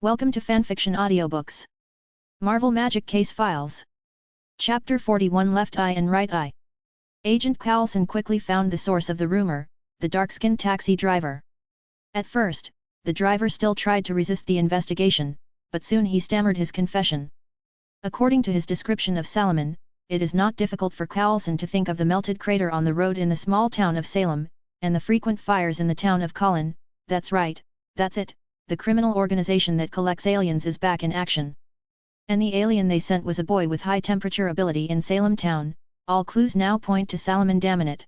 Welcome to Fanfiction Audiobooks. Marvel Magic Case Files. Chapter 41 Left Eye and Right Eye. Agent Coulson quickly found the source of the rumor, the dark-skinned taxi driver. At first, the driver still tried to resist the investigation, but soon he stammered his confession. According to his description of Salomon, it is not difficult for Coulson to think of the melted crater on the road in the small town of Salem, and the frequent fires in the town of Colin. That's right, that's it. The criminal organization that collects aliens is back in action. And the alien they sent was a boy with high-temperature ability in Salem town. All clues now point to Salomon. Damn it.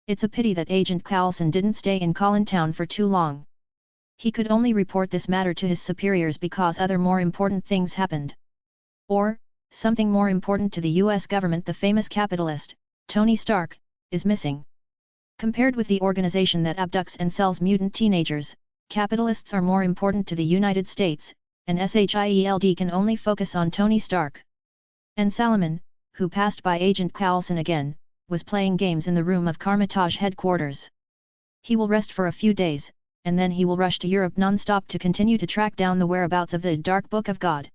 It's a pity that Agent Coulson didn't stay in Colin town for too long. He could only report this matter to his superiors because other more important things happened. Or, something more important to the US government. The famous capitalist, Tony Stark, is missing. Compared with the organization that abducts and sells mutant teenagers, capitalists are more important to the United States, and SHIELD can only focus on Tony Stark. And Salomon, who passed by Agent Coulson again, was playing games in the room of Carmitage headquarters. He will rest for a few days, and then he will rush to Europe non-stop to continue to track down the whereabouts of the Dark Book of God.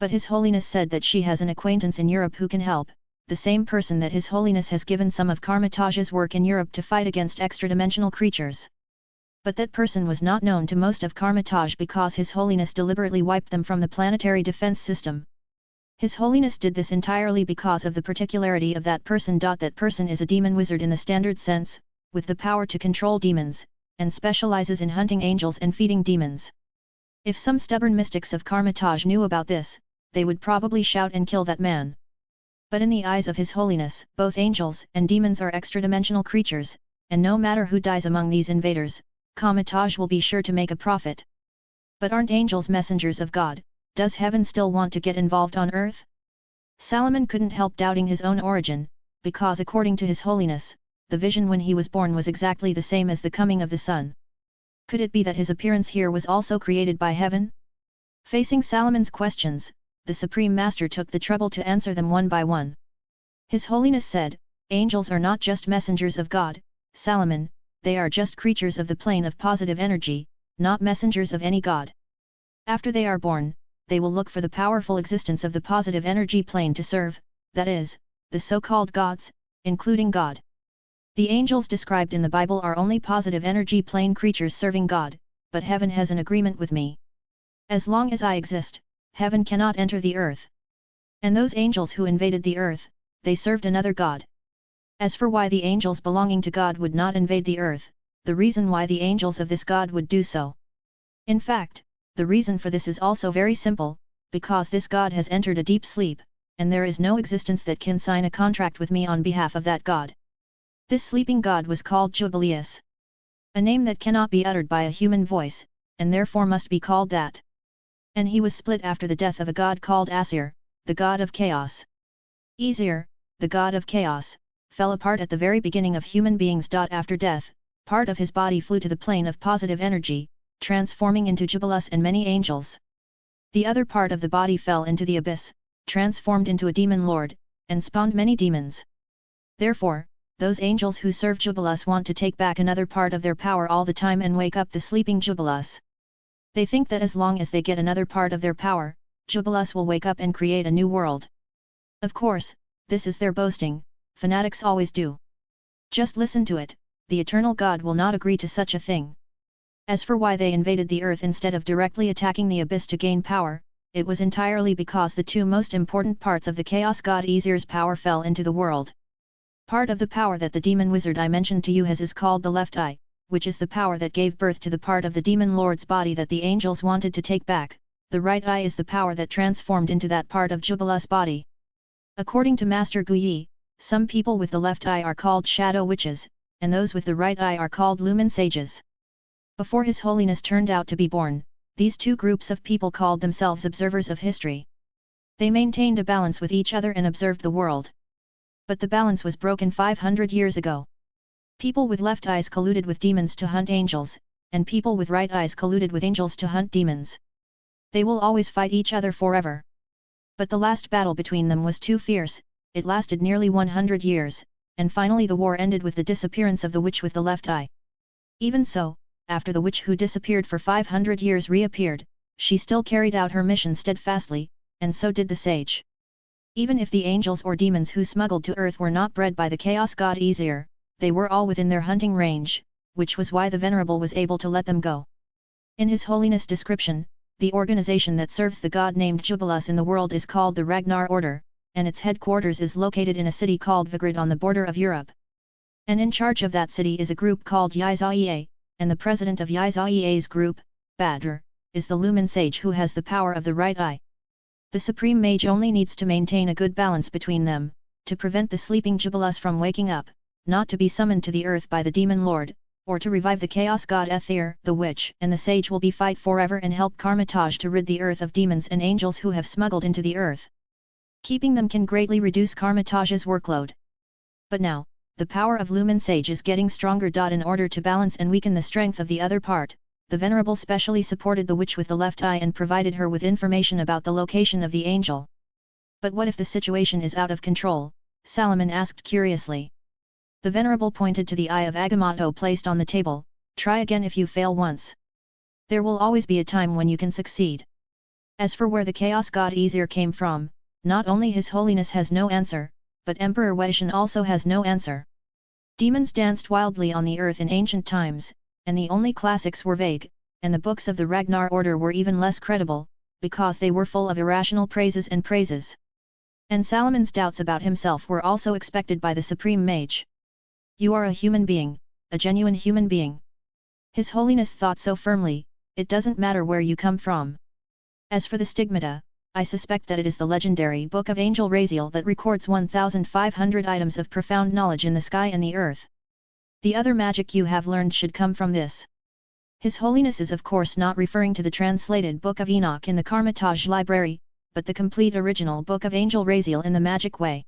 But His Holiness said that she has an acquaintance in Europe who can help, the same person that His Holiness has given some of Carmitage's work in Europe to fight against extra-dimensional creatures. But that person was not known to most of Carmitage because His Holiness deliberately wiped them from the planetary defense system. His Holiness did this entirely because of the particularity of that person. That person is a demon wizard in the standard sense, with the power to control demons, and specializes in hunting angels and feeding demons. If some stubborn mystics of Carmitage knew about this, they would probably shout and kill that man. But in the eyes of His Holiness, both angels and demons are extra-dimensional creatures, and no matter who dies among these invaders, Carmitage will be sure to make a profit. But aren't angels messengers of God? Does heaven still want to get involved on earth? Salomon couldn't help doubting his own origin, because according to His Holiness, the vision when he was born was exactly the same as the coming of the sun. Could it be that his appearance here was also created by heaven? Facing Salomon's questions, the Supreme Master took the trouble to answer them one by one. His Holiness said, "Angels are not just messengers of God, Salomon. They are just creatures of the plane of positive energy, not messengers of any god. After they are born, they will look for the powerful existence of the positive energy plane to serve, that is, the so-called gods, including God. The angels described in the Bible are only positive energy plane creatures serving God, but heaven has an agreement with me. As long as I exist, heaven cannot enter the earth. And those angels who invaded the earth, they served another god. As for why the angels belonging to God would not invade the earth, the reason why the angels of this God would do so. In fact, the reason for this is also very simple, because this God has entered a deep sleep, and there is no existence that can sign a contract with me on behalf of that God. This sleeping God was called Jubileus. A name that cannot be uttered by a human voice, and therefore must be called that. And he was split after the death of a god called Asir, the god of chaos. Esir, the god of chaos, fell apart at the very beginning of human beings. After death, part of his body flew to the plane of positive energy, transforming into Jubilus and many angels. The other part of the body fell into the abyss, transformed into a demon lord, and spawned many demons. Therefore, those angels who serve Jubilus want to take back another part of their power all the time and wake up the sleeping Jubilus. They think that as long as they get another part of their power, Jubilus will wake up and create a new world. Of course, this is their boasting. Fanatics always do. Just listen to it, the eternal God will not agree to such a thing. As for why they invaded the earth instead of directly attacking the abyss to gain power, it was entirely because the two most important parts of the chaos god Esir's power fell into the world. Part of the power that the demon wizard I mentioned to you has is called the left eye, which is the power that gave birth to the part of the demon lord's body that the angels wanted to take back. The right eye is the power that transformed into that part of Jubilus' body. According to Master Guyi, some people with the left eye are called shadow witches, and those with the right eye are called lumen sages. Before His Holiness turned out to be born, these two groups of people called themselves observers of history. They maintained a balance with each other and observed the world. But the balance was broken 500 years ago. People with left eyes colluded with demons to hunt angels, and people with right eyes colluded with angels to hunt demons. They will always fight each other forever. But the last battle between them was too fierce. It lasted nearly 100 years, and finally the war ended with the disappearance of the witch with the left eye. Even so, after the witch who disappeared for 500 years reappeared, she still carried out her mission steadfastly, and so did the sage. Even if the angels or demons who smuggled to earth were not bred by the chaos god Aesir, they were all within their hunting range, which was why the Venerable was able to let them go. In His Holiness' description, the organization that serves the god named Jubilus in the world is called the Ragnar Order, and its headquarters is located in a city called Vigrid on the border of Europe. And in charge of that city is a group called Yizaea, and the president of Yizaea's group, Badr, is the Lumen Sage who has the power of the right eye. The Supreme Mage only needs to maintain a good balance between them, to prevent the sleeping Jubilus from waking up, not to be summoned to the earth by the Demon Lord, or to revive the Chaos God Aether. The Witch and the Sage will be fight forever and help Karmataj to rid the earth of demons and angels who have smuggled into the earth. Keeping them can greatly reduce Karmataj's workload. But now, the power of Lumen Sage is getting stronger. In order to balance and weaken the strength of the other part, the Venerable specially supported the witch with the left eye and provided her with information about the location of the angel. But what if the situation is out of control? Salomon asked curiously. The Venerable pointed to the eye of Agamotto placed on the table. Try again if you fail once. There will always be a time when you can succeed. As for where the Chaos God Aesir came from, not only His Holiness has no answer, but Emperor Weixin also has no answer. Demons danced wildly on the earth in ancient times, and the only classics were vague, and the books of the Ragnar Order were even less credible, because they were full of irrational praises and praises. And Salomon's doubts about himself were also expected by the Supreme Mage. You are a human being, a genuine human being. His Holiness thought so firmly, it doesn't matter where you come from. As for the stigmata, I suspect that it is the legendary Book of Angel Raziel that records 1,500 items of profound knowledge in the sky and the earth. The other magic you have learned should come from this. His Holiness is of course not referring to the translated Book of Enoch in the Karmataj library, but the complete original Book of Angel Raziel in the magic way.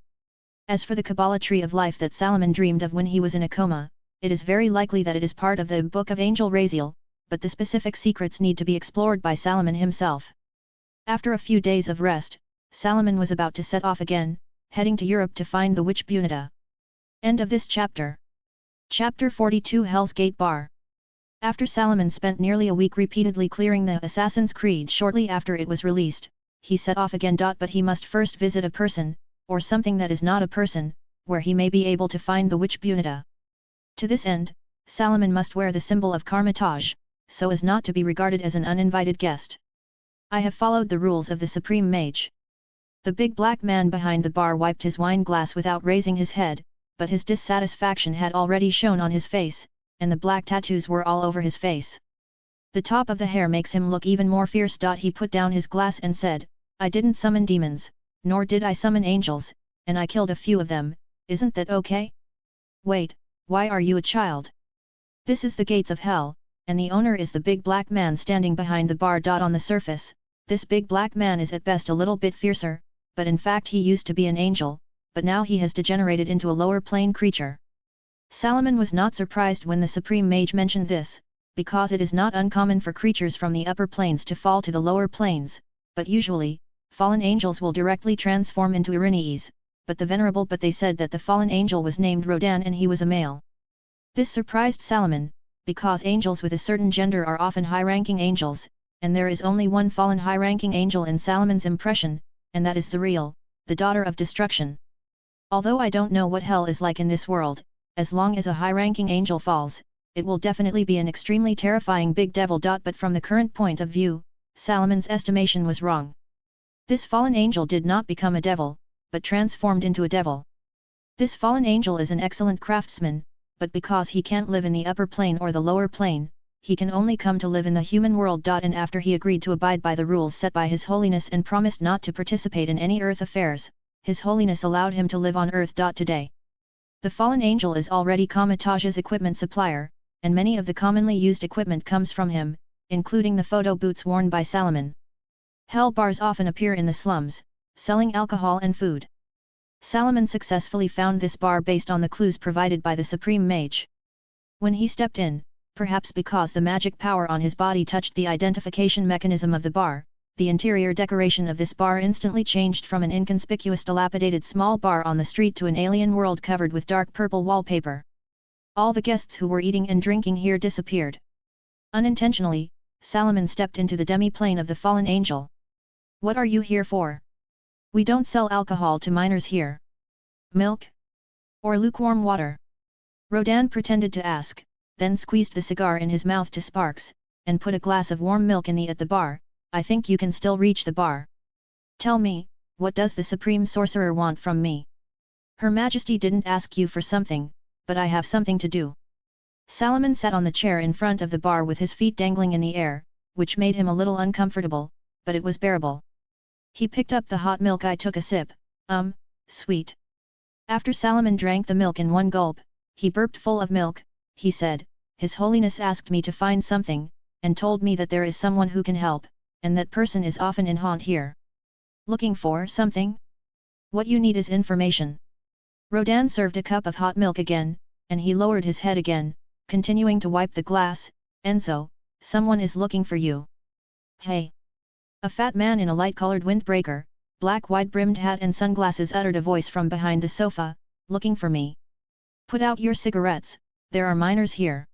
As for the Kabbalah tree of life that Salomon dreamed of when he was in a coma, it is very likely that it is part of the Book of Angel Raziel, but the specific secrets need to be explored by Salomon himself. After a few days of rest, Salomon was about to set off again, heading to Europe to find the witch Bunita. End of this chapter. Chapter 42 Hell's Gate Bar. After Salomon spent nearly a week repeatedly clearing the Assassin's Creed shortly after it was released, he set off again. But he must first visit a person, or something that is not a person, where he may be able to find the witch Bunita. To this end, Salomon must wear the symbol of Karmataj, so as not to be regarded as an uninvited guest. I have followed the rules of the Supreme Mage. The big black man behind the bar wiped his wine glass without raising his head, but his dissatisfaction had already shown on his face, and the black tattoos were all over his face. The top of the hair makes him look even more fierce. He put down his glass and said, I didn't summon demons, nor did I summon angels, and I killed a few of them, isn't that okay? Wait, why are you a child? This is the gates of hell, and the owner is the big black man standing behind the bar. On the surface, this big black man is at best a little bit fiercer, but in fact he used to be an angel, but now he has degenerated into a lower plane creature. Salomon was not surprised when the Supreme Mage mentioned this, because it is not uncommon for creatures from the upper planes to fall to the lower planes, but usually, fallen angels will directly transform into Irenaeus, but they said that the fallen angel was named Rodan and he was a male. This surprised Salomon, because angels with a certain gender are often high-ranking angels, and there is only one fallen high-ranking angel in Salomon's impression, and that is Toril, the daughter of destruction. Although I don't know what hell is like in this world, as long as a high-ranking angel falls, it will definitely be an extremely terrifying big devil. But from the current point of view, Salomon's estimation was wrong. This fallen angel did not become a devil, but transformed into a devil. This fallen angel is an excellent craftsman, but because he can't live in the upper plane or the lower plane, he can only come to live in the human world. And after he agreed to abide by the rules set by His Holiness and promised not to participate in any earth affairs, His Holiness allowed him to live on earth. Today, the fallen angel is already Karmataj's equipment supplier, and many of the commonly used equipment comes from him, including the photo boots worn by Salomon. Hell bars often appear in the slums, selling alcohol and food. Salomon successfully found this bar based on the clues provided by the Supreme Mage. When he stepped in, perhaps because the magic power on his body touched the identification mechanism of the bar, the interior decoration of this bar instantly changed from an inconspicuous dilapidated small bar on the street to an alien world covered with dark purple wallpaper. All the guests who were eating and drinking here disappeared. Unintentionally, Salomon stepped into the demi-plane of the fallen angel. What are you here for? We don't sell alcohol to minors here. Milk? Or lukewarm water? Rodan pretended to ask, then squeezed the cigar in his mouth to sparks, and put a glass of warm milk in the bar. I think you can still reach the bar. Tell me, what does the Supreme Sorcerer want from me? Her Majesty didn't ask you for something, but I have something to do. Salomon sat on the chair in front of the bar with his feet dangling in the air, which made him a little uncomfortable, but it was bearable. He picked up the hot milk. I took a sip, sweet. After Salomon drank the milk in one gulp, he burped full of milk. He said, His Holiness asked me to find something, and told me that there is someone who can help, and that person is often in haunt here. Looking for something? What you need is information. Rodan served a cup of hot milk again, and he lowered his head again, continuing to wipe the glass. Enzo, someone is looking for you. Hey! A fat man in a light-colored windbreaker, black wide-brimmed hat and sunglasses uttered a voice from behind the sofa, looking for me. Put out your cigarettes, there are minors here.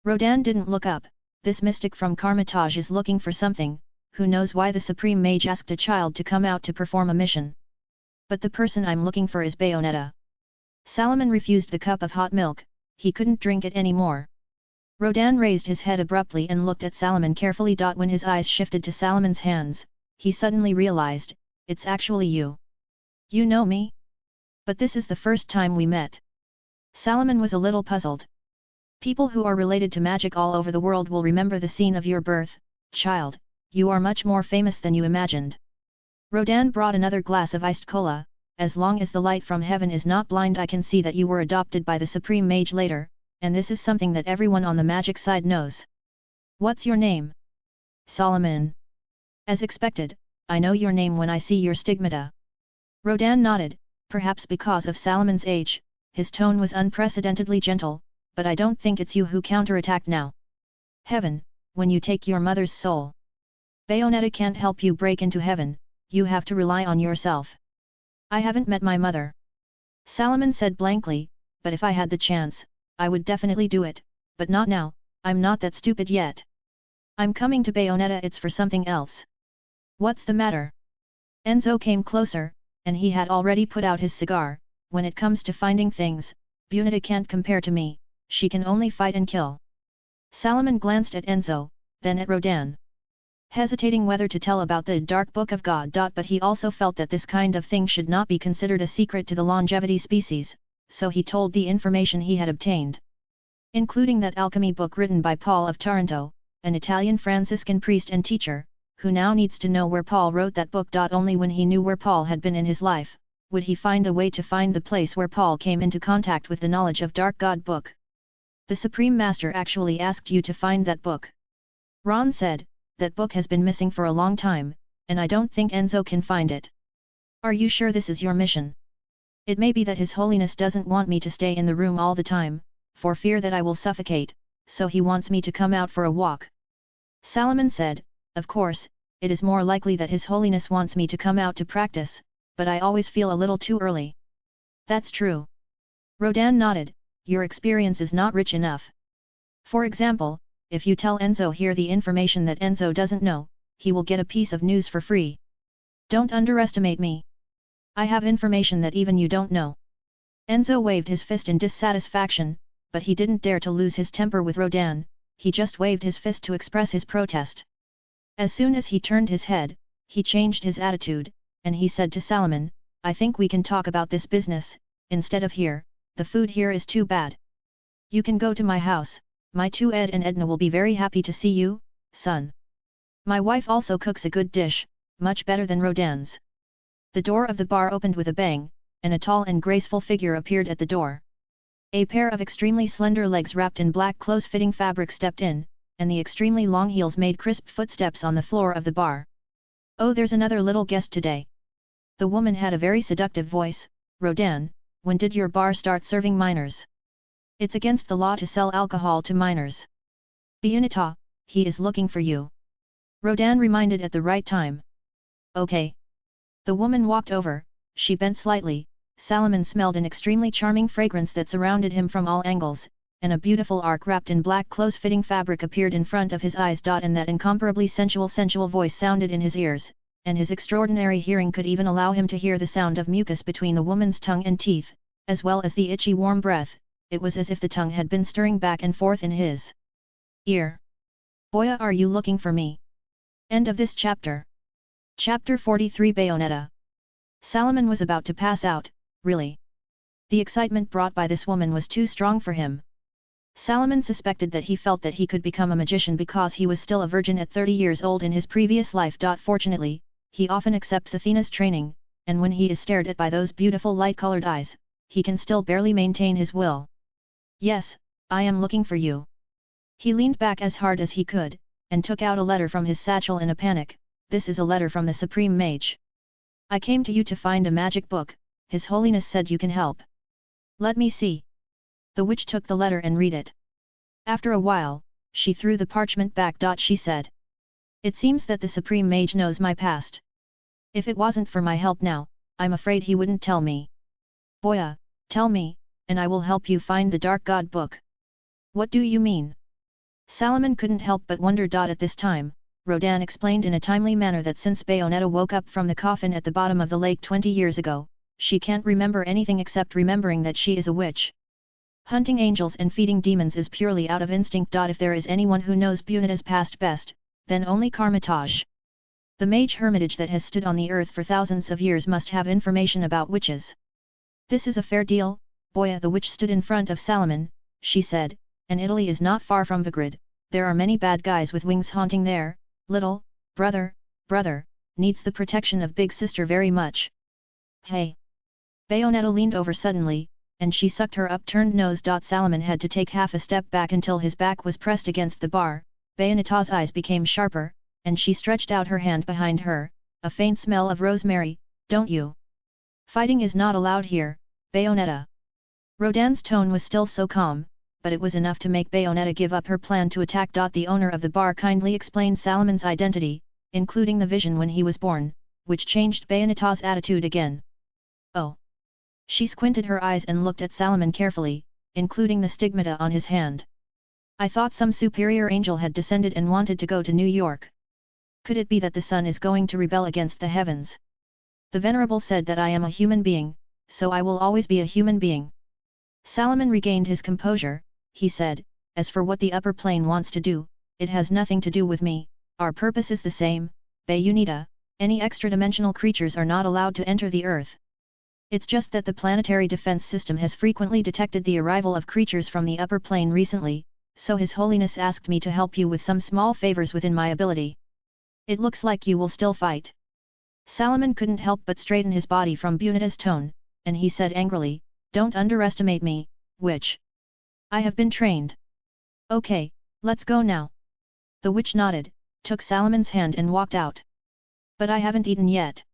Rodan didn't look up. This mystic from Karmitage is looking for something. Who knows why the Supreme Mage asked a child to come out to perform a mission? But the person I'm looking for is Bayonetta. Salomon refused the cup of hot milk. He couldn't drink it anymore. Rodan raised his head abruptly and looked at Salomon carefully. When his eyes shifted to Salomon's hands, he suddenly realized, it's actually you. You know me? But this is the first time we met. Salomon was a little puzzled. People who are related to magic all over the world will remember the scene of your birth, child. You are much more famous than you imagined. Rodan brought another glass of iced cola. As long as the light from heaven is not blind, I can see that you were adopted by the Supreme Mage later, and this is something that everyone on the magic side knows. What's your name? Salomon. As expected, I know your name when I see your stigmata. Rodan nodded, perhaps because of Salomon's age, his tone was unprecedentedly gentle, but I don't think it's you who counterattacked now. Heaven, when you take your mother's soul. Bayonetta can't help you break into heaven, you have to rely on yourself. I haven't met my mother. Salomon said blankly, but if I had the chance, I would definitely do it, but not now, I'm not that stupid yet. I'm coming to Bayonetta, it's for something else. What's the matter? Enzo came closer, and he had already put out his cigar. When it comes to finding things, Bayonetta can't compare to me, she can only fight and kill. Salomon glanced at Enzo, then at Rodan. Hesitating whether to tell about the Dark Book of God. But he also felt that this kind of thing should not be considered a secret to the longevity species, so he told the information he had obtained. Including that alchemy book written by Paul of Taranto, an Italian Franciscan priest and teacher, who now needs to know where Paul wrote that book. Only when he knew where Paul had been in his life, would he find a way to find the place where Paul came into contact with the knowledge of Dark God Book. The Supreme Master actually asked you to find that book. Ron said, that book has been missing for a long time, and I don't think Enzo can find it. Are you sure this is your mission? It may be that His Holiness doesn't want me to stay in the room all the time, for fear that I will suffocate, so he wants me to come out for a walk. Salomon said, of course, it is more likely that His Holiness wants me to come out to practice, but I always feel a little too early. That's true. Rodan nodded, your experience is not rich enough. For example, if you tell Enzo here the information that Enzo doesn't know, he will get a piece of news for free. Don't underestimate me. I have information that even you don't know. Enzo waved his fist in dissatisfaction, but he didn't dare to lose his temper with Rodan, he just waved his fist to express his protest. As soon as he turned his head, he changed his attitude, and he said to Salomon, I think we can talk about this business, instead of here, the food here is too bad. You can go to my house. My two Ed and Edna will be very happy to see you, son. My wife also cooks a good dish, much better than Rodan's. The door of the bar opened with a bang, and a tall and graceful figure appeared at the door. A pair of extremely slender legs wrapped in black close-fitting fabric stepped in, and the extremely long heels made crisp footsteps on the floor of the bar. Oh, there's another little guest today. The woman had a very seductive voice. Rodan, when did your bar start serving minors? It's against the law to sell alcohol to minors. Bayonetta, he is looking for you. Rodan reminded at the right time. Okay. The woman walked over, she bent slightly. Salomon smelled an extremely charming fragrance that surrounded him from all angles, and a beautiful arc wrapped in black close-fitting fabric appeared in front of his eyes. And that incomparably sensual voice sounded in his ears, and his extraordinary hearing could even allow him to hear the sound of mucus between the woman's tongue and teeth, as well as the itchy warm breath. It was as if the tongue had been stirring back and forth in his ear. Boya, are you looking for me? End of this chapter. Chapter 43 Bayonetta. Salomon was about to pass out, really. The excitement brought by this woman was too strong for him. Salomon suspected that he felt that he could become a magician because he was still a virgin at 30 years old in his previous life. Fortunately, he often accepts Athena's training, and when he is stared at by those beautiful light-colored eyes, he can still barely maintain his will. Yes, I am looking for you. He leaned back as hard as he could, and took out a letter from his satchel in a panic. This is a letter from the Supreme Mage. I came to you to find a magic book. His Holiness said you can help. Let me see. The witch took the letter and read it. After a while, she threw the parchment back. She said. It seems that the Supreme Mage knows my past. If it wasn't for my help now, I'm afraid he wouldn't tell me. Boya, tell me, and I will help you find the Dark God book. What do you mean? Salomon couldn't help but wonder. At this time, Rodan explained in a timely manner that since Bayonetta woke up from the coffin at the bottom of the lake 20 years ago, she can't remember anything except remembering that she is a witch. Hunting angels and feeding demons is purely out of instinct. If there is anyone who knows Bunetta's past best, then only Karmatage. The mage hermitage that has stood on the earth for thousands of years must have information about witches. This is a fair deal, Boya. The witch stood in front of Salomon. She said, and Italy is not far from Vigrid. There are many bad guys with wings haunting there. Little brother needs the protection of big sister very much. Hey! Bayonetta leaned over suddenly, and she sucked her upturned nose. Salomon had to take half a step back until his back was pressed against the bar. Bayonetta's eyes became sharper, and she stretched out her hand behind her. A faint smell of rosemary. Don't you? Fighting is not allowed here, Bayonetta. Rodan's tone was still so calm, but it was enough to make Bayonetta give up her plan to attack. The owner of the bar kindly explained Salomon's identity, including the vision when he was born, which changed Bayonetta's attitude again. Oh! She squinted her eyes and looked at Salomon carefully, including the stigmata on his hand. I thought some superior angel had descended and wanted to go to New York. Could it be that the sun is going to rebel against the heavens? The Venerable said that I am a human being, so I will always be a human being. Salomon regained his composure. He said, as for what the upper plane wants to do, it has nothing to do with me. Our purpose is the same, Bayonetta. Any extra-dimensional creatures are not allowed to enter the Earth. It's just that the planetary defense system has frequently detected the arrival of creatures from the upper plane recently, so His Holiness asked me to help you with some small favors within my ability. It looks like you will still fight. Salomon couldn't help but straighten his body from Bunetta's tone, and he said angrily, don't underestimate me, witch. I have been trained. Okay, let's go now. The witch nodded, took Salomon's hand and walked out. But I haven't eaten yet.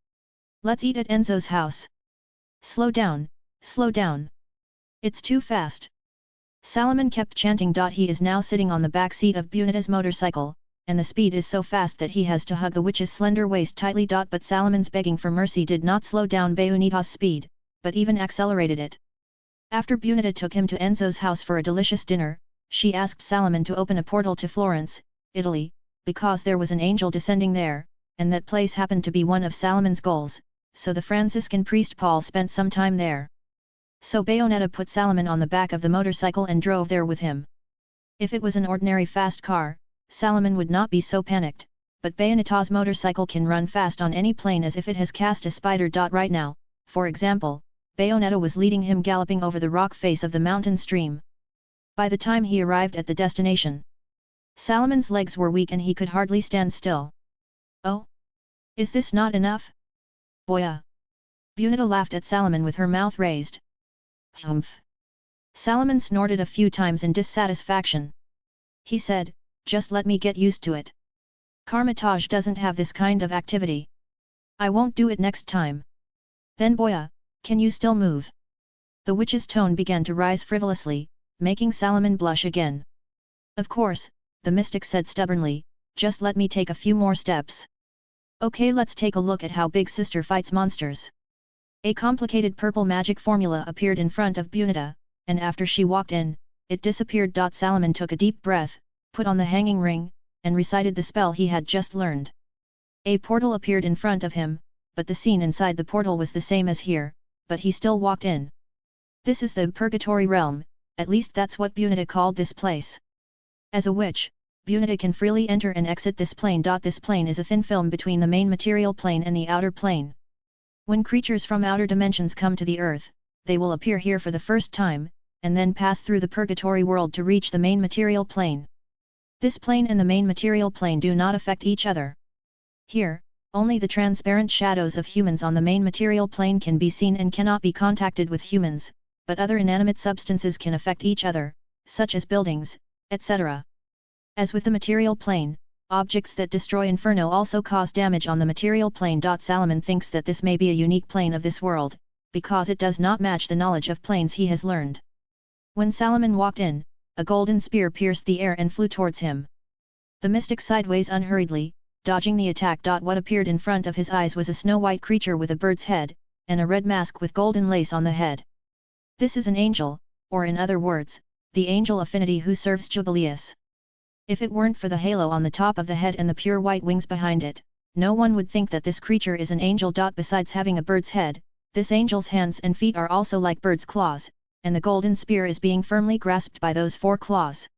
Let's eat at Enzo's house. Slow down, slow down. It's too fast. Salomon kept chanting. He is now sitting on the back seat of Bunetta's motorcycle, and the speed is so fast that he has to hug the witch's slender waist tightly. But Salomon's begging for mercy did not slow down Bayonetta's speed, but even accelerated it. After Bunetta took him to Enzo's house for a delicious dinner, she asked Salomon to open a portal to Florence, Italy, because there was an angel descending there, and that place happened to be one of Salomon's goals, so the Franciscan priest Paul spent some time there. So Bayonetta put Salomon on the back of the motorcycle and drove there with him. If it was an ordinary fast car, Salomon would not be so panicked, but Bayonetta's motorcycle can run fast on any plane as if it has cast a spider. Right now, for example, Bayonetta was leading him galloping over the rock face of the mountain stream. By the time he arrived at the destination, Salomon's legs were weak and he could hardly stand still. Oh? Is this not enough? Boya! Bunetta laughed at Salomon with her mouth raised. Humph! Salomon snorted a few times in dissatisfaction. He said, just let me get used to it. Karmatage doesn't have this kind of activity. I won't do it next time. Then Boya, can you still move? The witch's tone began to rise frivolously, making Salomon blush again. Of course, the mystic said stubbornly, just let me take a few more steps. Okay, let's take a look at how Big Sister fights monsters. A complicated purple magic formula appeared in front of Bunetta, and after she walked in, it disappeared. Salomon took a deep breath, put on the hanging ring, and recited the spell he had just learned. A portal appeared in front of him, but the scene inside the portal was the same as here, but he still walked in. This is the purgatory realm, at least that's what Bunita called this place. As a witch, Bunita can freely enter and exit this plane. This plane is a thin film between the main material plane and the outer plane. When creatures from outer dimensions come to the earth, they will appear here for the first time, and then pass through the purgatory world to reach the main material plane. This plane and the main material plane do not affect each other. Here, only the transparent shadows of humans on the main material plane can be seen and cannot be contacted with humans, but other inanimate substances can affect each other, such as buildings, etc. As with the material plane, objects that destroy Inferno also cause damage on the material plane. Salomon thinks that this may be a unique plane of this world, because it does not match the knowledge of planes he has learned. When Salomon walked in, a golden spear pierced the air and flew towards him. The mystic sideways unhurriedly, dodging the attack. What appeared in front of his eyes was a snow-white creature with a bird's head, and a red mask with golden lace on the head. This is an angel, or in other words, the angel affinity who serves Jubileus. If it weren't for the halo on the top of the head and the pure white wings behind it, no one would think that this creature is an angel. Besides having a bird's head, this angel's hands and feet are also like bird's claws, and the golden spear is being firmly grasped by those 4 claws.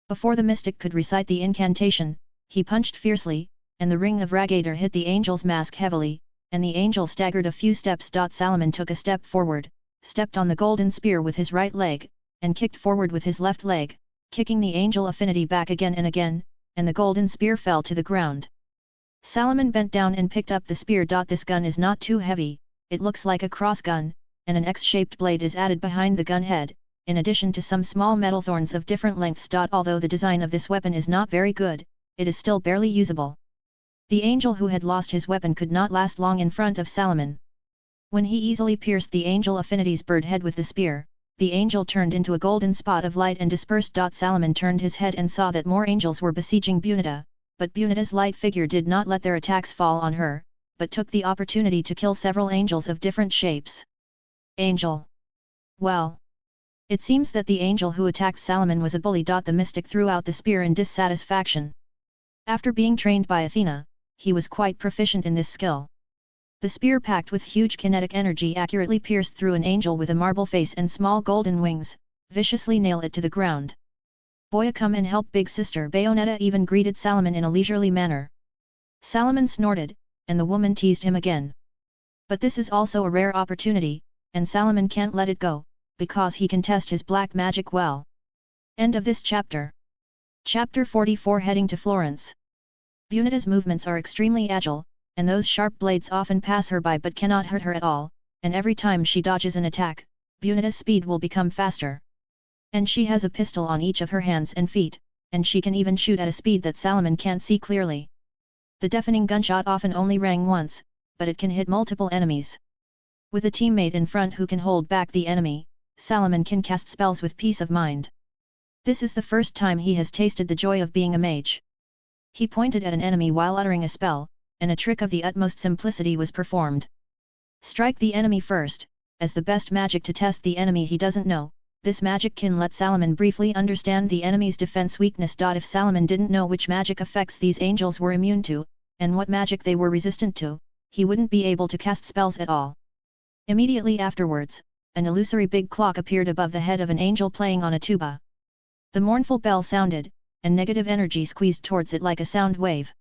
Before the mystic could recite the incantation, he punched fiercely, and the ring of Ragator hit the angel's mask heavily, and the angel staggered a few steps. Salomon took a step forward, stepped on the golden spear with his right leg, and kicked forward with his left leg, kicking the angel affinity back again and again, and the golden spear fell to the ground. Salomon bent down and picked up the spear. This gun is not too heavy, it looks like a cross gun, and an X-shaped blade is added behind the gun head, in addition to some small metal thorns of different lengths. Although the design of this weapon is not very good, it is still barely usable. The angel who had lost his weapon could not last long in front of Salomon. When he easily pierced the angel affinity's bird head with the spear, the angel turned into a golden spot of light and dispersed. Salomon turned his head and saw that more angels were besieging Bunita, but Bunita's light figure did not let their attacks fall on her, but took the opportunity to kill several angels of different shapes. Angel. Well. It seems that the angel who attacked Salomon was a bully. The mystic threw out the spear in dissatisfaction. After being trained by Athena, he was quite proficient in this skill. The spear packed with huge kinetic energy accurately pierced through an angel with a marble face and small golden wings, viciously nailed it to the ground. Boya, come and help big sister. Bayonetta even greeted Salomon in a leisurely manner. Salomon snorted, and the woman teased him again. But this is also a rare opportunity, and Salomon can't let it go, because he can test his black magic well. End of this chapter. Chapter 44. Heading to Florence. Bunita's movements are extremely agile, and those sharp blades often pass her by but cannot hurt her at all, and every time she dodges an attack, Bunita's speed will become faster. And she has a pistol on each of her hands and feet, and she can even shoot at a speed that Salomon can't see clearly. The deafening gunshot often only rang once, but it can hit multiple enemies. With a teammate in front who can hold back the enemy, Salomon can cast spells with peace of mind. This is the first time he has tasted the joy of being a mage. He pointed at an enemy while uttering a spell, and a trick of the utmost simplicity was performed. Strike the enemy first, as the best magic to test the enemy he doesn't know. This magic can let Salomon briefly understand the enemy's defense weakness. If Salomon didn't know which magic effects these angels were immune to, and what magic they were resistant to, he wouldn't be able to cast spells at all. Immediately afterwards, an illusory big clock appeared above the head of an angel playing on a tuba. The mournful bell sounded, and negative energy squeezed towards it like a sound wave.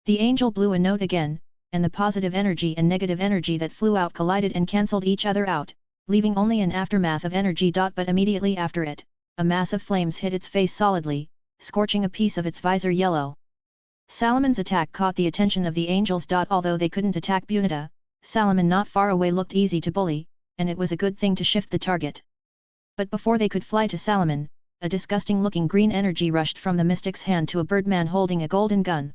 The angel blew a note again, and the positive energy and negative energy that flew out collided and cancelled each other out, leaving only an aftermath of energy. But immediately after it, a mass of flames hit its face solidly, scorching a piece of its visor yellow. Salomon's attack caught the attention of the angels. Although they couldn't attack Bunita, Salomon not far away looked easy to bully, and it was a good thing to shift the target. But before they could fly to Salomon, a disgusting-looking green energy rushed from the mystic's hand to a birdman holding a golden gun.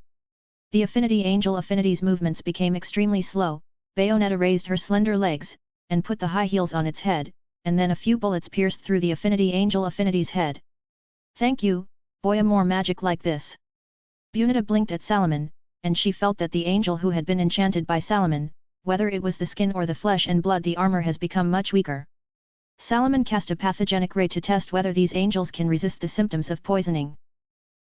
The affinity angel affinity's movements became extremely slow. Bayonetta raised her slender legs, and put the high heels on its head, and then a few bullets pierced through the affinity angel affinity's head. Thank you, Boya, more magic like this. Bunita blinked at Salomon, and she felt that the angel who had been enchanted by Salomon, whether it was the skin or the flesh and blood, the armor has become much weaker. Salomon cast a pathogenic ray to test whether these angels can resist the symptoms of poisoning.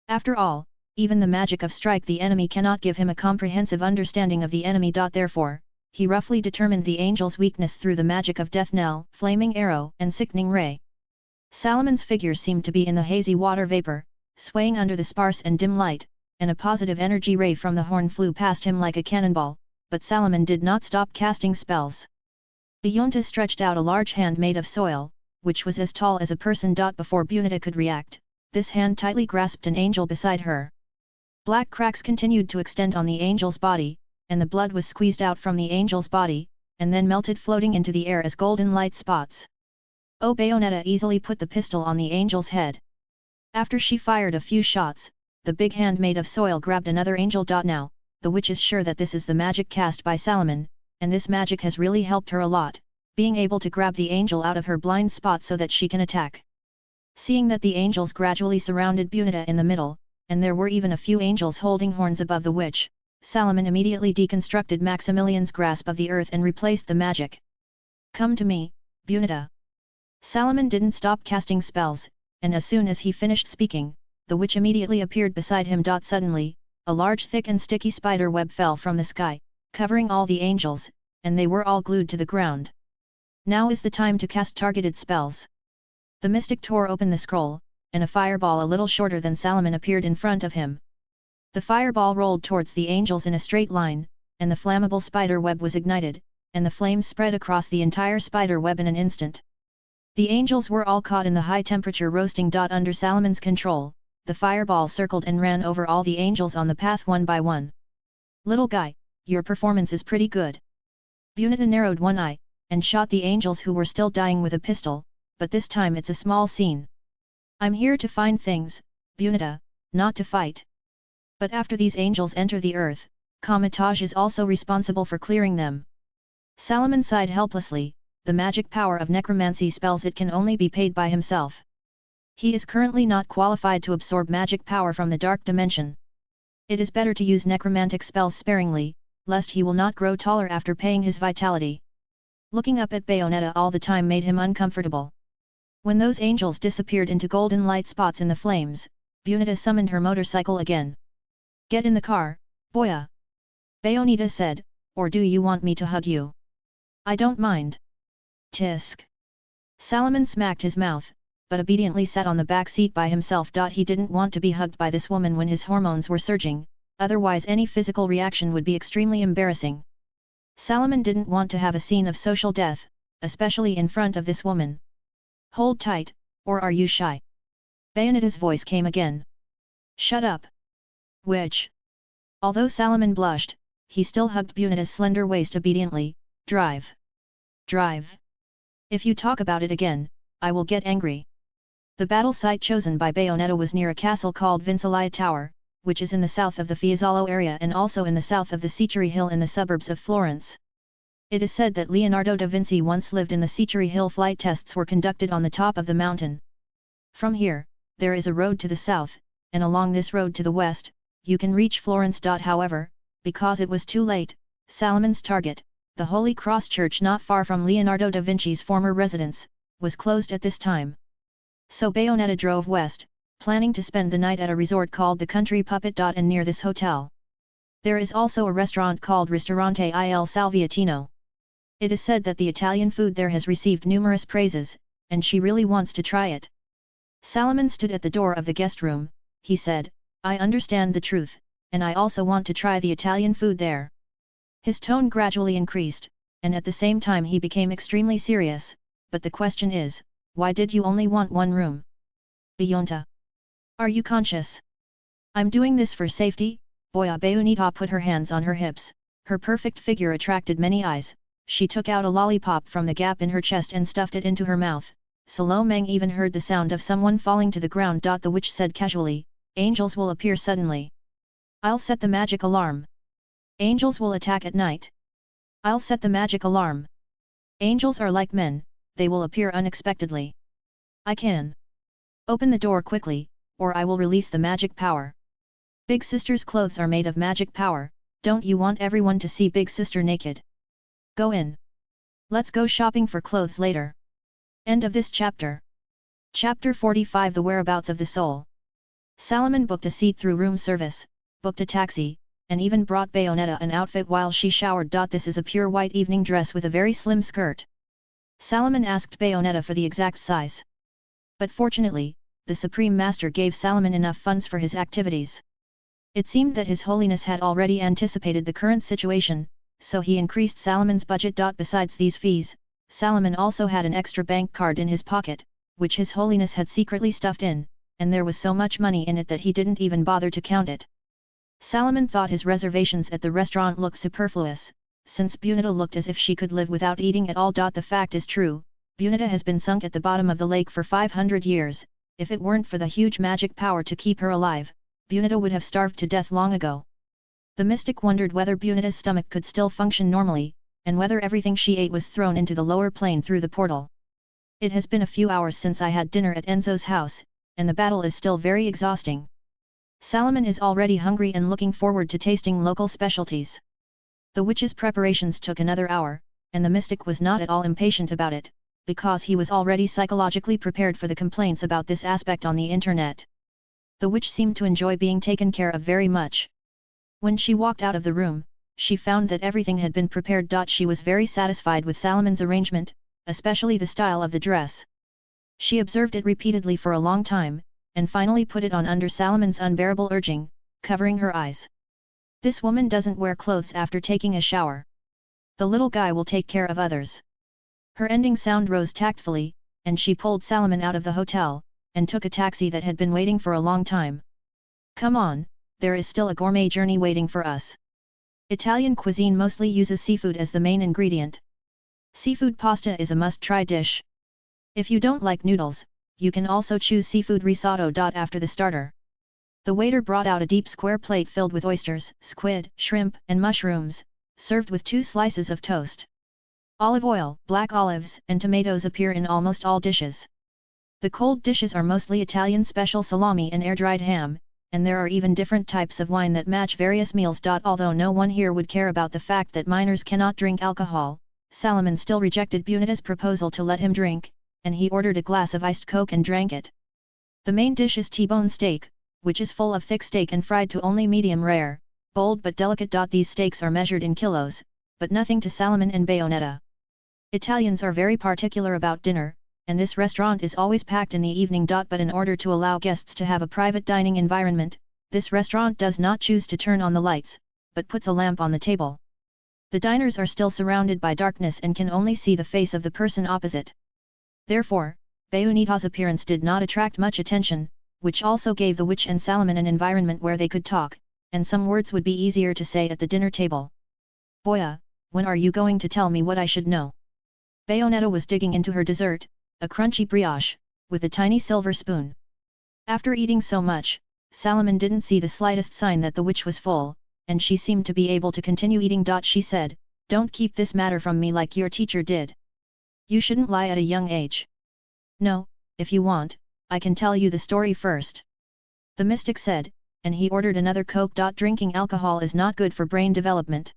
After all, even the magic of strike the enemy cannot give him a comprehensive understanding of the enemy. Therefore, he roughly determined the angel's weakness through the magic of death knell, flaming arrow, and sickening ray. Salomon's figure seemed to be in the hazy water vapor, swaying under the sparse and dim light, and a positive energy ray from the horn flew past him like a cannonball, but Salomon did not stop casting spells. Beyonta stretched out a large hand made of soil, which was as tall as a person. Before Bunita could react, this hand tightly grasped an angel beside her. Black cracks continued to extend on the angel's body, and the blood was squeezed out from the angel's body, and then melted floating into the air as golden light spots. Bayonetta easily put the pistol on the angel's head. After she fired a few shots, the big hand made of soil grabbed another angel. Now, the witch is sure that this is the magic cast by Salomon, and this magic has really helped her a lot, being able to grab the angel out of her blind spot so that she can attack. Seeing that the angels gradually surrounded Bunita in the middle, and there were even a few angels holding horns above the witch, Salomon immediately deconstructed Maximilian's grasp of the earth and replaced the magic. "Come to me, Bunita." Salomon didn't stop casting spells, and as soon as he finished speaking, the witch immediately appeared beside him. Suddenly, a large thick and sticky spider web fell from the sky, covering all the angels, and they were all glued to the ground. Now is the time to cast targeted spells. The mystic tore open the scroll, and a fireball a little shorter than Salomon appeared in front of him. The fireball rolled towards the angels in a straight line, and the flammable spider web was ignited, and the flames spread across the entire spider web in an instant. The angels were all caught in the high-temperature roasting. Under Salomon's control, the fireball circled and ran over all the angels on the path one by one. "Little guy, your performance is pretty good." Bunita narrowed one eye, and shot the angels who were still dying with a pistol, but this time it's a small scene. "I'm here to find things, Bunita, not to fight." But after these angels enter the earth, Kamataj is also responsible for clearing them. Salomon sighed helplessly. The magic power of necromancy spells it can only be paid by himself. He is currently not qualified to absorb magic power from the dark dimension. It is better to use necromantic spells sparingly, lest he will not grow taller after paying his vitality. Looking up at Bayonetta all the time made him uncomfortable. When those angels disappeared into golden light spots in the flames, Bunita summoned her motorcycle again. "Get in the car, Boya," Bayonetta said, "or do you want me to hug you?" "I don't mind." Tisk. Salomon smacked his mouth, but obediently sat on the back seat by himself. He didn't want to be hugged by this woman when his hormones were surging, otherwise any physical reaction would be extremely embarrassing. Salomon didn't want to have a scene of social death, especially in front of this woman. "Hold tight, or are you shy?" Bayonetta's voice came again. "Shut up." Witch. Although Salomon blushed, he still hugged Bunita's slender waist obediently. "Drive. Drive. If you talk about it again, I will get angry." The battle site chosen by Bayonetta was near a castle called Vincelia Tower, which is in the south of the Fiesolo area and also in the south of the Ciceri Hill in the suburbs of Florence. It is said that Leonardo da Vinci once lived in the Ciceri Hill. Flight tests were conducted on the top of the mountain. From here, there is a road to the south, and along this road to the west, you can reach Florence. However, because it was too late, Salomon's target, the Holy Cross Church not far from Leonardo da Vinci's former residence, was closed at this time. So Bayonetta drove west, planning to spend the night at a resort called the Country Puppet. And near this hotel, there is also a restaurant called Ristorante Il Salviatino. It is said that the Italian food there has received numerous praises, and she really wants to try it. Salomon stood at the door of the guest room. He said, "I understand the truth, and I also want to try the Italian food there." His tone gradually increased, and at the same time he became extremely serious, "But the question is, why did you only want one room? Beyonta, are you conscious?" "I'm doing this for safety." Boya Bayonetta put her hands on her hips. Her perfect figure attracted many eyes. She took out a lollipop from the gap in her chest and stuffed it into her mouth. Salomon even heard the sound of someone falling to the ground. The witch said casually, "Angels will appear suddenly. I'll set the magic alarm." "Angels will attack at night." "I'll set the magic alarm." "Angels are like men, they will appear unexpectedly." "I can. Open the door quickly, or I will release the magic power." "Big Sister's clothes are made of magic power, don't you want everyone to see Big Sister naked? Go in. Let's go shopping for clothes later." End of this chapter. Chapter 45 The Whereabouts of the Soul. Salomon booked a seat through room service, booked a taxi, and even brought Bayonetta an outfit while she showered. This is a pure white evening dress with a very slim skirt. Salomon asked Bayonetta for the exact size. But fortunately, the Supreme Master gave Salomon enough funds for his activities. It seemed that His Holiness had already anticipated the current situation, so he increased Salomon's budget. Besides these fees, Salomon also had an extra bank card in his pocket, which His Holiness had secretly stuffed in, and there was so much money in it that he didn't even bother to count it. Salomon thought his reservations at the restaurant looked superfluous, since Bayonetta looked as if she could live without eating at all. The fact is true, Bayonetta has been sunk at the bottom of the lake for 500 years, if it weren't for the huge magic power to keep her alive, Bayonetta would have starved to death long ago. The mystic wondered whether Bayonetta's stomach could still function normally, and whether everything she ate was thrown into the lower plane through the portal. It has been a few hours since I had dinner at Enzo's house, and the battle is still very exhausting. Salomon is already hungry and looking forward to tasting local specialties. The witch's preparations took another hour, and the mystic was not at all impatient about it, because he was already psychologically prepared for the complaints about this aspect on the internet. The witch seemed to enjoy being taken care of very much. When she walked out of the room, she found that everything had been prepared. She was very satisfied with Salomon's arrangement, especially the style of the dress. She observed it repeatedly for a long time, and finally put it on under Salomon's unbearable urging, covering her eyes. This woman doesn't wear clothes after taking a shower. The little guy will take care of others. Her ending sound rose tactfully, and she pulled Salomon out of the hotel, and took a taxi that had been waiting for a long time. Come on, there is still a gourmet journey waiting for us. Italian cuisine mostly uses seafood as the main ingredient. Seafood pasta is a must-try dish. If you don't like noodles, you can also choose seafood risotto. After the starter, the waiter brought out a deep square plate filled with oysters, squid, shrimp, and mushrooms, served with 2 slices of toast. Olive oil, black olives, and tomatoes appear in almost all dishes. The cold dishes are mostly Italian special salami and air-dried ham, and there are even different types of wine that match various meals. Although no one here would care about the fact that minors cannot drink alcohol, Salomon still rejected Bayonetta's proposal to let him drink, and he ordered a glass of iced Coke and drank it. The main dish is T-bone steak, which is full of thick steak and fried to only medium rare, bold but delicate. These steaks are measured in kilos, but nothing to Salomon and Bayonetta. Italians are very particular about dinner, and this restaurant is always packed in the evening. But in order to allow guests to have a private dining environment, this restaurant does not choose to turn on the lights, but puts a lamp on the table. The diners are still surrounded by darkness and can only see the face of the person opposite. Therefore, Bayonetta's appearance did not attract much attention, which also gave the witch and Salomon an environment where they could talk, and some words would be easier to say at the dinner table. Boya, when are you going to tell me what I should know? Bayonetta was digging into her dessert, a crunchy brioche, with a tiny silver spoon. After eating so much, Salomon didn't see the slightest sign that the witch was full, and she seemed to be able to continue eating. She said, "Don't keep this matter from me like your teacher did. You shouldn't lie at a young age." "No, if you want, I can tell you the story first," the mystic said, and he ordered another Coke. Drinking alcohol is not good for brain development.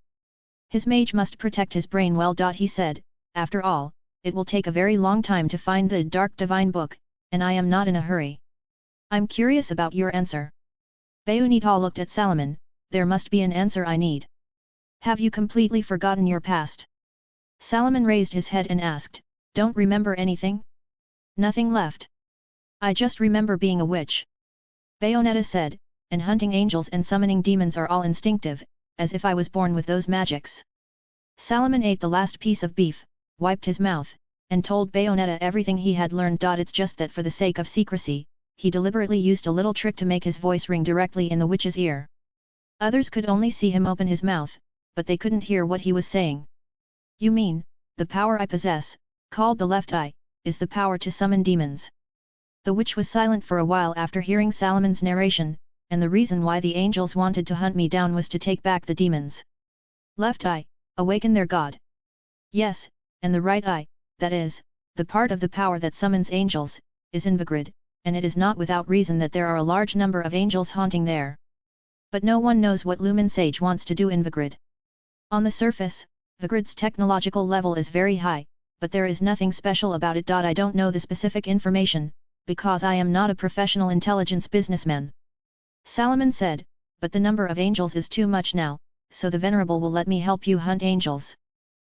His mage must protect his brain well. He said, "After all, it will take a very long time to find the dark divine book, and I am not in a hurry. I'm curious about your answer." Bayonetta looked at Salomon. "There must be an answer I need. Have you completely forgotten your past?" Salomon raised his head and asked, "Don't remember anything?" "Nothing left. I just remember being a witch," Bayonetta said, "and hunting angels and summoning demons are all instinctive, as if I was born with those magics." Salomon ate the last piece of beef, wiped his mouth, and told Bayonetta everything he had learned. It's just that for the sake of secrecy, he deliberately used a little trick to make his voice ring directly in the witch's ear. Others could only see him open his mouth, but they couldn't hear what he was saying. "You mean, the power I possess, called the left eye, is the power to summon demons?" The witch was silent for a while after hearing Salomon's narration, and the reason why the angels wanted to hunt me down was to take back the demons. "Left eye, awaken their god." "Yes, and the right eye, that is, the part of the power that summons angels, is in Vigrid, and it is not without reason that there are a large number of angels haunting there. But no one knows what Lumen Sage wants to do in Vigrid. On the surface, Vigrid's technological level is very high, but there is nothing special about it. I don't know the specific information, because I am not a professional intelligence businessman. Salomon said, but the number of angels is too much now, so the Venerable will let me help you hunt angels.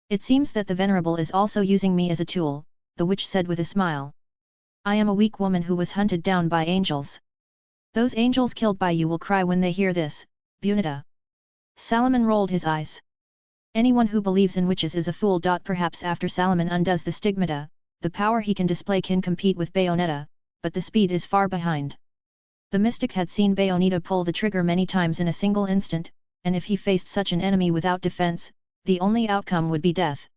It seems that the Venerable is also using me as a tool, the witch said with a smile. I am a weak woman who was hunted down by angels. Those angels killed by you will cry when they hear this, Bunita. Salomon rolled his eyes. Anyone who believes in witches is a fool. Perhaps after Salomon undoes the stigmata, the power he can display can compete with Bayonetta, but the speed is far behind. The mystic had seen Bayonetta pull the trigger many times in a single instant, and if he faced such an enemy without defense, the only outcome would be death.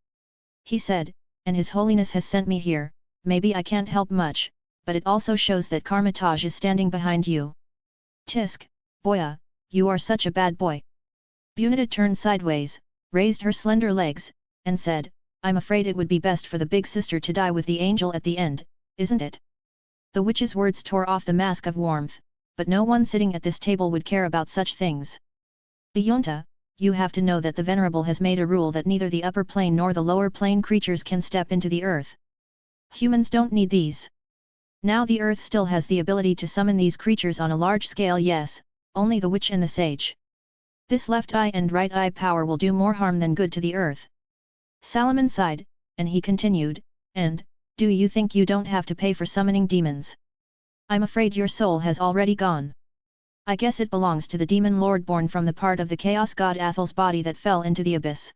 He said, and His Holiness has sent me here, maybe I can't help much, but it also shows that Karmataj is standing behind you. Tisk, boya, you are such a bad boy. Bunita turned sideways, raised her slender legs, and said, I'm afraid it would be best for the big sister to die with the angel at the end, isn't it? The witch's words tore off the mask of warmth, but no one sitting at this table would care about such things. Beyonta, you have to know that the Venerable has made a rule that neither the upper plane nor the lower plane creatures can step into the earth. Humans don't need these. Now the earth still has the ability to summon these creatures on a large scale. Yes, only the witch and the sage. This left eye and right eye power will do more harm than good to the earth. Salomon sighed, and he continued, and, do you think you don't have to pay for summoning demons? I'm afraid your soul has already gone. I guess it belongs to the demon lord born from the part of the chaos god Athel's body that fell into the abyss.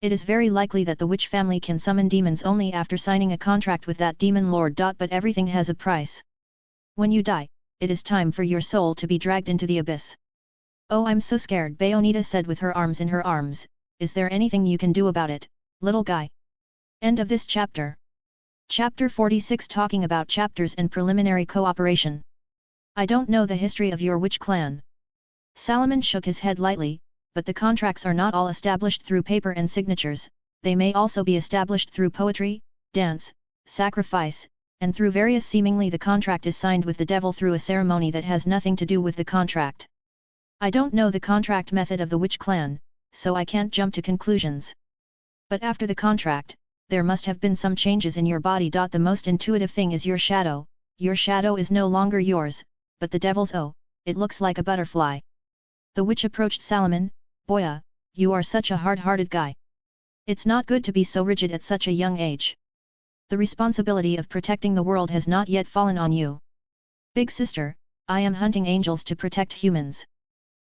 It is very likely that the witch family can summon demons only after signing a contract with that demon lord. But everything has a price. When you die, it is time for your soul to be dragged into the abyss. Oh, I'm so scared, Bayonetta said with her arms in her arms. Is there anything you can do about it, little guy? End of this chapter. Chapter 46 talking about chapters and preliminary cooperation. I don't know the history of your witch clan. Salomon shook his head lightly, but the contracts are not all established through paper and signatures, they may also be established through poetry, dance, sacrifice, and through various seemingly the contract is signed with the devil through a ceremony that has nothing to do with the contract. I don't know the contract method of the witch clan, so I can't jump to conclusions. But after the contract, there must have been some changes in your body. The most intuitive thing is your shadow. Your shadow is no longer yours, but the devil's. Oh, it looks like a butterfly. The witch approached Salomon. Boya, you are such a hard-hearted guy. It's not good to be so rigid at such a young age. The responsibility of protecting the world has not yet fallen on you. Big sister, I am hunting angels to protect humans.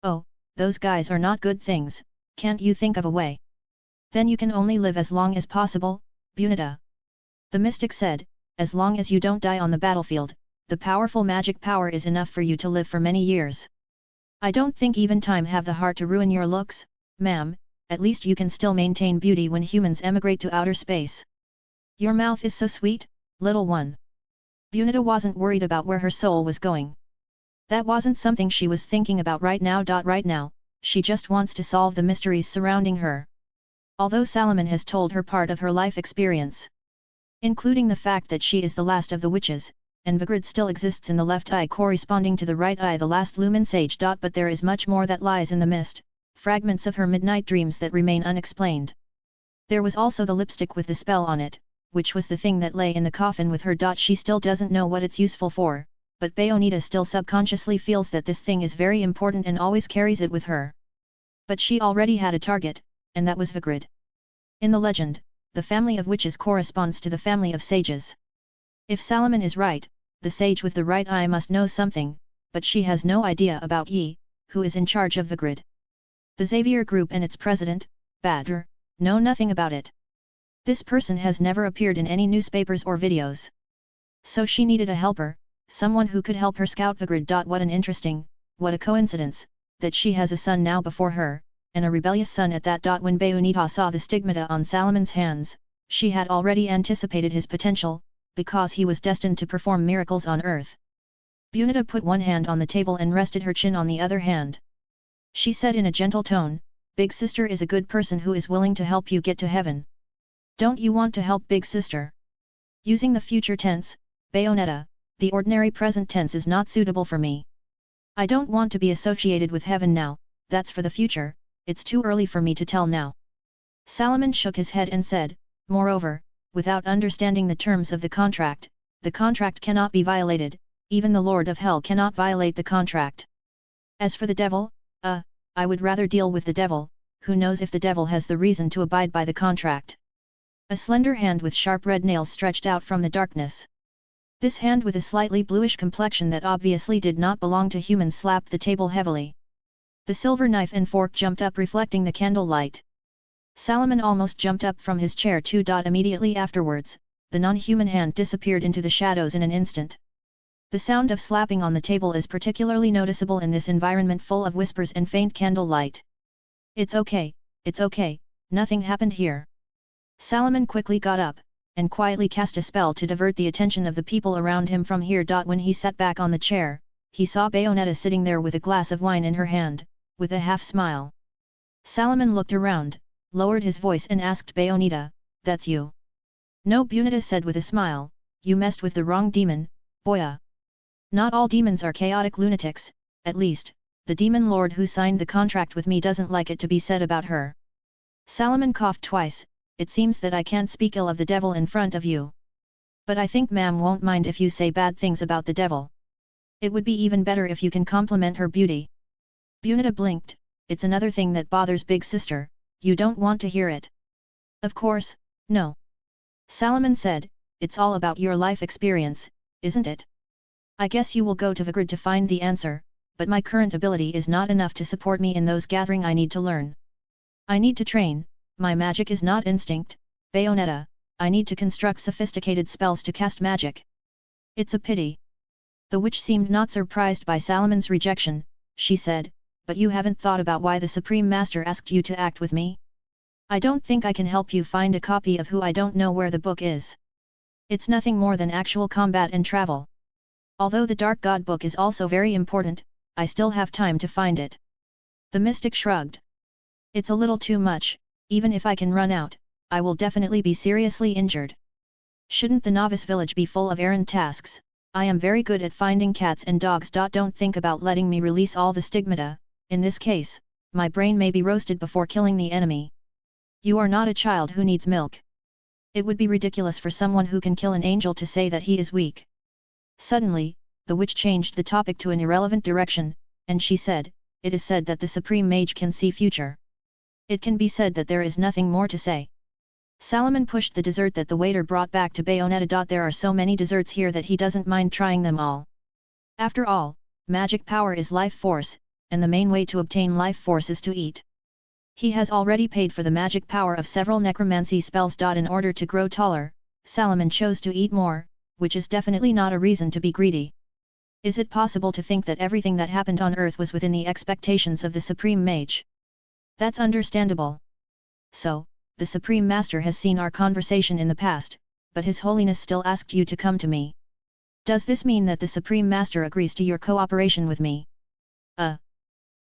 Oh, those guys are not good things, can't you think of a way? Then you can only live as long as possible, Bunita. The mystic said, as long as you don't die on the battlefield, the powerful magic power is enough for you to live for many years. I don't think even time have the heart to ruin your looks, ma'am, at least you can still maintain beauty when humans emigrate to outer space. Your mouth is so sweet, little one. Bunita wasn't worried about where her soul was going. That wasn't something she was thinking about right now. Right now, she just wants to solve the mysteries surrounding her. Although Salomon has told her part of her life experience, including the fact that she is the last of the witches, and Vigrid still exists in the left eye corresponding to the right eye, the last lumen sage. But there is much more that lies in the mist, fragments of her midnight dreams that remain unexplained. There was also the lipstick with the spell on it, which was the thing that lay in the coffin with her. She still doesn't know what it's useful for, but Bayonetta still subconsciously feels that this thing is very important and always carries it with her. But she already had a target, and that was Vigrid. In the legend, the family of witches corresponds to the family of sages. If Salomon is right, the sage with the right eye must know something, but she has no idea about Yi, who is in charge of Vigrid. The Xavier Group and its president, Badr, know nothing about it. This person has never appeared in any newspapers or videos. So she needed a helper, someone who could help her scout Vigrid. What an interesting, what a coincidence, that she has a son now before her, and a rebellious son at that. When Bayonetta saw the stigmata on Salomon's hands, she had already anticipated his potential, because he was destined to perform miracles on earth. Bunita put one hand on the table and rested her chin on the other hand. She said in a gentle tone, Big sister is a good person who is willing to help you get to heaven. Don't you want to help big sister? Using the future tense, Bayonetta, the ordinary present tense is not suitable for me. I don't want to be associated with heaven now, that's for the future, it's too early for me to tell now. Salomon shook his head and said, moreover, without understanding the terms of the contract cannot be violated, even the Lord of Hell cannot violate the contract. As for the devil, I would rather deal with the devil, who knows if the devil has the reason to abide by the contract. A slender hand with sharp red nails stretched out from the darkness. This hand with a slightly bluish complexion that obviously did not belong to humans slapped the table heavily. The silver knife and fork jumped up reflecting the candle light. Salomon almost jumped up from his chair too. Immediately afterwards, the non-human hand disappeared into the shadows in an instant. The sound of slapping on the table is particularly noticeable in this environment full of whispers and faint candle light. It's okay, nothing happened here. Salomon quickly got up, and quietly cast a spell to divert the attention of the people around him from here. When he sat back on the chair, he saw Bayonetta sitting there with a glass of wine in her hand, with a half-smile. Salomon looked around, lowered his voice and asked Bayonetta, "That's you?" "No," Bayonetta said with a smile, "you messed with the wrong demon, boya. Not all demons are chaotic lunatics, at least, the demon lord who signed the contract with me doesn't like it to be said about her." Salomon coughed twice. "It seems that I can't speak ill of the devil in front of you. But I think ma'am won't mind if you say bad things about the devil. It would be even better if you can compliment her beauty." Bayonetta blinked. "It's another thing that bothers big sister, you don't want to hear it." "Of course, no." Salomon said, "It's all about your life experience, isn't it? I guess you will go to Vigrid to find the answer, but my current ability is not enough to support me in those gathering. I need to learn. I need to train, my magic is not instinct, Bayonetta, I need to construct sophisticated spells to cast magic." "It's a pity." The witch seemed not surprised by Salomon's rejection. She said, "But you haven't thought about why the Supreme Master asked you to act with me? I don't think I can help you find a copy of Who I Don't Know Where the book is. It's nothing more than actual combat and travel. Although the Dark God book is also very important, I still have time to find it." The mystic shrugged. "It's a little too much, even if I can run out, I will definitely be seriously injured. Shouldn't the novice village be full of errand tasks? I am very good at finding cats and dogs. Don't think about letting me release all the stigmata, in this case, my brain may be roasted before killing the enemy. You are not a child who needs milk. It would be ridiculous for someone who can kill an angel to say that he is weak." Suddenly, the witch changed the topic to an irrelevant direction, and she said, "It is said that the Supreme Mage can see future. It can be said that there is nothing more to say." Salomon pushed the dessert that the waiter brought back to Bayonetta. "There are so many desserts here that he doesn't mind trying them all. After all, magic power is life force, and the main way to obtain life force is to eat. He has already paid for the magic power of several necromancy spells. In order to grow taller, Salomon chose to eat more, which is definitely not a reason to be greedy. Is it possible to think that everything that happened on Earth was within the expectations of the Supreme Mage? That's understandable. So, the Supreme Master has seen our conversation in the past, but His Holiness still asked you to come to me. Does this mean that the Supreme Master agrees to your cooperation with me?"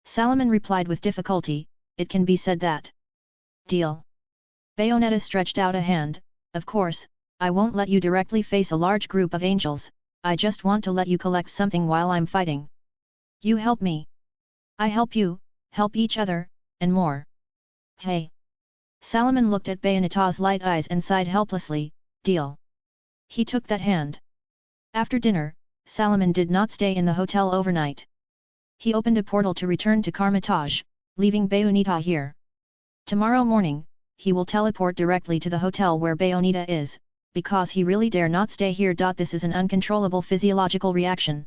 Salomon replied with difficulty, "It can be said that." "Deal." Bayonetta stretched out a hand, "Of course, I won't let you directly face a large group of angels, I just want to let you collect something while I'm fighting. You help me. I help you, help each other, and more." "Hey!" Salomon looked at Bayonetta's light eyes and sighed helplessly, "Deal." He took that hand. After dinner, Salomon did not stay in the hotel overnight. He opened a portal to return to Karmatage, leaving Bayonetta here. Tomorrow morning, he will teleport directly to the hotel where Bayonetta is, because he really dare not stay here. This is an uncontrollable physiological reaction.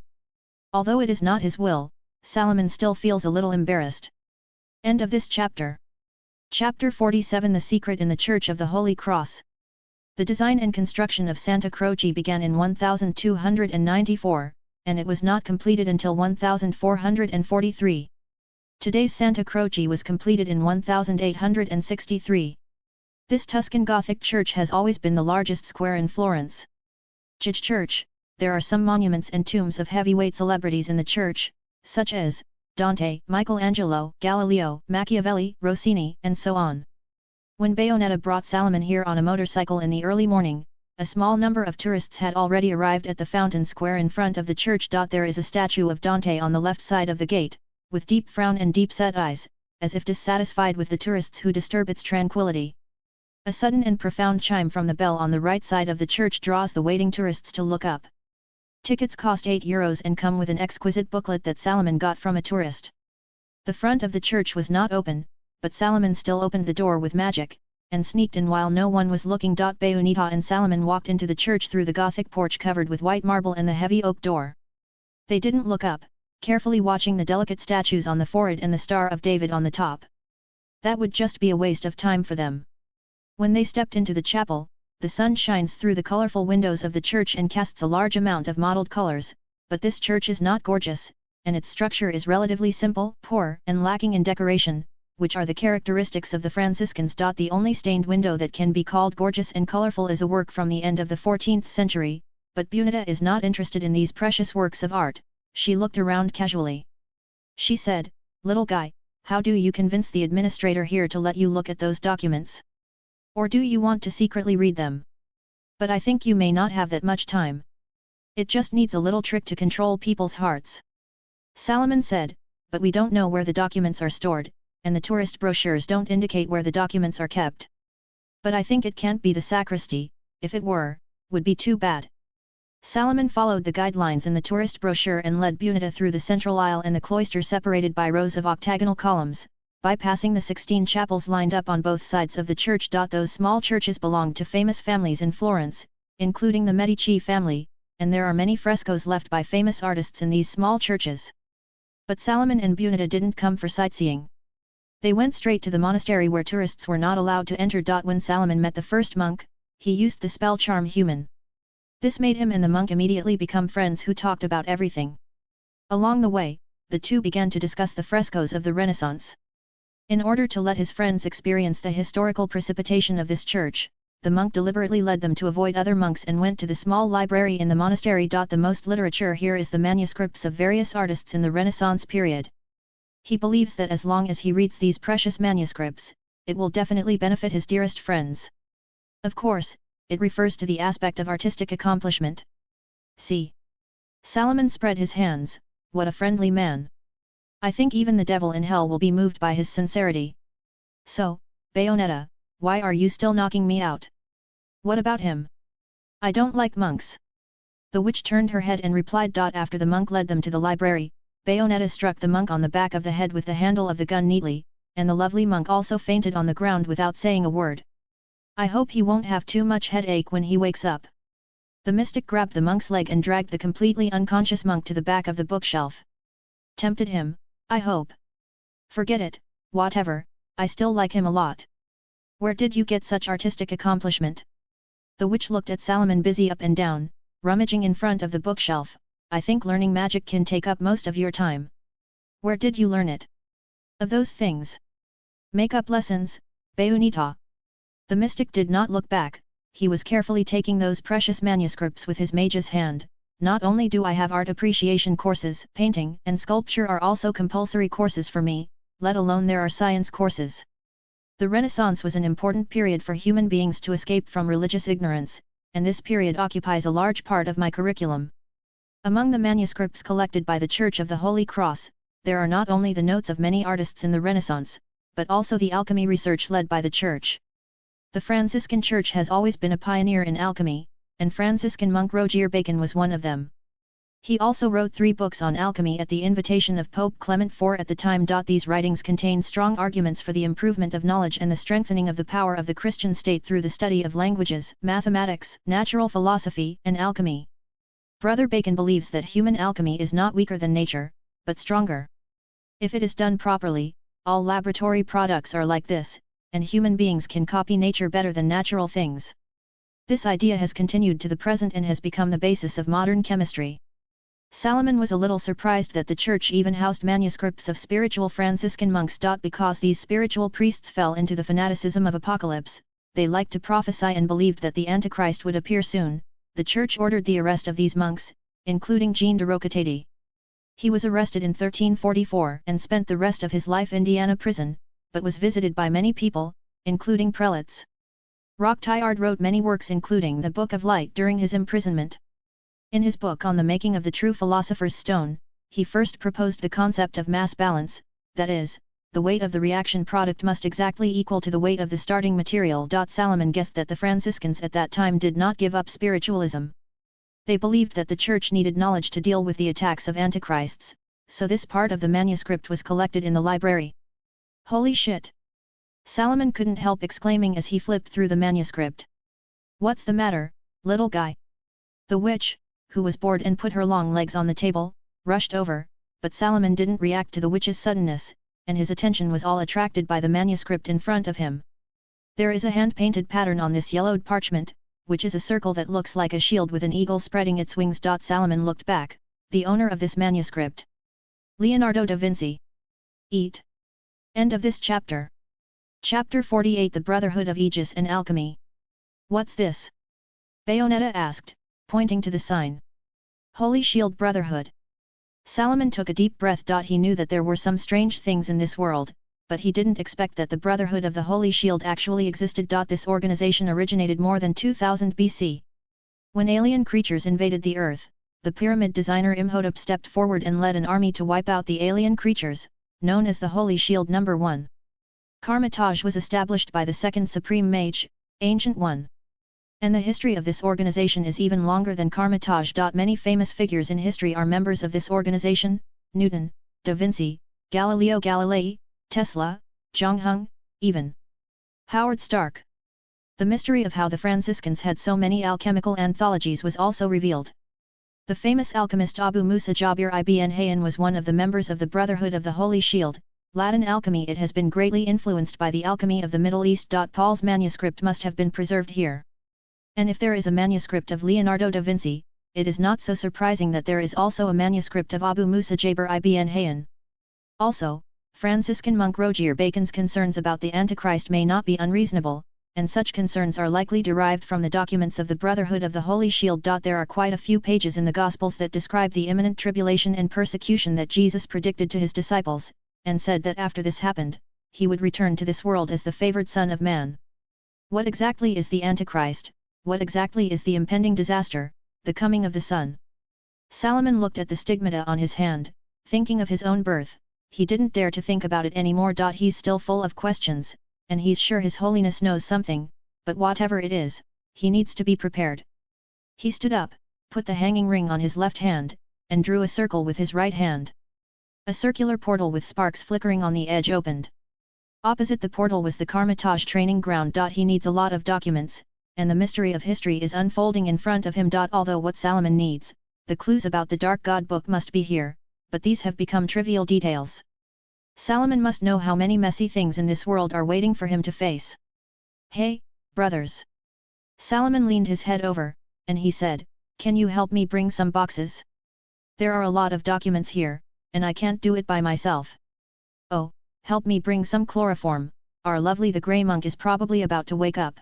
Although it is not his will, Salomon still feels a little embarrassed. End of this chapter. Chapter 47 The Secret in the Church of the Holy Cross. The design and construction of Santa Croce began in 1294, and it was not completed until 1443. Today's Santa Croce was completed in 1863. This Tuscan Gothic church has always been the largest square in Florence. Church, there are some monuments and tombs of heavyweight celebrities in the church, such as Dante, Michelangelo, Galileo, Machiavelli, Rossini, and so on. When Bayonetta brought Salomon here on a motorcycle in the early morning, a small number of tourists had already arrived at the fountain square in front of the church. There is a statue of Dante on the left side of the gate, with deep frown and deep-set eyes, as if dissatisfied with the tourists who disturb its tranquility. A sudden and profound chime from the bell on the right side of the church draws the waiting tourists to look up. Tickets cost €8 and come with an exquisite booklet that Salomon got from a tourist. The front of the church was not open, but Salomon still opened the door with magic, and sneaked in while no one was looking. Bayonetta and Salomon walked into the church through the Gothic porch covered with white marble and the heavy oak door. They didn't look up, carefully watching the delicate statues on the forehead and the Star of David on the top. That would just be a waste of time for them. When they stepped into the chapel, the sun shines through the colorful windows of the church and casts a large amount of mottled colors, but this church is not gorgeous, and its structure is relatively simple, poor, and lacking in decoration, which are the characteristics of the Franciscans. The only stained window that can be called gorgeous and colorful is a work from the end of the 14th century, but Bayonetta is not interested in these precious works of art. She looked around casually. She said, "Little guy, how do you convince the administrator here to let you look at those documents? Or do you want to secretly read them? But I think you may not have that much time. It just needs a little trick to control people's hearts." Salomon said, "But we don't know where the documents are stored, and the tourist brochures don't indicate where the documents are kept. But I think it can't be the sacristy. If it were, would be too bad." Salomon followed the guidelines in the tourist brochure and led Bayonetta through the central aisle and the cloister separated by rows of octagonal columns, bypassing the 16 chapels lined up on both sides of the church. Those small churches belonged to famous families in Florence, including the Medici family, and there are many frescoes left by famous artists in these small churches. But Salomon and Bayonetta didn't come for sightseeing. They went straight to the monastery where tourists were not allowed to enter. When Salomon met the first monk, he used the spell Charm Human. This made him and the monk immediately become friends who talked about everything. Along the way, the two began to discuss the frescoes of the Renaissance. In order to let his friends experience the historical precipitation of this church, the monk deliberately led them to avoid other monks and went to the small library in the monastery. The most literature here is the manuscripts of various artists in the Renaissance period. He believes that as long as he reads these precious manuscripts, it will definitely benefit his dearest friends. Of course, it refers to the aspect of artistic accomplishment. See. Salomon spread his hands. What a friendly man. I think even the devil in hell will be moved by his sincerity. So, Bayonetta, why are you still knocking me out? What about him? I don't like monks. The witch turned her head and replied. After the monk led them to the library, Bayonetta struck the monk on the back of the head with the handle of the gun neatly, and the lovely monk also fainted on the ground without saying a word. I hope he won't have too much headache when he wakes up. The mystic grabbed the monk's leg and dragged the completely unconscious monk to the back of the bookshelf. Tempted him, I hope. Forget it, whatever, I still like him a lot. Where did you get such artistic accomplishment? The witch looked at Salomon busy up and down, rummaging in front of the bookshelf. I think learning magic can take up most of your time. Where did you learn it? Of those things. Makeup lessons, Bayonetta. The mystic did not look back, he was carefully taking those precious manuscripts with his mage's hand. Not only do I have art appreciation courses, painting and sculpture are also compulsory courses for me, let alone there are science courses. The Renaissance was an important period for human beings to escape from religious ignorance, and this period occupies a large part of my curriculum. Among the manuscripts collected by the Church of the Holy Cross, there are not only the notes of many artists in the Renaissance, but also the alchemy research led by the Church. The Franciscan Church has always been a pioneer in alchemy, and Franciscan monk Roger Bacon was one of them. He also wrote 3 books on alchemy at the invitation of Pope Clement IV at the time. These writings contain strong arguments for the improvement of knowledge and the strengthening of the power of the Christian state through the study of languages, mathematics, natural philosophy, and alchemy. Brother Bacon believes that human alchemy is not weaker than nature, but stronger. If it is done properly, all laboratory products are like this, and human beings can copy nature better than natural things. This idea has continued to the present and has become the basis of modern chemistry. Salomon was a little surprised that the church even housed manuscripts of spiritual Franciscan monks. Because these spiritual priests fell into the fanaticism of apocalypse, they liked to prophesy and believed that the Antichrist would appear soon, the church ordered the arrest of these monks, including Jean de Rocatati. He was arrested in 1344 and spent the rest of his life in Indiana prison, but was visited by many people, including prelates. Roqueteillard wrote many works including the Book of Light during his imprisonment. In his book on the making of the true philosopher's stone, he first proposed the concept of mass balance, that is, the weight of the reaction product must exactly equal to the weight of the starting material. Salomon guessed that the Franciscans at that time did not give up spiritualism. They believed that the church needed knowledge to deal with the attacks of antichrists, so this part of the manuscript was collected in the library. Holy shit! Salomon couldn't help exclaiming as he flipped through the manuscript. What's the matter, little guy? The witch, who was bored and put her long legs on the table, rushed over, but Salomon didn't react to the witch's suddenness, and his attention was all attracted by the manuscript in front of him. There is a hand-painted pattern on this yellowed parchment, which is a circle that looks like a shield with an eagle spreading its wings. Salomon looked back, the owner of this manuscript. Leonardo da Vinci. Eat. End of this chapter. Chapter 48 The Brotherhood of Aegis and Alchemy. What's this? Bayonetta asked, pointing to the sign. Holy Shield Brotherhood. Salomon took a deep breath. He knew that there were some strange things in this world, but he didn't expect that the Brotherhood of the Holy Shield actually existed. This organization originated more than 2000 BC. When alien creatures invaded the Earth, the pyramid designer Imhotep stepped forward and led an army to wipe out the alien creatures, known as the Holy Shield No. 1. Karmitage was established by the second Supreme Mage, Ancient One. And the history of this organization is even longer than Karmitage. Many famous figures in history are members of this organization: Newton, Da Vinci, Galileo Galilei, Tesla, Zhang Heng, even Howard Stark. The mystery of how the Franciscans had so many alchemical anthologies was also revealed. The famous alchemist Abu Musa Jabir ibn Hayyan was one of the members of the Brotherhood of the Holy Shield, Latin alchemy. It has been greatly influenced by the alchemy of the Middle East. Paul's manuscript must have been preserved here. And if there is a manuscript of Leonardo da Vinci, it is not so surprising that there is also a manuscript of Abu Musa Jabir ibn Hayyan. Also, Franciscan monk Rogier Bacon's concerns about the Antichrist may not be unreasonable, and such concerns are likely derived from the documents of the Brotherhood of the Holy Shield. There are quite a few pages in the Gospels that describe the imminent tribulation and persecution that Jesus predicted to his disciples, and said that after this happened, he would return to this world as the favored Son of Man. What exactly is the Antichrist? What exactly is the impending disaster, the coming of the Son? Salomon looked at the stigmata on his hand, thinking of his own birth. He didn't dare to think about it anymore. He's still full of questions, and he's sure His Holiness knows something, but whatever it is, he needs to be prepared. He stood up, put the hanging ring on his left hand, and drew a circle with his right hand. A circular portal with sparks flickering on the edge opened. Opposite the portal was the Karmitage training ground. He needs a lot of documents, and the mystery of history is unfolding in front of him. Although what Salomon needs, the clues about the Dark God book must be here, but these have become trivial details. Salomon must know how many messy things in this world are waiting for him to face. Hey, brothers! Salomon leaned his head over, and he said, "Can you help me bring some boxes? There are a lot of documents here, and I can't do it by myself. Oh, help me bring some chloroform, our lovely the Grey Monk is probably about to wake up.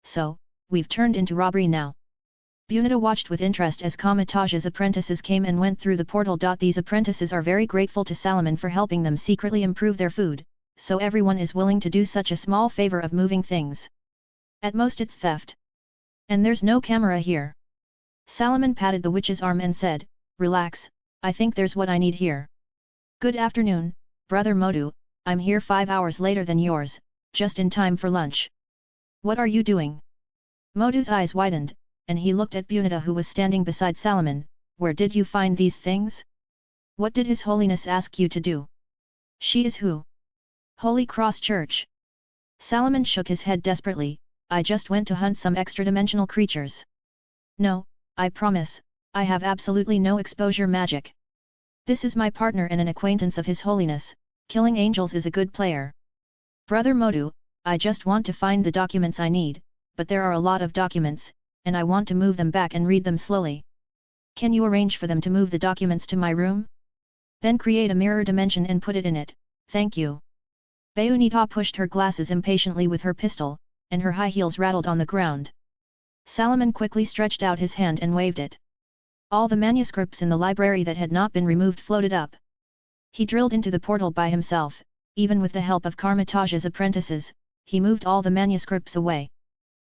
So, we've turned into robbery now." Bunita watched with interest as Karmitage's apprentices came and went through the portal. These apprentices are very grateful to Salomon for helping them secretly improve their food, so everyone is willing to do such a small favor of moving things. At most it's theft. And there's no camera here. Salomon patted the witch's arm and said, "Relax, I think there's what I need here." "Good afternoon, Brother Modu, I'm here 5 hours later than yours, just in time for lunch. What are you doing?" Modu's eyes widened, and he looked at Bunita who was standing beside Salomon. "Where did you find these things? What did His Holiness ask you to do?" "She is who?" "Holy Cross Church." Salomon shook his head desperately. "I just went to hunt some extra-dimensional creatures. No, I promise, I have absolutely no exposure magic. This is my partner and an acquaintance of His Holiness. Killing angels is a good player. Brother Modu, I just want to find the documents I need, but there are a lot of documents, and I want to move them back and read them slowly. Can you arrange for them to move the documents to my room? Then create a mirror dimension and put it in it, thank you." Bayonetta pushed her glasses impatiently with her pistol, and her high heels rattled on the ground. Salomon quickly stretched out his hand and waved it. All the manuscripts in the library that had not been removed floated up. He drilled into the portal by himself, even with the help of Karmitage's apprentices. He moved all the manuscripts away.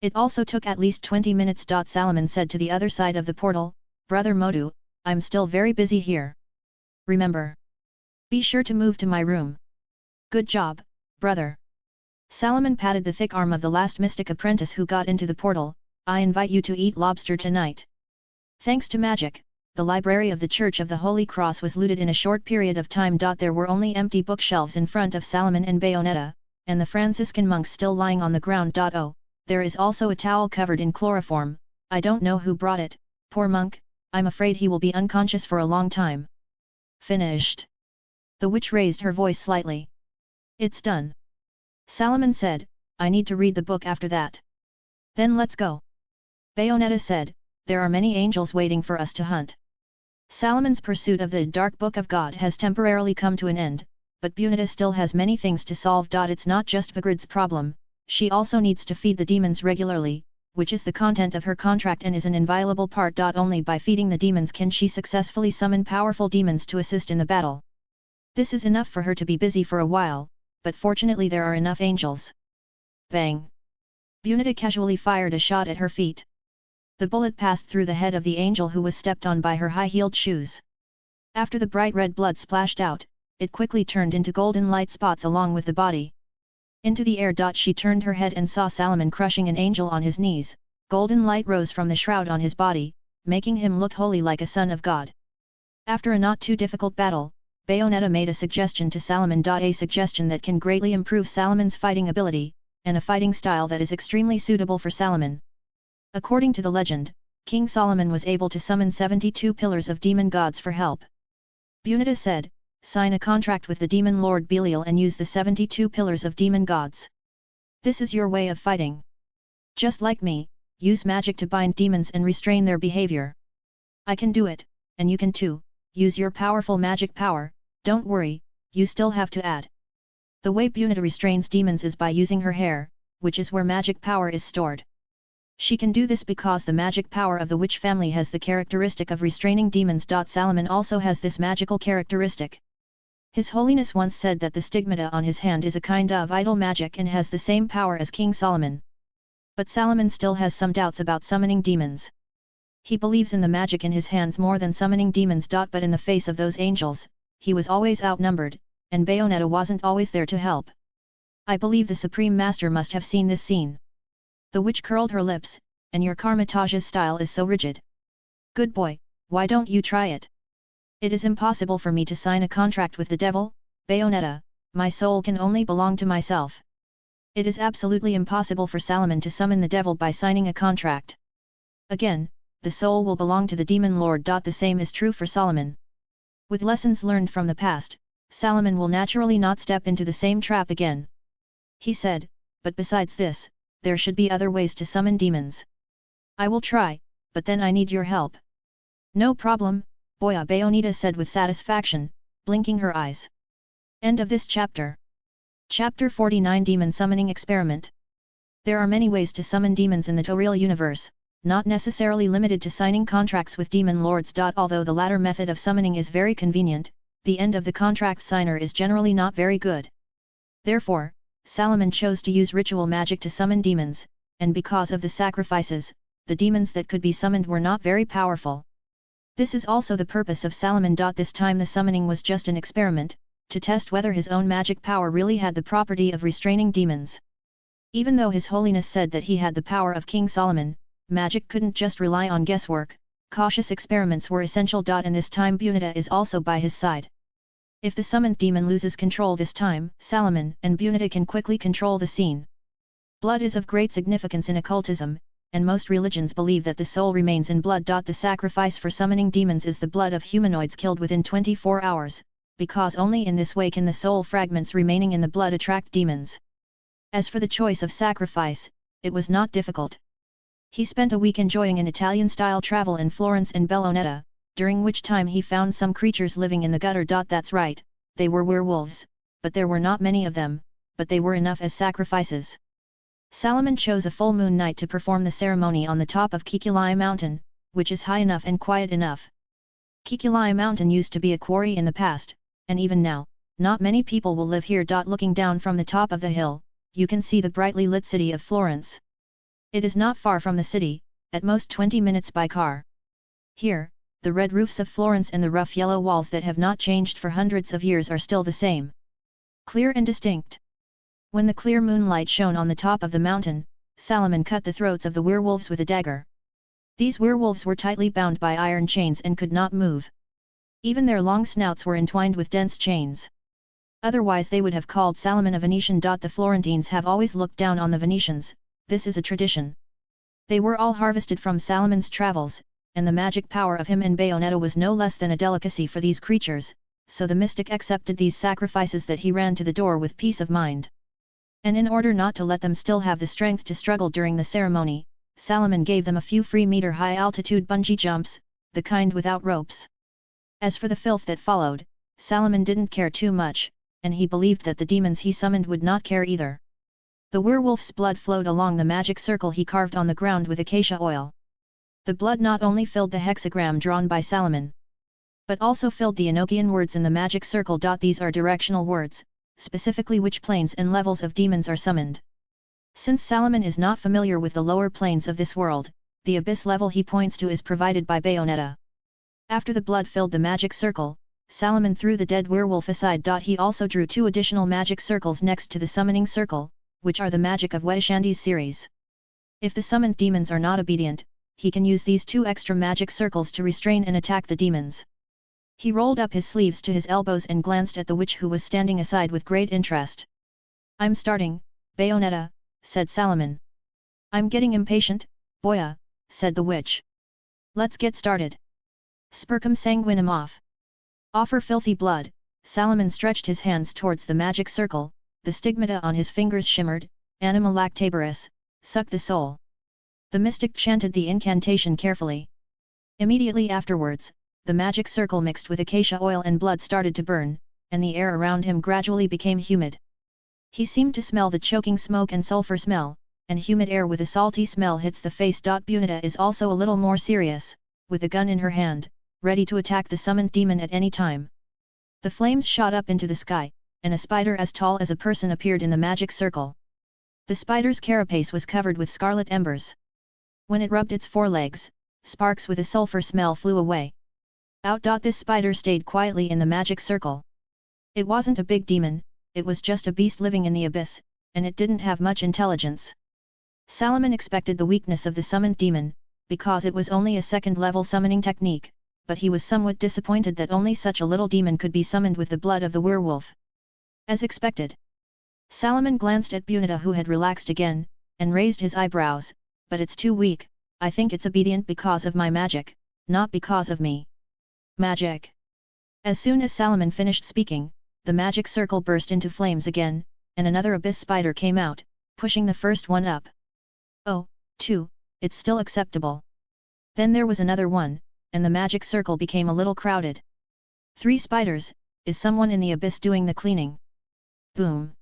It also took at least 20 minutes. Salomon said to the other side of the portal, "Brother Modu, I'm still very busy here. Remember. Be sure to move to my room." Good job, brother. Salomon patted the thick arm of the last mystic apprentice who got into the portal. I invite you to eat lobster tonight. Thanks to magic, the library of the Church of the Holy Cross was looted in a short period of time. There were only empty bookshelves in front of Salomon and Bayonetta, and the Franciscan monks still lying on the ground. Oh, there is also a towel covered in chloroform. I don't know who brought it, poor monk, I'm afraid he will be unconscious for a long time. Finished. The witch raised her voice slightly. It's done. Salomon said, I need to read the book after that. Then let's go. Bayonetta said, there are many angels waiting for us to hunt. Salomon's pursuit of the Dark Book of God has temporarily come to an end, but Bayonetta still has many things to solve. It's not just Vigrid's problem, she also needs to feed the demons regularly, which is the content of her contract and is an inviolable part. Only by feeding the demons can she successfully summon powerful demons to assist in the battle. This is enough for her to be busy for a while, but fortunately there are enough angels. Bang! Bayonetta casually fired a shot at her feet. The bullet passed through the head of the angel who was stepped on by her high-heeled shoes. After the bright red blood splashed out, it quickly turned into golden light spots along with the body. Into the air. She turned her head and saw Salomon crushing an angel on his knees. Golden light rose from the shroud on his body, making him look holy like a son of God. After a not too difficult battle, Bayonetta made a suggestion to Salomon. A suggestion that can greatly improve Salomon's fighting ability, and a fighting style that is extremely suitable for Salomon. According to the legend, King Solomon was able to summon 72 pillars of demon gods for help. Bayonetta said, sign a contract with the demon lord Belial and use the 72 pillars of demon gods. This is your way of fighting. Just like me, use magic to bind demons and restrain their behavior. I can do it, and you can too. Use your powerful magic power, don't worry, you still have to add. The way Bayonetta restrains demons is by using her hair, which is where magic power is stored. She can do this because the magic power of the witch family has the characteristic of restraining demons. Salomon also has this magical characteristic. His Holiness once said that the stigmata on his hand is a kind of idol magic and has the same power as King Solomon. But Salomon still has some doubts about summoning demons. He believes in the magic in his hands more than summoning demons. But in the face of those angels, he was always outnumbered, and Bayonetta wasn't always there to help. I believe the Supreme Master must have seen this scene. The witch curled her lips, and your Karmatage's style is so rigid. Good boy, why don't you try it? It is impossible for me to sign a contract with the devil, Bayonetta, my soul can only belong to myself. It is absolutely impossible for Salomon to summon the devil by signing a contract. Again, the soul will belong to the demon lord. The same is true for Solomon. With lessons learned from the past, Salomon will naturally not step into the same trap again. He said, but besides this, there should be other ways to summon demons. I will try, but then I need your help. No problem, boya, Bayonetta said with satisfaction, blinking her eyes. End of this chapter. Chapter 49 Demon Summoning Experiment. There are many ways to summon demons in the Toril universe, not necessarily limited to signing contracts with demon lords. Although the latter method of summoning is very convenient, the end of the contract signer is generally not very good. Therefore, Salomon chose to use ritual magic to summon demons, and because of the sacrifices, the demons that could be summoned were not very powerful. This is also the purpose of Salomon. This time the summoning was just an experiment, to test whether his own magic power really had the property of restraining demons. Even though His Holiness said that he had the power of King Solomon, magic couldn't just rely on guesswork, cautious experiments were essential. And this time Bayonetta is also by his side. If the summoned demon loses control this time, Salomon and Bayonetta can quickly control the scene. Blood is of great significance in occultism, and most religions believe that the soul remains in blood. The sacrifice for summoning demons is the blood of humanoids killed within 24 hours, because only in this way can the soul fragments remaining in the blood attract demons. As for the choice of sacrifice, it was not difficult. He spent a week enjoying an Italian-style travel in Florence and Bellonetta, during which time he found some creatures living in the gutter. That's right, they were werewolves, but there were not many of them, but they were enough as sacrifices. Salomon chose a full moon night to perform the ceremony on the top of Kikulai Mountain, which is high enough and quiet enough. Kikulai Mountain used to be a quarry in the past, and even now, not many people will live here. Looking down from the top of the hill, you can see the brightly lit city of Florence. It is not far from the city, at most 20 minutes by car. Here, the red roofs of Florence and the rough yellow walls that have not changed for hundreds of years are still the same. Clear and distinct. When the clear moonlight shone on the top of the mountain, Salomon cut the throats of the werewolves with a dagger. These werewolves were tightly bound by iron chains and could not move. Even their long snouts were entwined with dense chains. Otherwise they would have called Salomon a Venetian. The Florentines have always looked down on the Venetians, this is a tradition. They were all harvested from Salomon's travels, and the magic power of him and Bayonetta was no less than a delicacy for these creatures, so the mystic accepted these sacrifices that he ran to the door with peace of mind. And in order not to let them still have the strength to struggle during the ceremony, Salomon gave them a few free meter-high altitude bungee jumps, the kind without ropes. As for the filth that followed, Salomon didn't care too much, and he believed that the demons he summoned would not care either. The werewolf's blood flowed along the magic circle he carved on the ground with acacia oil. The blood not only filled the hexagram drawn by Salomon, but also filled the Enochian words in the magic circle. These are directional words, specifically which planes and levels of demons are summoned. Since Salomon is not familiar with the lower planes of this world, the abyss level he points to is provided by Bayonetta. After the blood filled the magic circle, Salomon threw the dead werewolf aside. He also drew 2 additional magic circles next to the summoning circle, which are the magic of Wedishandi's series. If the summoned demons are not obedient, he can use these 2 extra magic circles to restrain and attack the demons. He rolled up his sleeves to his elbows and glanced at the witch who was standing aside with great interest. "I'm starting, Bayonetta," said Salomon. "I'm getting impatient, Boya," said the witch. "Let's get started. Spurcum sanguinem off. Offer filthy blood." Salomon stretched his hands towards the magic circle, the stigmata on his fingers shimmered, "Anima lactaboris, suck the soul." The mystic chanted the incantation carefully. Immediately afterwards, the magic circle mixed with acacia oil and blood started to burn, and the air around him gradually became humid. He seemed to smell the choking smoke and sulfur smell, and humid air with a salty smell hits the face. Bunita is also a little more serious, with a gun in her hand, ready to attack the summoned demon at any time. The flames shot up into the sky, and a spider as tall as a person appeared in the magic circle. The spider's carapace was covered with scarlet embers. When it rubbed its forelegs, sparks with a sulfur smell flew away. Out. This spider stayed quietly in the magic circle. It wasn't a big demon, it was just a beast living in the abyss, and it didn't have much intelligence. Salomon expected the weakness of the summoned demon, because it was only a second-level summoning technique, but he was somewhat disappointed that only such a little demon could be summoned with the blood of the werewolf. As expected. Salomon glanced at Bunita, who had relaxed again, and raised his eyebrows, "But it's too weak. I think it's obedient because of my magic, not because of me." Magic. As soon as Salomon finished speaking, the magic circle burst into flames again, and another abyss spider came out, pushing the first one up. "Oh, 2, it's still acceptable." Then there was another one, and the magic circle became a little crowded. 3 spiders, is someone in the abyss doing the cleaning? Boom.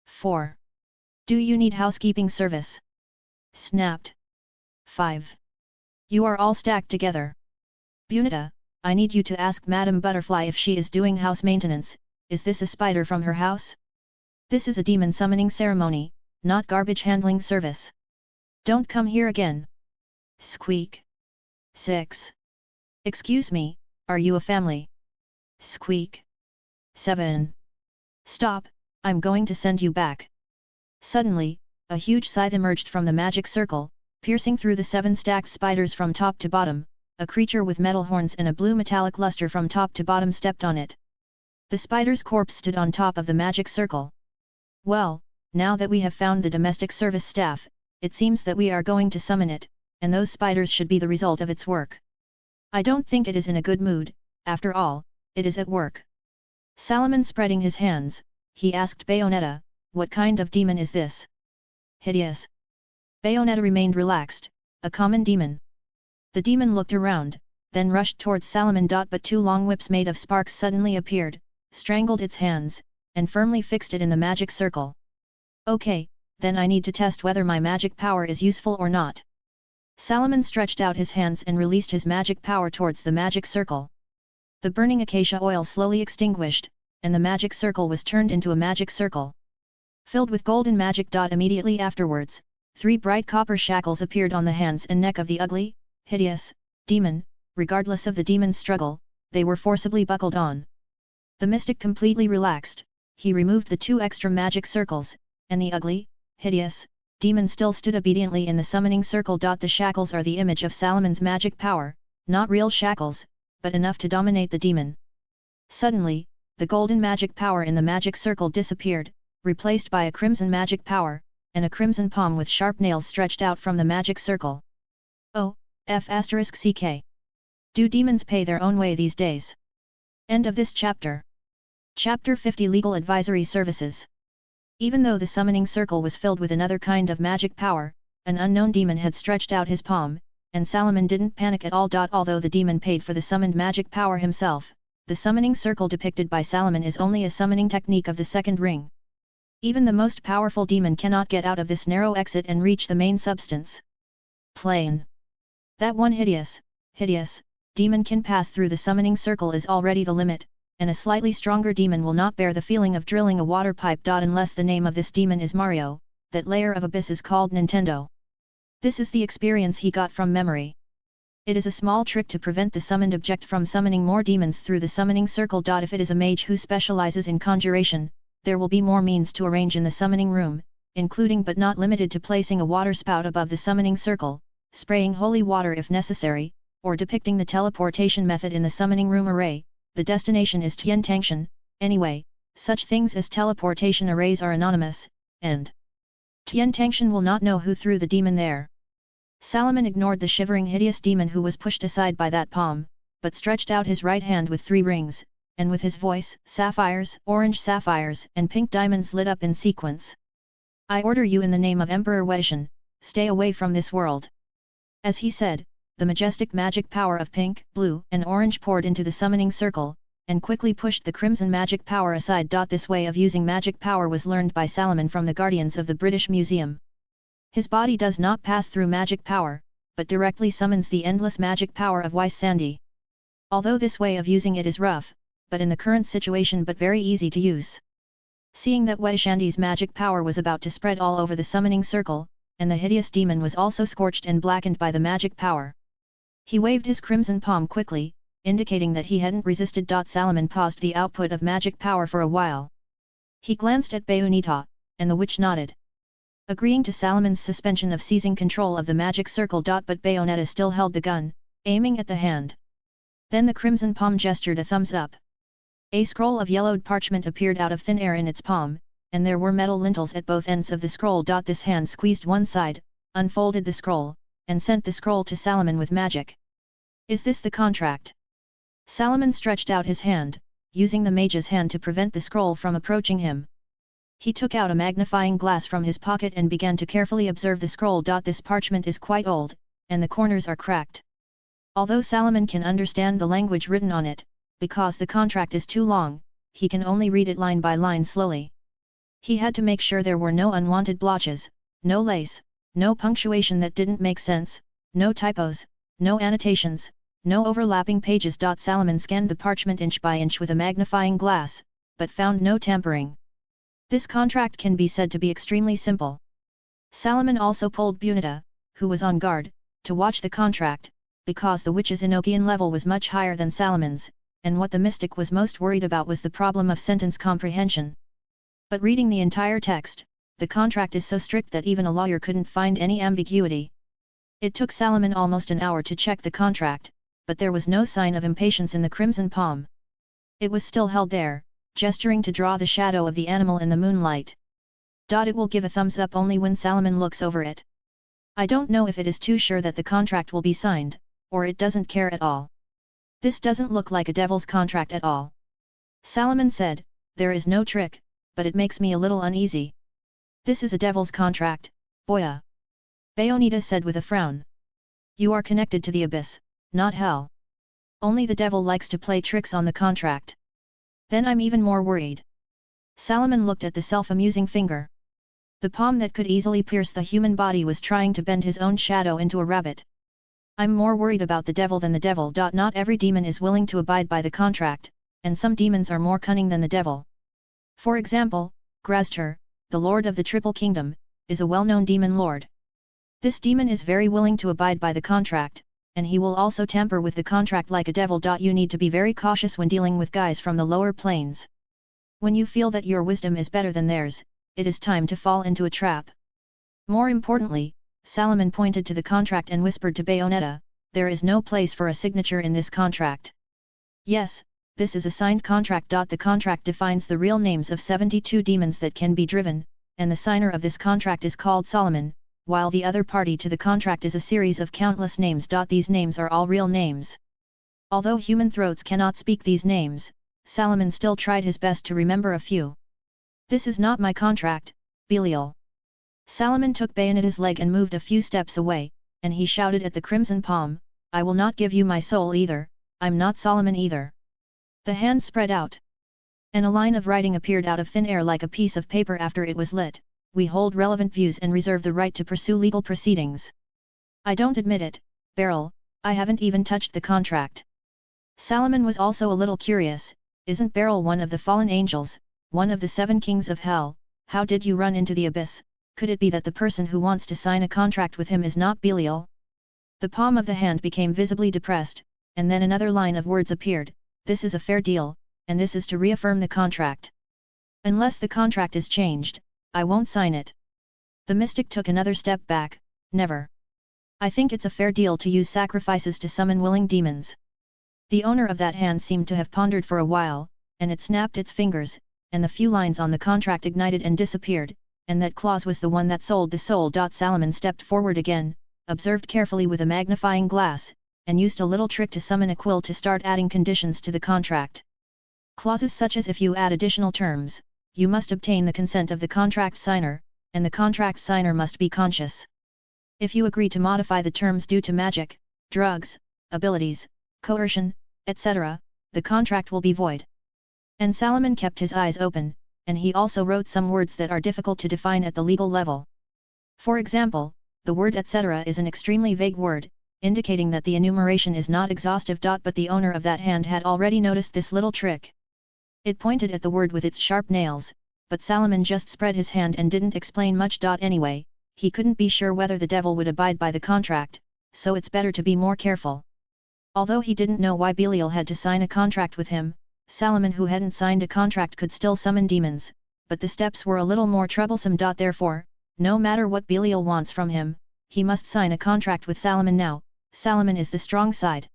4. Do you need housekeeping service? Snapped. 5. You are all stacked together. Bunita, I need you to ask Madame Butterfly if she is doing house maintenance. Is this a spider from her house? This is a demon summoning ceremony, not garbage handling service. Don't come here again. Squeak. 6. Excuse me, are you a family? Squeak. 7. Stop, I'm going to send you back. Suddenly, a huge scythe emerged from the magic circle, piercing through the 7 stacked spiders from top to bottom. A creature with metal horns and a blue metallic luster from top to bottom stepped on it. The spider's corpse stood on top of the magic circle. "Well, now that we have found the domestic service staff, it seems that we are going to summon it, and those spiders should be the result of its work. I don't think it is in a good mood, after all, it is at work." Salomon spreading his hands, he asked Bayonetta, "What kind of demon is this?" "Hideous." Bayonetta remained relaxed, "A common demon." The demon looked around, then rushed towards Salomon. But 2 long whips made of sparks suddenly appeared, strangled its hands, and firmly fixed it in the magic circle. "Okay, then I need to test whether my magic power is useful or not." Salomon stretched out his hands and released his magic power towards the magic circle. The burning acacia oil slowly extinguished, and the magic circle was turned into a magic circle filled with golden magic. Immediately afterwards, 3 bright copper shackles appeared on the hands and neck of the ugly, hideous demon. Regardless of the demon's struggle, they were forcibly buckled on. The mystic completely relaxed, he removed the 2 extra magic circles, and the ugly, hideous, demon still stood obediently in the summoning circle. The shackles are the image of Salomon's magic power, not real shackles, but enough to dominate the demon. Suddenly, the golden magic power in the magic circle disappeared, replaced by a crimson magic power, and a crimson palm with sharp nails stretched out from the magic circle. Oh, F***ck. Do demons pay their own way these days? End of this chapter. Chapter 50 Legal Advisory Services. Even though the summoning circle was filled with another kind of magic power, an unknown demon had stretched out his palm, and Salomon didn't panic at all. Although the demon paid for the summoned magic power himself, the summoning circle depicted by Salomon is only a summoning technique of the second ring. Even the most powerful demon cannot get out of this narrow exit and reach the main substance plane. That one hideous demon can pass through the summoning circle is already the limit, and a slightly stronger demon will not bear the feeling of drilling a water pipe. Unless the name of this demon is Mario, that layer of abyss is called Nintendo. This is the experience he got from memory. It is a small trick to prevent the summoned object from summoning more demons through the summoning circle. If it is a mage who specializes in conjuration, there will be more means to arrange in the summoning room, including but not limited to placing a water spout above the summoning circle, spraying holy water if necessary, or depicting the teleportation method in the summoning room array. The destination is Tiantangshan. Anyway, such things as teleportation arrays are anonymous, and Tiantangshan will not know who threw the demon there. Salomon ignored the shivering hideous demon who was pushed aside by that palm, but stretched out his right hand with 3 rings, and with his voice, sapphires, orange sapphires, and pink diamonds lit up in sequence. I order you in the name of Emperor Weishan, stay away from this world. As he said, the majestic magic power of pink, blue, and orange poured into the summoning circle, and quickly pushed the crimson magic power aside. This way of using magic power was learned by Salomon from the guardians of the British Museum. His body does not pass through magic power, but directly summons the endless magic power of Weissandi. Although this way of using it is rough, but in the current situation but very easy to use. Seeing that Weishandi's magic power was about to spread all over the summoning circle, and the hideous demon was also scorched and blackened by the magic power, he waved his crimson palm quickly, indicating that he hadn't resisted. Salomon paused the output of magic power for a while. He glanced at Bayonetta, and the witch nodded, agreeing to Salomon's suspension of seizing control of the magic circle. But Bayonetta still held the gun, aiming at the hand. Then the crimson palm gestured a thumbs up. A scroll of yellowed parchment appeared out of thin air in its palm, and there were metal lintels at both ends of the scroll. This hand squeezed one side, unfolded the scroll, and sent the scroll to Salomon with magic. Is this the contract? Salomon stretched out his hand, using the mage's hand to prevent the scroll from approaching him. He took out a magnifying glass from his pocket and began to carefully observe the scroll. This parchment is quite old, and the corners are cracked. Although Salomon can understand the language written on it, because the contract is too long, he can only read it line by line slowly. He had to make sure there were no unwanted blotches, no lace, no punctuation that didn't make sense, no typos, no annotations, no overlapping pages. Salomon scanned the parchment inch by inch with a magnifying glass, but found no tampering. This contract can be said to be extremely simple. Salomon also pulled Bunita, who was on guard, to watch the contract, because the witch's Enochian level was much higher than Salomon's, and what the mystic was most worried about was the problem of sentence comprehension. But reading the entire text, the contract is so strict that even a lawyer couldn't find any ambiguity. It took Salomon almost an hour to check the contract, but there was no sign of impatience in the crimson palm. It was still held there, gesturing to draw the shadow of the animal in the moonlight. It will give a thumbs up only when Salomon looks over it. I don't know if it is too sure that the contract will be signed, or it doesn't care at all. This doesn't look like a devil's contract at all. Salomon said, there is no trick, but it makes me a little uneasy. This is a devil's contract, boya. Bayonetta said with a frown. You are connected to the abyss, not hell. Only the devil likes to play tricks on the contract. Then I'm even more worried. Salomon looked at the self-amusing finger. The palm that could easily pierce the human body was trying to bend his own shadow into a rabbit. I'm more worried about the devil than the devil. Not every demon is willing to abide by the contract, and some demons are more cunning than the devil. For example, Grazter, the lord of the Triple Kingdom, is a well-known demon lord. This demon is very willing to abide by the contract, and he will also tamper with the contract like a devil. You need to be very cautious when dealing with guys from the lower planes. When you feel that your wisdom is better than theirs, it is time to fall into a trap. More importantly, Salomon pointed to the contract and whispered to Bayonetta, there is no place for a signature in this contract. Yes, this is a signed contract. The contract defines the real names of 72 demons that can be driven, and the signer of this contract is called Salomon, while the other party to the contract is a series of countless names. These names are all real names. Although human throats cannot speak these names, Salomon still tried his best to remember a few. This is not my contract, Belial. Salomon took Bayonetta's leg and moved a few steps away, and he shouted at the crimson palm, I will not give you my soul either, I'm not Solomon either. The hand spread out, and a line of writing appeared out of thin air like a piece of paper after it was lit. We hold relevant views and reserve the right to pursue legal proceedings. I don't admit it, Beryl, I haven't even touched the contract. Salomon was also a little curious, isn't Beryl one of the fallen angels, one of the 7 kings of hell? How did you run into the abyss? Could it be that the person who wants to sign a contract with him is not Belial? The palm of the hand became visibly depressed, and then another line of words appeared, this is a fair deal, and this is to reaffirm the contract. Unless the contract is changed, I won't sign it. The mystic took another step back, never. I think it's a fair deal to use sacrifices to summon willing demons. The owner of that hand seemed to have pondered for a while, and it snapped its fingers, and the few lines on the contract ignited and disappeared, and that clause was the one that sold the soul. Salomon stepped forward again, observed carefully with a magnifying glass, and used a little trick to summon a quill to start adding conditions to the contract. Clauses such as if you add additional terms, you must obtain the consent of the contract signer, and the contract signer must be conscious. If you agree to modify the terms due to magic, drugs, abilities, coercion, etc., the contract will be void. And Salomon kept his eyes open, and he also wrote some words that are difficult to define at the legal level. For example, the word etc. is an extremely vague word, indicating that the enumeration is not exhaustive. But the owner of that hand had already noticed this little trick. It pointed at the word with its sharp nails, but Salomon just spread his hand and didn't explain much. Anyway, he couldn't be sure whether the devil would abide by the contract, so it's better to be more careful. Although he didn't know why Belial had to sign a contract with him, Salomon who hadn't signed a contract could still summon demons, but the steps were a little more troublesome. Therefore, no matter what Belial wants from him, he must sign a contract with Salomon now. Salomon is the strong side.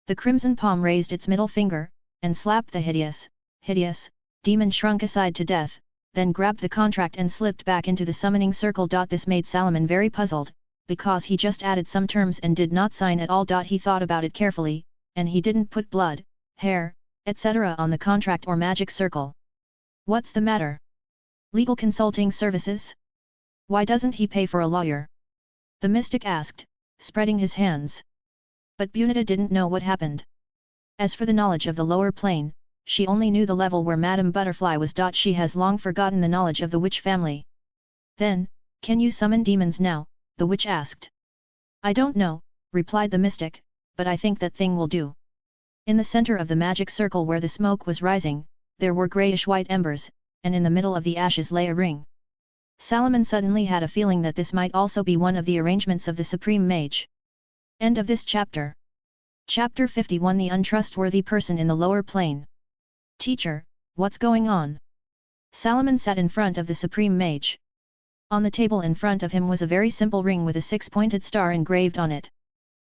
The crimson palm raised its middle finger, and slapped the hideous demon shrunk aside to death, then grabbed the contract and slipped back into the summoning circle. This made Salomon very puzzled, because he just added some terms and did not sign at all. He thought about it carefully, and he didn't put blood, hair, etc. on the contract or magic circle. What's the matter? Legal consulting services? Why doesn't he pay for a lawyer? The mystic asked, spreading his hands. But Bayonetta didn't know what happened. As for the knowledge of the lower plane, she only knew the level where Madame Butterfly was. She has long forgotten the knowledge of the witch family. Then, can you summon demons now? The witch asked. I don't know, replied the mystic, but I think that thing will do. In the center of the magic circle where the smoke was rising, there were grayish-white embers, and in the middle of the ashes lay a ring. Salomon suddenly had a feeling that this might also be one of the arrangements of the Supreme Mage. End of this chapter. Chapter 51. The untrustworthy person in the lower plane. Teacher, what's going on? Salomon sat in front of the Supreme Mage. On the table in front of him was a very simple ring with a 6-pointed star engraved on it.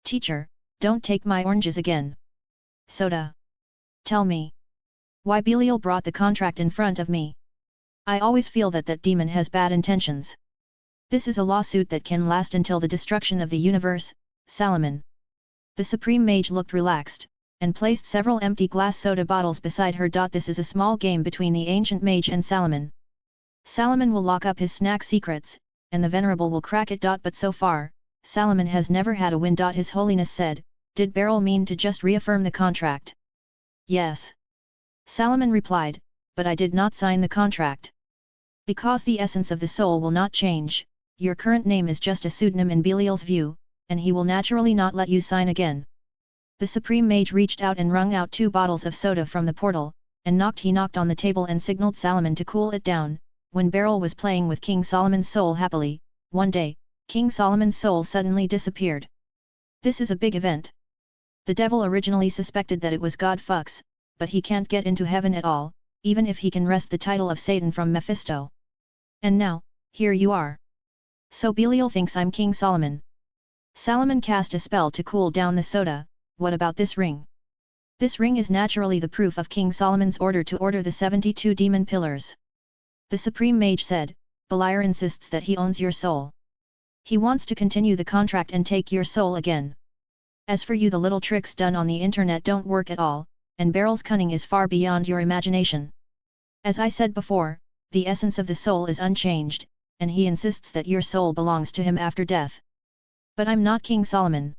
Teacher, don't take my oranges again. Soda. Tell me. Why Belial brought the contract in front of me? I always feel that that demon has bad intentions. This is a lawsuit that can last until the destruction of the universe, Salomon. The Supreme Mage looked relaxed, and placed several empty glass soda bottles beside her. This is a small game between the ancient mage and Salomon. Salomon will lock up his snack secrets, and the venerable will crack it. But so far, Salomon has never had a win. His Holiness said, did Beryl mean to just reaffirm the contract? Yes. Salomon replied, but I did not sign the contract. Because the essence of the soul will not change, your current name is just a pseudonym in Belial's view, and he will naturally not let you sign again. The Supreme Mage reached out and wrung out 2 bottles of soda from the portal, and knocked on the table and signaled Salomon to cool it down. When Beryl was playing with King Solomon's soul happily, one day, King Solomon's soul suddenly disappeared. This is a big event. The devil originally suspected that it was God Fux, but he can't get into heaven at all, even if he can wrest the title of Satan from Mephisto. And now, here you are. So Belial thinks I'm King Solomon. Salomon cast a spell to cool down the soda. What about this ring? This ring is naturally the proof of King Solomon's order to order the 72 demon pillars. The Supreme Mage said, Belial insists that he owns your soul. He wants to continue the contract and take your soul again. As for you, the little tricks done on the internet don't work at all, and Beryl's cunning is far beyond your imagination. As I said before, the essence of the soul is unchanged, and he insists that your soul belongs to him after death. But I'm not King Solomon.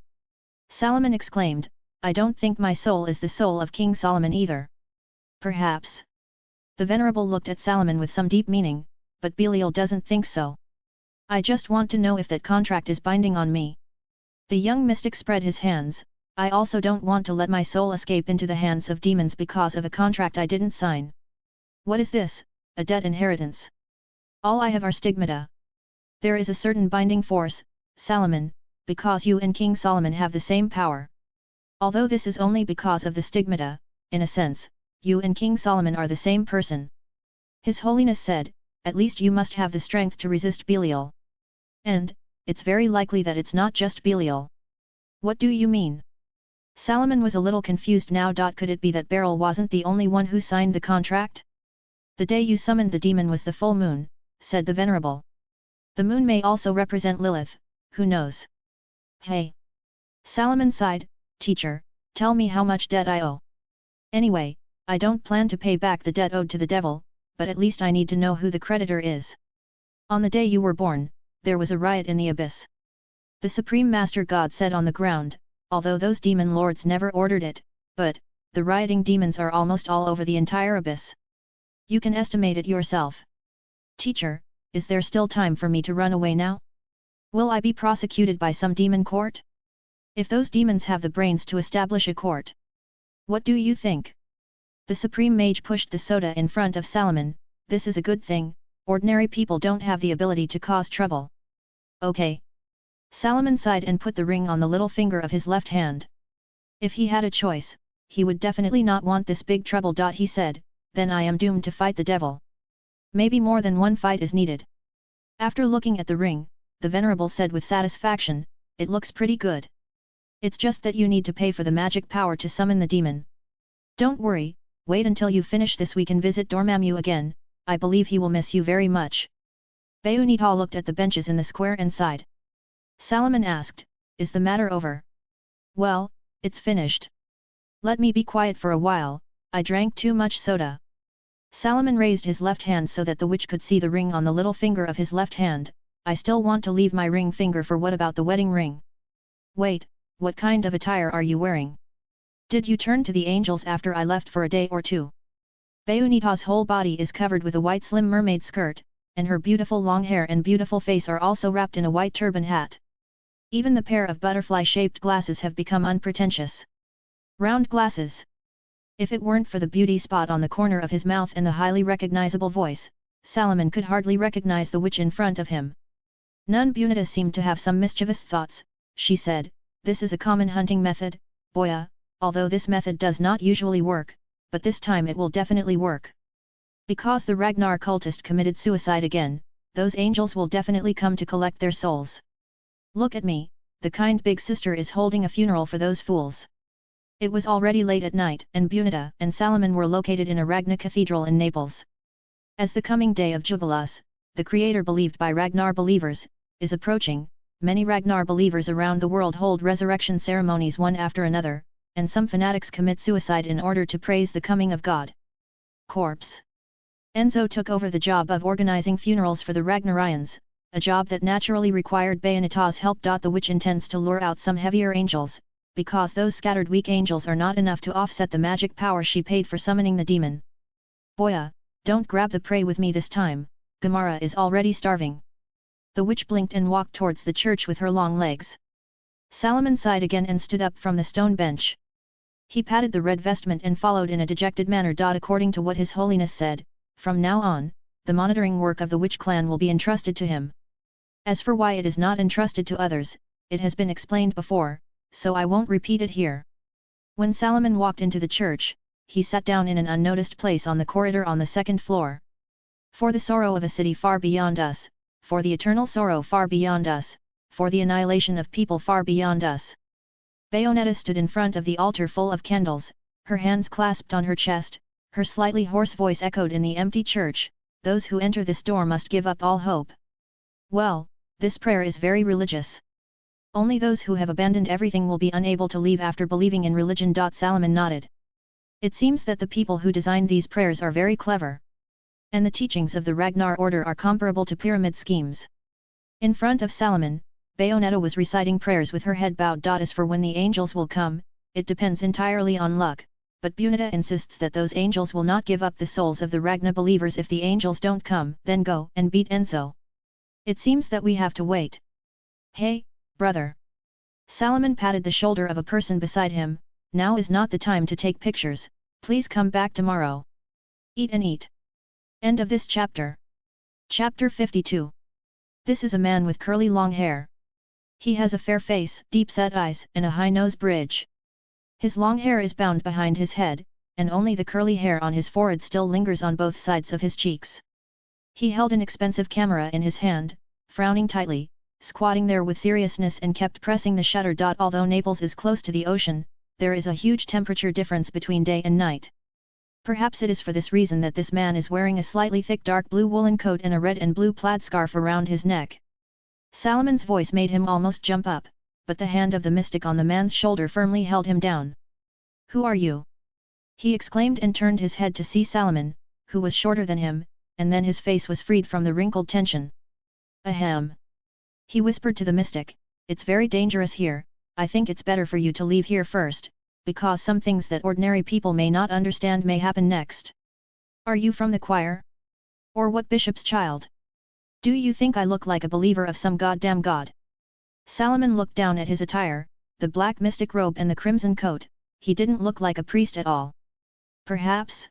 Salomon exclaimed, I don't think my soul is the soul of King Solomon either. Perhaps. The Venerable looked at Salomon with some deep meaning, but Belial doesn't think so. I just want to know if that contract is binding on me. The young mystic spread his hands. I also don't want to let my soul escape into the hands of demons because of a contract I didn't sign. What is this, a debt inheritance? All I have are stigmata. There is a certain binding force, Salomon, because you and King Solomon have the same power. Although this is only because of the stigmata, in a sense, you and King Solomon are the same person. His Holiness said, at least you must have the strength to resist Belial. And, it's very likely that it's not just Belial. What do you mean? Salomon was a little confused now. Could it be that Beryl wasn't the only one who signed the contract? The day you summoned the demon was the full moon, said the Venerable. The moon may also represent Lilith, who knows? Hey! Salomon sighed, Teacher, tell me how much debt I owe. Anyway, I don't plan to pay back the debt owed to the devil, but at least I need to know who the creditor is. On the day you were born, there was a riot in the abyss. The Supreme Master God said on the ground, although those demon lords never ordered it, but, the rioting demons are almost all over the entire abyss. You can estimate it yourself. Teacher, is there still time for me to run away now? Will I be prosecuted by some demon court? If those demons have the brains to establish a court. What do you think? The Supreme Mage pushed the soda in front of Salomon. This is a good thing, ordinary people don't have the ability to cause trouble. Okay. Salomon sighed and put the ring on the little finger of his left hand. If he had a choice, he would definitely not want this big trouble. He said, then I am doomed to fight the devil. Maybe more than one fight is needed. After looking at the ring, the Venerable said with satisfaction, it looks pretty good. It's just that you need to pay for the magic power to summon the demon. Don't worry, wait until you finish this. We can visit Dormammu again, I believe he will miss you very much. Bayunita looked at the benches in the square and sighed. Salomon asked, is the matter over? Well, it's finished. Let me be quiet for a while, I drank too much soda. Salomon raised his left hand so that the witch could see the ring on the little finger of his left hand. I still want to leave my ring finger for what about the wedding ring? Wait, what kind of attire are you wearing? Did you turn to the angels after I left for a day or two? Bayunita's whole body is covered with a white slim mermaid skirt, and her beautiful long hair and beautiful face are also wrapped in a white turban hat. Even the pair of butterfly-shaped glasses have become unpretentious. Round glasses. If it weren't for the beauty spot on the corner of his mouth and the highly recognizable voice, Salomon could hardly recognize the witch in front of him. Nun Bunita seemed to have some mischievous thoughts. She said, this is a common hunting method, Boya, although this method does not usually work, but this time it will definitely work. Because the Ragnar cultist committed suicide again, those angels will definitely come to collect their souls. Look at me, the kind big sister is holding a funeral for those fools. It was already late at night and Bunita and Salomon were located in a Ragna cathedral in Naples. As the coming day of Jubileus, the creator believed by Ragnar believers, is approaching, many Ragnar believers around the world hold resurrection ceremonies one after another, and some fanatics commit suicide in order to praise the coming of God. Corpse. Enzo took over the job of organizing funerals for the Ragnarians, a job that naturally required Bayoneta's help. The witch intends to lure out some heavier angels, because those scattered weak angels are not enough to offset the magic power she paid for summoning the demon. Boya, don't grab the prey with me this time, Gamara is already starving. The witch blinked and walked towards the church with her long legs. Salomon sighed again and stood up from the stone bench. He patted the red vestment and followed in a dejected manner. According to what His Holiness said, from now on, the monitoring work of the witch clan will be entrusted to him. As for why it is not entrusted to others, it has been explained before, so I won't repeat it here. When Salomon walked into the church, he sat down in an unnoticed place on the corridor on the second floor. For the sorrow of a city far beyond us, for the eternal sorrow far beyond us, for the annihilation of people far beyond us. Bayonetta stood in front of the altar full of candles, her hands clasped on her chest, her slightly hoarse voice echoed in the empty church, "Those who enter this door must give up all hope." Well, this prayer is very religious. Only those who have abandoned everything will be unable to leave after believing in religion. Salomon nodded. It seems that the people who designed these prayers are very clever. And the teachings of the Ragnar order are comparable to pyramid schemes. In front of Salomon, Bayonetta was reciting prayers with her head bowed. As for when the angels will come, it depends entirely on luck, but Bayonetta insists that those angels will not give up the souls of the Ragnar believers. If the angels don't come, then go and beat Enzo. It seems that we have to wait. Hey, brother. Salomon patted the shoulder of a person beside him. Now is not the time to take pictures, please come back tomorrow. Eat and eat. End of this chapter. Chapter 52. This is a man with curly long hair. He has a fair face, deep-set eyes, and a high nose bridge. His long hair is bound behind his head, and only the curly hair on his forehead still lingers on both sides of his cheeks. He held an expensive camera in his hand, frowning tightly, squatting there with seriousness, and kept pressing the shutter. Although Naples is close to the ocean, there is a huge temperature difference between day and night. Perhaps it is for this reason that this man is wearing a slightly thick dark blue woolen coat and a red and blue plaid scarf around his neck. Salomon's voice made him almost jump up, but the hand of the mystic on the man's shoulder firmly held him down. "Who are you?" he exclaimed, and turned his head to see Salomon, who was shorter than him, and then his face was freed from the wrinkled tension. "Ahem!" he whispered to the mystic, "It's very dangerous here. I think it's better for you to leave here first, because some things that ordinary people may not understand may happen next. Are you from the choir? Or what bishop's child? Do you think I look like a believer of some goddamn god?" Salomon looked down at his attire, the black mystic robe and the crimson coat. He didn't look like a priest at all. "Perhaps?"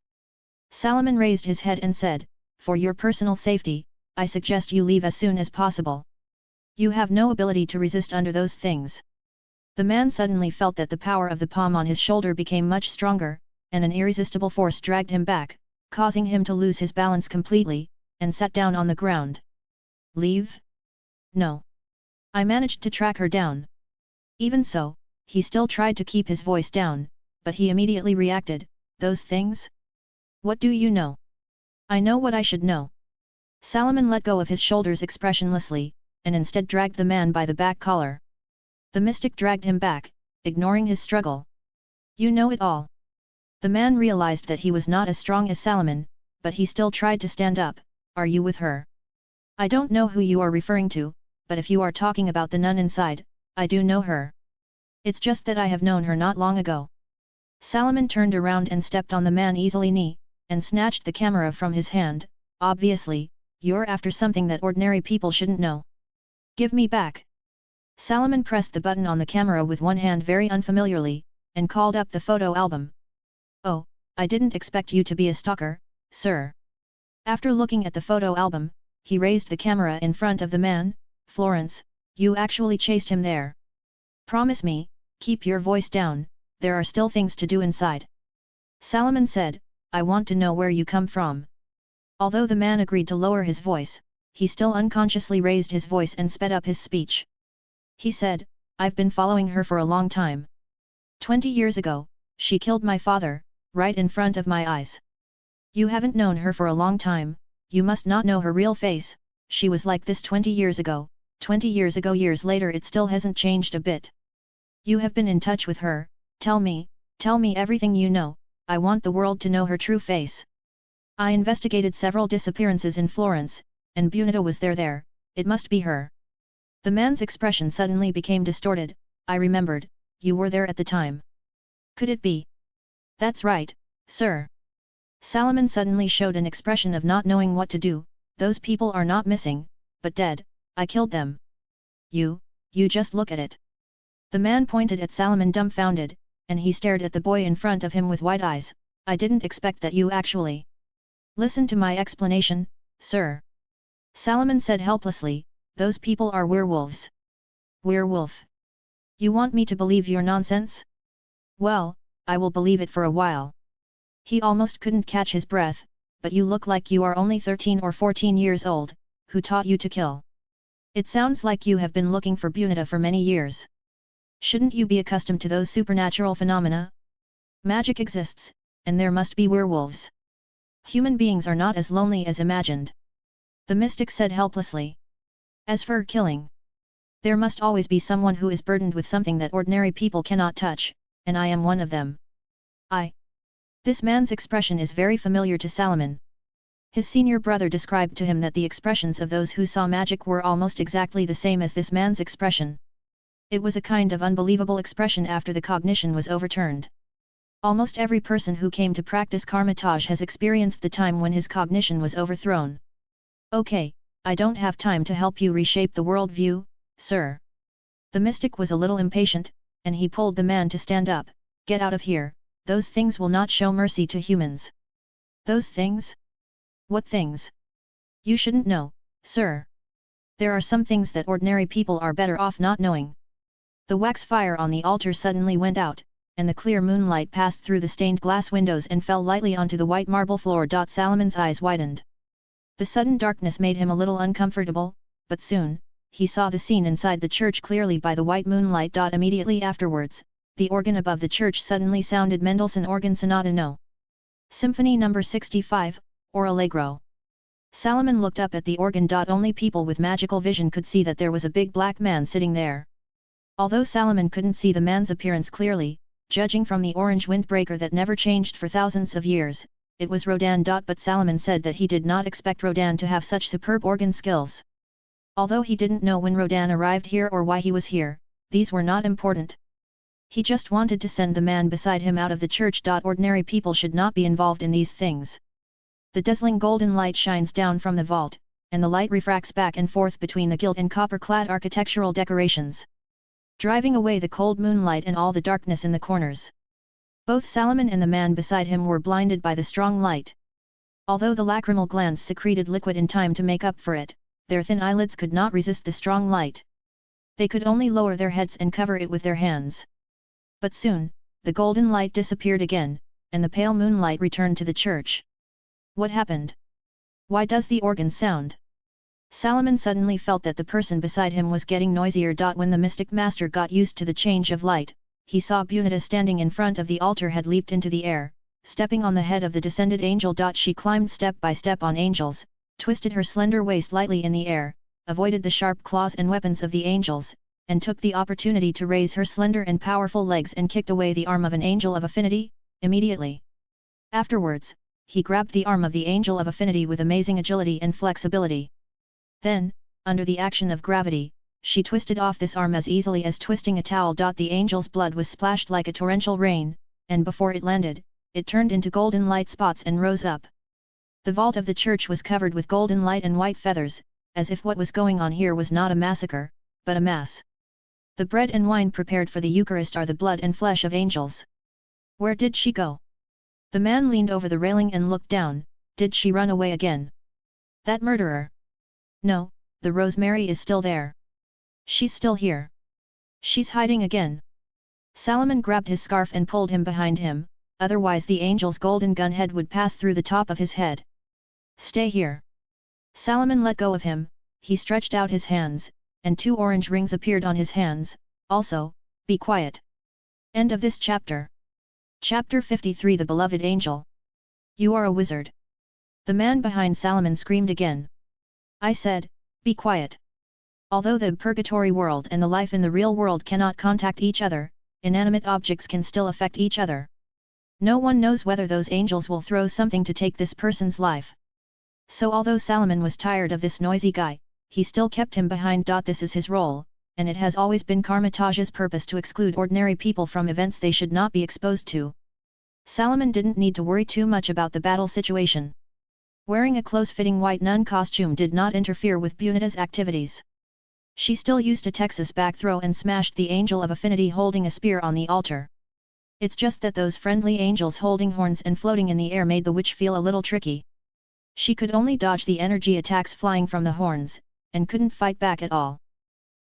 Salomon raised his head and said, "For your personal safety, I suggest you leave as soon as possible. You have no ability to resist under those things." The man suddenly felt that the power of the palm on his shoulder became much stronger, and an irresistible force dragged him back, causing him to lose his balance completely, and sat down on the ground. "Leave? No. I managed to track her down." Even so, he still tried to keep his voice down, but he immediately reacted, "Those things? What do you know?" "I know what I should know." Salomon let go of his shoulders expressionlessly, and instead dragged the man by the back collar. The mystic dragged him back, ignoring his struggle. "You know it all." The man realized that he was not as strong as Salomon, but he still tried to stand up. "Are you with her?" "I don't know who you are referring to, but if you are talking about the nun inside, I do know her. It's just that I have known her not long ago." Salomon turned around and stepped on the man easily knee, and snatched the camera from his hand. "Obviously, you're after something that ordinary people shouldn't know. Give me back." Salomon pressed the button on the camera with one hand very unfamiliarly, and called up the photo album. "Oh, I didn't expect you to be a stalker, sir." After looking at the photo album, he raised the camera in front of the man. "Florence, you actually chased him there. Promise me, keep your voice down, there are still things to do inside." Salomon said, "I want to know where you come from." Although the man agreed to lower his voice, he still unconsciously raised his voice and sped up his speech. He said, "I've been following her for a long time. 20 years ago, she killed my father, right in front of my eyes. You haven't known her for a long time, you must not know her real face. She was like this 20 years ago, 20 years ago. Years later it still hasn't changed a bit. You have been in touch with her, tell me everything you know, I want the world to know her true face." "I investigated several disappearances in Florence, and Bayonetta was there, it must be her." The man's expression suddenly became distorted. "I remembered, you were there at the time. Could it be?" "That's right, sir." Salomon suddenly showed an expression of not knowing what to do. "Those people are not missing, but dead, I killed them." You just look at it." The man pointed at Salomon dumbfounded, and he stared at the boy in front of him with wide eyes. "I didn't expect that you actually." "Listen to my explanation, sir." Salomon said helplessly, "Those people are werewolves." "Werewolf? You want me to believe your nonsense? Well, I will believe it for a while. He almost couldn't catch his breath, but you look like you are only 13 or 14 years old, who taught you to kill? It sounds like you have been looking for Bunita for many years. Shouldn't you be accustomed to those supernatural phenomena? Magic exists, and there must be werewolves. Human beings are not as lonely as imagined. The mystic said helplessly. As for killing, there must always be someone who is burdened with something that ordinary people cannot touch, and I am one of them. This man's expression is very familiar to Salomon. His senior brother described to him that the expressions of those who saw magic were almost exactly the same as this man's expression. It was a kind of unbelievable expression after the cognition was overturned. Almost every person who came to practice Karmatage has experienced the time when his cognition was overthrown. Okay, I don't have time to help you reshape the worldview, sir. The mystic was a little impatient, and he pulled the man to stand up. Get out of here, those things will not show mercy to humans. Those things? What things? You shouldn't know, sir. There are some things that ordinary people are better off not knowing. The wax fire on the altar suddenly went out, and the clear moonlight passed through the stained glass windows and fell lightly onto the white marble floor. Salomon's eyes widened. The sudden darkness made him a little uncomfortable, but soon, he saw the scene inside the church clearly by the white moonlight. Immediately afterwards, the organ above the church suddenly sounded Mendelssohn Organ Sonata No. Symphony No. 65, or Allegro. Salomon looked up at the organ. Only people with magical vision could see that there was a big black man sitting there. Although Salomon couldn't see the man's appearance clearly, judging from the orange windbreaker that never changed for thousands of years, it was Rodin. But Salomon said that he did not expect Rodin to have such superb organ skills. Although he didn't know when Rodin arrived here or why he was here, these were not important. He just wanted to send the man beside him out of the church. Ordinary people should not be involved in these things. The dazzling golden light shines down from the vault, and the light refracts back and forth between the gilt and copper-clad architectural decorations, driving away the cold moonlight and all the darkness in the corners. Both Salomon and the man beside him were blinded by the strong light. Although the lacrimal glands secreted liquid in time to make up for it, their thin eyelids could not resist the strong light. They could only lower their heads and cover it with their hands. But soon, the golden light disappeared again, and the pale moonlight returned to the church. What happened? Why does the organ sound? Salomon suddenly felt that the person beside him was getting noisier. When the mystic master got used to the change of light, he saw Bunita standing in front of the altar had leaped into the air, stepping on the head of the descended angel. She climbed step by step on angels, twisted her slender waist lightly in the air, avoided the sharp claws and weapons of the angels, and took the opportunity to raise her slender and powerful legs and kicked away the arm of an angel of affinity. Immediately afterwards, he grabbed the arm of the angel of affinity with amazing agility and flexibility. Then, under the action of gravity, she twisted off this arm as easily as twisting a towel. The angel's blood was splashed like a torrential rain, and before it landed, it turned into golden light spots and rose up. The vault of the church was covered with golden light and white feathers, as if what was going on here was not a massacre, but a mass. The bread and wine prepared for the Eucharist are the blood and flesh of angels. Where did she go? The man leaned over the railing and looked down. Did she run away again? That murderer? No, the Rosemary is still there. She's still here. She's hiding again. Salomon grabbed his scarf and pulled him behind him, otherwise the angel's golden gun head would pass through the top of his head. Stay here. Salomon let go of him, he stretched out his hands, and 2 orange rings appeared on his hands. Also, be quiet. End of this chapter. Chapter 53. The Beloved Angel. You are a wizard. The man behind Salomon screamed again. I said, be quiet. Although the purgatory world and the life in the real world cannot contact each other, inanimate objects can still affect each other. No one knows whether those angels will throw something to take this person's life. So although Salomon was tired of this noisy guy, he still kept him behind. This is his role, and it has always been Karmatage's purpose to exclude ordinary people from events they should not be exposed to. Salomon didn't need to worry too much about the battle situation. Wearing a close-fitting white nun costume did not interfere with Bunita's activities. She still used a Texas back throw and smashed the angel of affinity holding a spear on the altar. It's just that those friendly angels holding horns and floating in the air made the witch feel a little tricky. She could only dodge the energy attacks flying from the horns, and couldn't fight back at all.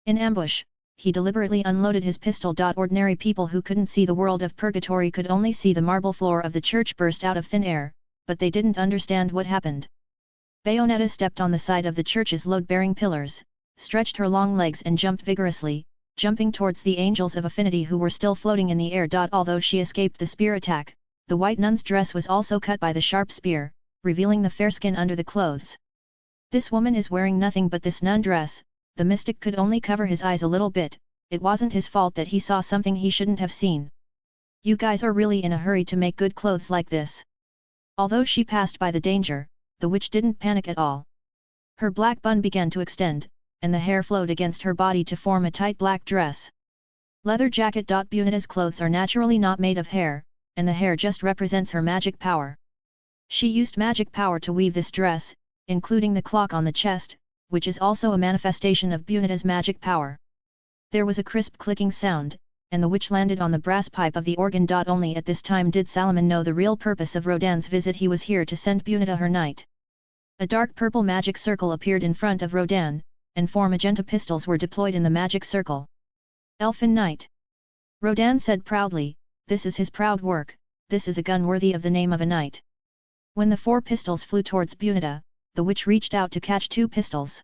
In ambush, he deliberately unloaded his pistol. Ordinary people who couldn't see the world of purgatory could only see the marble floor of the church burst out of thin air, but they didn't understand what happened. Bayonetta stepped on the side of the church's load-bearing pillars, stretched her long legs and jumped vigorously, jumping towards the angels of affinity who were still floating in the air. Although she escaped the spear attack, the white nun's dress was also cut by the sharp spear, revealing the fair skin under the clothes. This woman is wearing nothing but this nun dress. The mystic could only cover his eyes a little bit. It wasn't his fault that he saw something he shouldn't have seen. You guys are really in a hurry to make good clothes like this. Although she passed by the danger, the witch didn't panic at all. Her black bun began to extend, and the hair flowed against her body to form a tight black dress. Leather jacket. Bunetta's clothes are naturally not made of hair, and the hair just represents her magic power. She used magic power to weave this dress, including the clock on the chest, which is also a manifestation of Bunetta's magic power. There was a crisp clicking sound, and the witch landed on the brass pipe of the organ. Only at this time did Salomon know the real purpose of Rodin's visit. He was here to send Bunetta her knight. A dark purple magic circle appeared in front of Rodin, and 4 magenta pistols were deployed in the magic circle. Elfin Knight. Rodin said proudly, this is his proud work, this is a gun worthy of the name of a knight. When the 4 pistols flew towards Bunetta, the witch reached out to catch 2 pistols.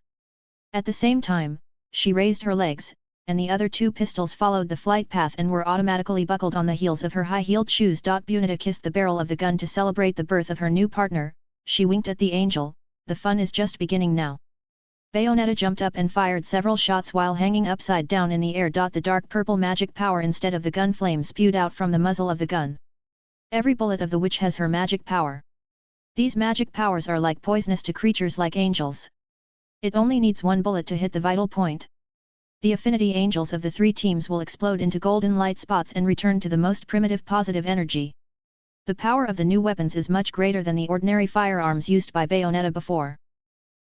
At the same time, she raised her legs, and the other 2 pistols followed the flight path and were automatically buckled on the heels of her high-heeled shoes. Bunetta kissed the barrel of the gun to celebrate the birth of her new partner. She winked at the angel, the fun is just beginning now. Bayonetta jumped up and fired several shots while hanging upside down in the air. The dark purple magic power instead of the gun flame spewed out from the muzzle of the gun. Every bullet of the witch has her magic power. These magic powers are like poisonous to creatures like angels. It only needs 1 bullet to hit the vital point. The affinity angels of the 3 teams will explode into golden light spots and return to the most primitive positive energy. The power of the new weapons is much greater than the ordinary firearms used by Bayonetta before.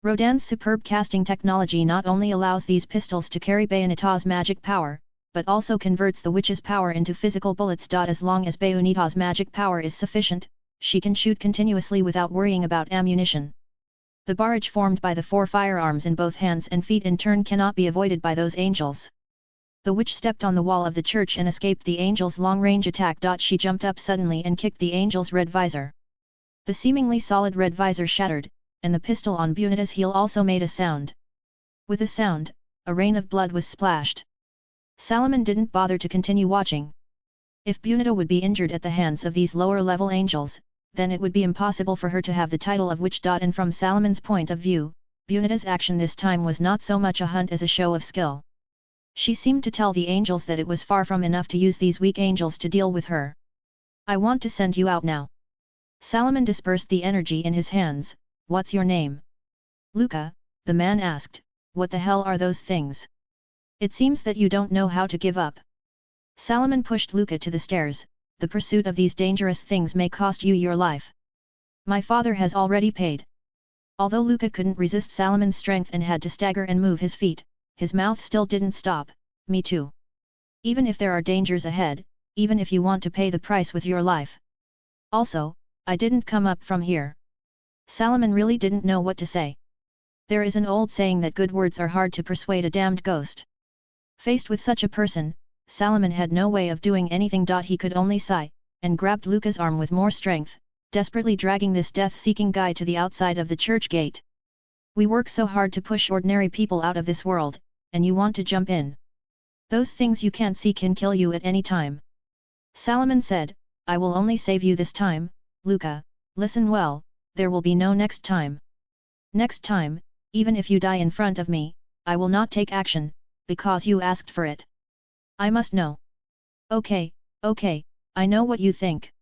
Rodin's superb casting technology not only allows these pistols to carry Bayonetta's magic power, but also converts the witch's power into physical bullets. As long as Bayonetta's magic power is sufficient, she can shoot continuously without worrying about ammunition. The barrage formed by the 4 firearms in both hands and feet in turn cannot be avoided by those angels. The witch stepped on the wall of the church and escaped the angel's long-range attack. She jumped up suddenly and kicked the angel's red visor. The seemingly solid red visor shattered, and the pistol on Bunetta's heel also made a sound. With a sound, a rain of blood was splashed. Salomon didn't bother to continue watching. If Bunetta would be injured at the hands of these lower-level angels, then it would be impossible for her to have the title of witch. And from Salomon's point of view, Bunetta's action this time was not so much a hunt as a show of skill. She seemed to tell the angels that it was far from enough to use these weak angels to deal with her. I want to send you out now. Salomon dispersed the energy in his hands. What's your name? Luca, the man asked. What the hell are those things? It seems that you don't know how to give up. Salomon pushed Luca to the stairs. The pursuit of these dangerous things may cost you your life. My father has already paid. Although Luca couldn't resist Salomon's strength and had to stagger and move his feet, his mouth still didn't stop. Me too. Even if there are dangers ahead, even if you want to pay the price with your life. Also, I didn't come up from here. Salomon really didn't know what to say. There is an old saying that good words are hard to persuade a damned ghost. Faced with such a person, Salomon had no way of doing anything. He could only sigh, and grabbed Luca's arm with more strength, desperately dragging this death-seeking guy to the outside of the church gate. We work so hard to push ordinary people out of this world, and you want to jump in. Those things you can't see can kill you at any time. Salomon said, I will only save you this time, Luca, listen well, there will be no next time. Next time, even if you die in front of me, I will not take action, because you asked for it. I must know. Okay, I know what you think.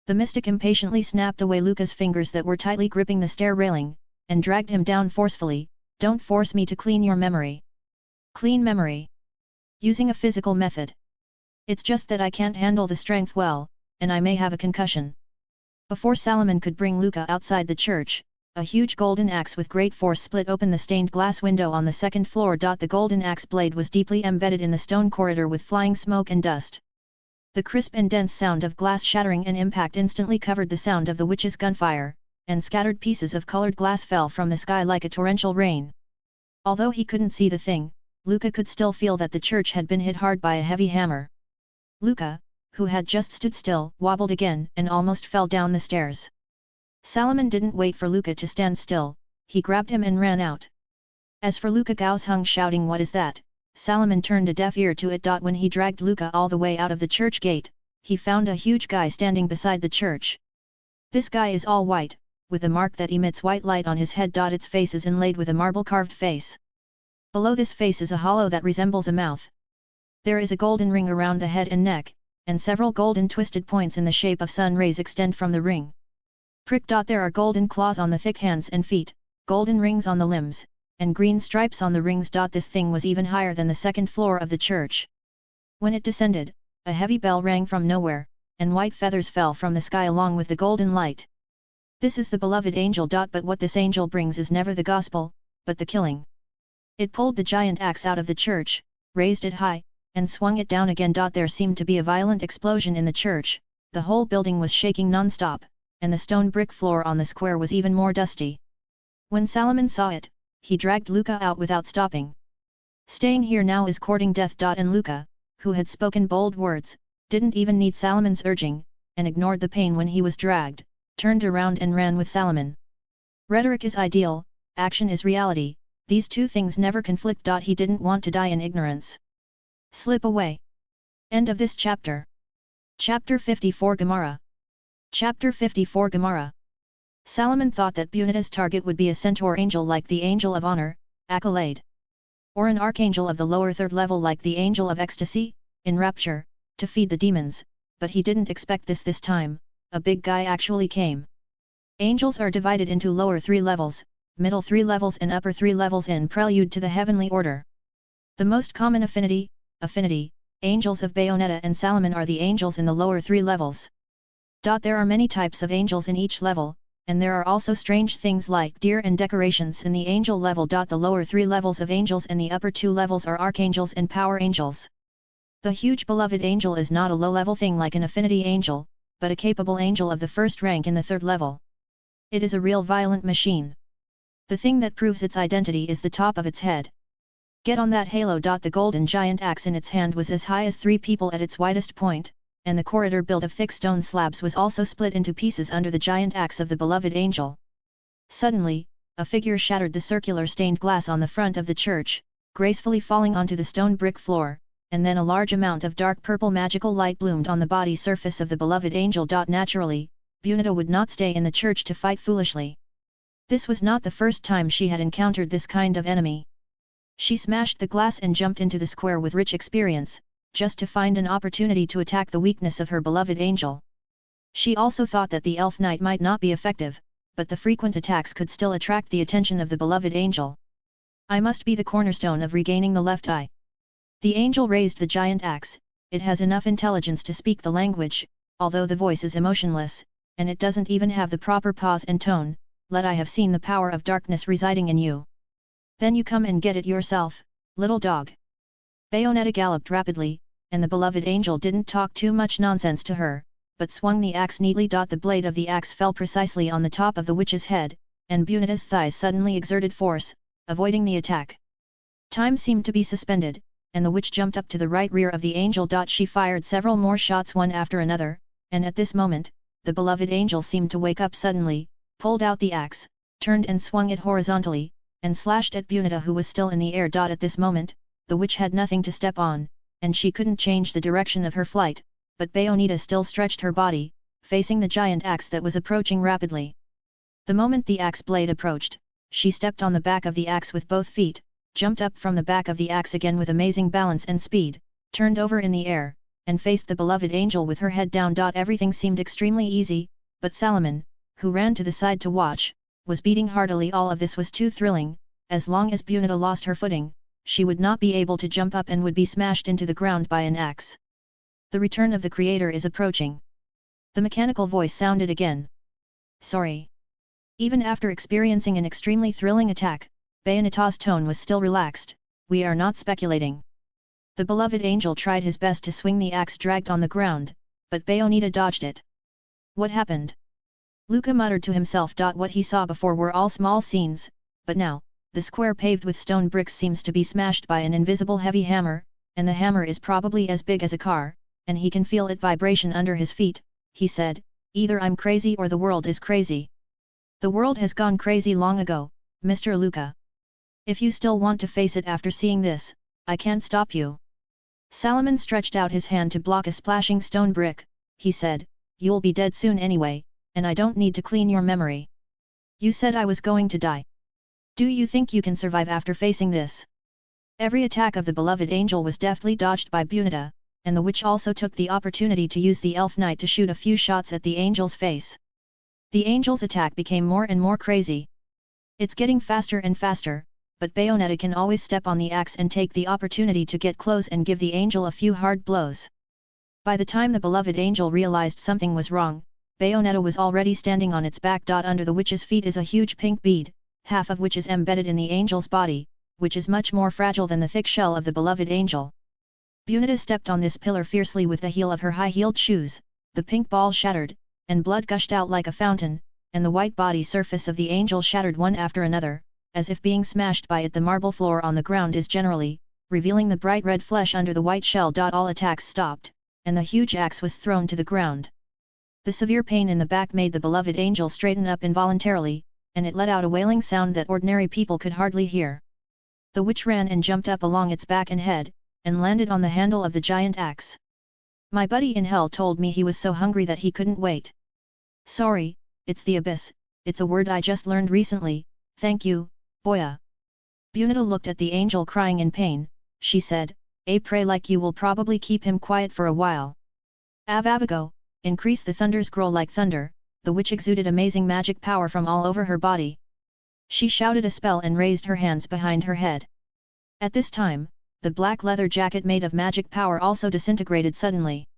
The mystic impatiently snapped away Luca's fingers that were tightly gripping the stair railing, and dragged him down forcefully. Don't force me to clean your memory. Clean memory. Using a physical method. It's just that I can't handle the strength well, and I may have a concussion. Before Salomon could bring Luca outside the church, a huge golden axe with great force split open the stained glass window on the second floor. The golden axe blade was deeply embedded in the stone corridor with flying smoke and dust. The crisp and dense sound of glass shattering and impact instantly covered the sound of the witch's gunfire, and scattered pieces of colored glass fell from the sky like a torrential rain. Although he couldn't see the thing, Luca could still feel that the church had been hit hard by a heavy hammer. Luca, who had just stood still, wobbled again and almost fell down the stairs. Salomon didn't wait for Luca to stand still, he grabbed him and ran out. As for Luca Gauss hung shouting "What is that?" Salomon turned a deaf ear to it. When he dragged Luca all the way out of the church gate, he found a huge guy standing beside the church. This guy is all white, with a mark that emits white light on his head. Its face is inlaid with a marble-carved face. Below this face is a hollow that resembles a mouth. There is a golden ring around the head and neck, and several golden twisted points in the shape of sun rays extend from the ring. Prick. There are golden claws on the thick hands and feet, golden rings on the limbs, and green stripes on the rings. This thing was even higher than the second floor of the church. When it descended, a heavy bell rang from nowhere, and white feathers fell from the sky along with the golden light. This is the beloved angel. But what this angel brings is never the gospel, but the killing. It pulled the giant axe out of the church, raised it high, and swung it down again. There seemed to be a violent explosion in the church, the whole building was shaking non-stop, and the stone brick floor on the square was even more dusty. When Salomon saw it, he dragged Luca out without stopping. Staying here now is courting death. And Luca, who had spoken bold words, didn't even need Salomon's urging, and ignored the pain when he was dragged, turned around and ran with Salomon. Rhetoric is ideal, action is reality, these two things never conflict. He didn't want to die in ignorance. Slip away. End of this chapter. Chapter 54 Gemara. Chapter 54 Gemara. Salomon thought that Bunita's target would be a centaur angel like the angel of honor, accolade. Or an archangel of the lower third level like the angel of ecstasy, in rapture, to feed the demons, but he didn't expect this time. A big guy actually came. Angels are divided into lower 3 levels, middle 3 levels and upper 3 levels in prelude to the heavenly order. The most common affinity, angels of Bayonetta and Salomon are the angels in the lower 3 levels. There are many types of angels in each level, and there are also strange things like deer and decorations in the angel level. The lower 3 levels of angels and the upper 2 levels are archangels and power angels. The huge beloved angel is not a low-level thing like an affinity angel, but a capable angel of the first rank in the 3rd level. It is a real violent machine. The thing that proves its identity is the top of its head. Get on that halo. The golden giant axe in its hand was as high as 3 people at its widest point, and the corridor built of thick stone slabs was also split into pieces under the giant axe of the beloved angel. Suddenly, a figure shattered the circular stained glass on the front of the church, gracefully falling onto the stone brick floor, and then a large amount of dark purple magical light bloomed on the body surface of the beloved angel. Naturally, Bunita would not stay in the church to fight foolishly. This was not the first time she had encountered this kind of enemy. She smashed the glass and jumped into the square with rich experience, just to find an opportunity to attack the weakness of her beloved angel. She also thought that the elf knight might not be effective, but the frequent attacks could still attract the attention of the beloved angel. I must be the cornerstone of regaining the left eye. The angel raised the giant axe. It has enough intelligence to speak the language, although the voice is emotionless, and it doesn't even have the proper pause and tone. Let I have seen the power of darkness residing in you. Then you come and get it yourself, little dog. Bayonetta galloped rapidly, and the beloved angel didn't talk too much nonsense to her, but swung the axe neatly. The blade of the axe fell precisely on the top of the witch's head, and Bunita's thighs suddenly exerted force, avoiding the attack. Time seemed to be suspended, and the witch jumped up to the right rear of the angel. She fired several more shots one after another, and at this moment, the beloved angel seemed to wake up suddenly, pulled out the axe, turned and swung it horizontally, and slashed at Bunita, who was still in the air. At this moment, the witch had nothing to step on, and she couldn't change the direction of her flight, but Bayonetta still stretched her body, facing the giant axe that was approaching rapidly. The moment the axe blade approached, she stepped on the back of the axe with both feet, jumped up from the back of the axe again with amazing balance and speed, turned over in the air, and faced the beloved angel with her head down. Everything seemed extremely easy, but Salomon, who ran to the side to watch, was beating heartily. All of this was too thrilling. As long as Bunita lost her footing, she would not be able to jump up and would be smashed into the ground by an axe. The return of the Creator is approaching. The mechanical voice sounded again. Sorry. Even after experiencing an extremely thrilling attack, Bayonetta's tone was still relaxed. We are not speculating. The beloved angel tried his best to swing the axe dragged on the ground, but Bayonetta dodged it. What happened? Luca muttered to himself. What he saw before were all small scenes, but now, the square paved with stone bricks seems to be smashed by an invisible heavy hammer, and the hammer is probably as big as a car, and he can feel it vibration under his feet. He said, either I'm crazy or the world is crazy. The world has gone crazy long ago, Mr. Luca. If you still want to face it after seeing this, I can't stop you. Salomon stretched out his hand to block a splashing stone brick. He said, you'll be dead soon anyway, and I don't need to clean your memory. You said I was going to die. Do you think you can survive after facing this? Every attack of the beloved angel was deftly dodged by Bunita, and the witch also took the opportunity to use the elf knight to shoot a few shots at the angel's face. The angel's attack became more and more crazy. It's getting faster and faster, but Bayonetta can always step on the axe and take the opportunity to get close and give the angel a few hard blows. By the time the beloved angel realized something was wrong, Bayonetta was already standing on its back. Under the witch's feet is a huge pink bead, half of which is embedded in the angel's body, which is much more fragile than the thick shell of the beloved angel. Bunita stepped on this pillar fiercely with the heel of her high-heeled shoes, the pink ball shattered, and blood gushed out like a fountain, and the white body surface of the angel shattered one after another, as if being smashed by it. The marble floor on the ground is generally, revealing the bright red flesh under the white shell. All attacks stopped, and the huge axe was thrown to the ground. The severe pain in the back made the beloved angel straighten up involuntarily, and it let out a wailing sound that ordinary people could hardly hear. The witch ran and jumped up along its back and head, and landed on the handle of the giant axe. My buddy in hell told me he was so hungry that he couldn't wait. Sorry, it's the abyss, it's a word I just learned recently, thank you, Boya. Bunita looked at the angel crying in pain. She said, I pray like you will probably keep him quiet for a while. Avavago, increase the thunders grow like thunder. The witch exuded amazing magic power from all over her body. She shouted a spell and raised her hands behind her head. At this time, the black leather jacket made of magic power also disintegrated suddenly.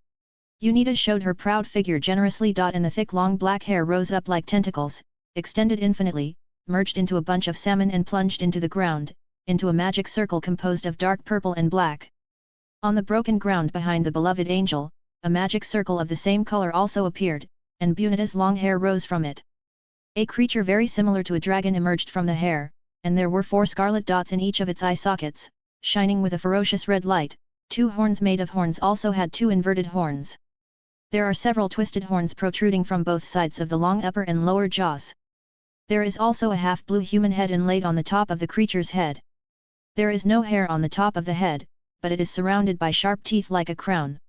Unita showed her proud figure generously. And the thick long black hair rose up like tentacles, extended infinitely, merged into a bunch of salmon and plunged into the ground, into a magic circle composed of dark purple and black. On the broken ground behind the beloved angel, a magic circle of the same color also appeared, and Bunita's long hair rose from it. A creature very similar to a dragon emerged from the hair, and there were 4 scarlet dots in each of its eye sockets, shining with a ferocious red light. 2 horns made of horns also had 2 inverted horns. There are several twisted horns protruding from both sides of the long upper and lower jaws. There is also a half-blue human head inlaid on the top of the creature's head. There is no hair on the top of the head, but it is surrounded by sharp teeth like a crown.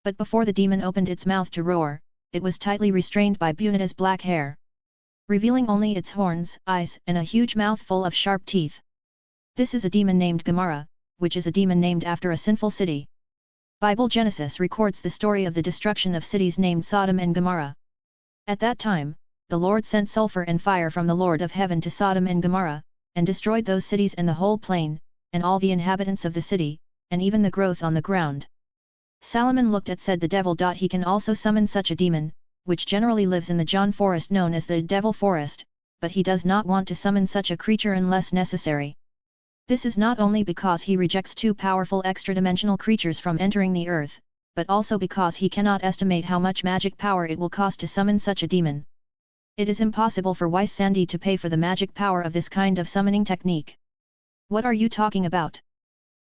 But before the demon opened its mouth to roar, it was tightly restrained by Bunita's black hair, revealing only its horns, eyes, and a huge mouth full of sharp teeth. This is a demon named Gomorrah, which is a demon named after a sinful city. Bible Genesis records the story of the destruction of cities named Sodom and Gomorrah. At that time, the Lord sent sulfur and fire from the Lord of heaven to Sodom and Gomorrah, and destroyed those cities and the whole plain, and all the inhabitants of the city, and even the growth on the ground. Salomon looked at said the devil. He can also summon such a demon, which generally lives in the John forest known as the devil forest, but he does not want to summon such a creature unless necessary. This is not only because he rejects 2 powerful extra-dimensional creatures from entering the earth, but also because he cannot estimate how much magic power it will cost to summon such a demon. It is impossible for Weiss Sandy to pay for the magic power of this kind of summoning technique. What are you talking about?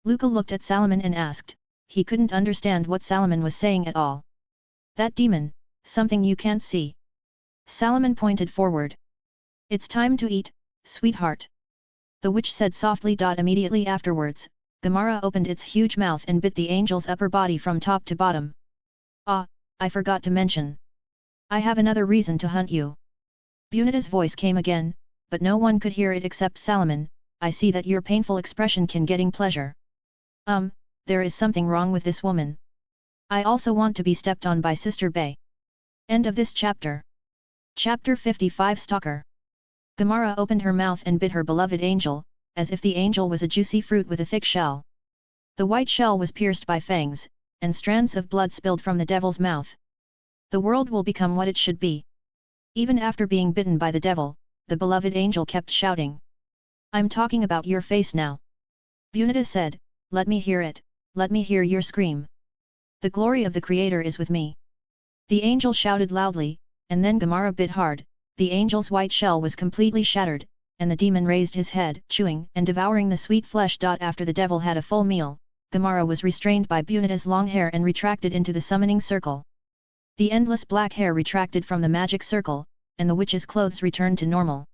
Luca looked at Salomon and asked. He couldn't understand what Salomon was saying at all. That demon, something you can't see. Salomon pointed forward. It's time to eat, sweetheart. The witch said softly. Immediately afterwards, Gomorrah opened its huge mouth and bit the angel's upper body from top to bottom. Ah, I forgot to mention. I have another reason to hunt you. Bunita's voice came again, but no one could hear it except Salomon. I see that your painful expression can getting pleasure. There is something wrong with this woman. I also want to be stepped on by Sister Bay. End of this chapter. Chapter 55 Stalker. Gomorrah opened her mouth and bit her beloved angel, as if the angel was a juicy fruit with a thick shell. The white shell was pierced by fangs, and strands of blood spilled from the devil's mouth. The world will become what it should be. Even after being bitten by the devil, the beloved angel kept shouting. I'm talking about your face now. Bunita said, let me hear it, let me hear your scream. The glory of the Creator is with me. The angel shouted loudly, and then Gomorrah bit hard. The angel's white shell was completely shattered, and the demon raised his head, chewing and devouring the sweet flesh. After the devil had a full meal, Gamara was restrained by Bunita's long hair and retracted into the summoning circle. The endless black hair retracted from the magic circle, and the witch's clothes returned to normal.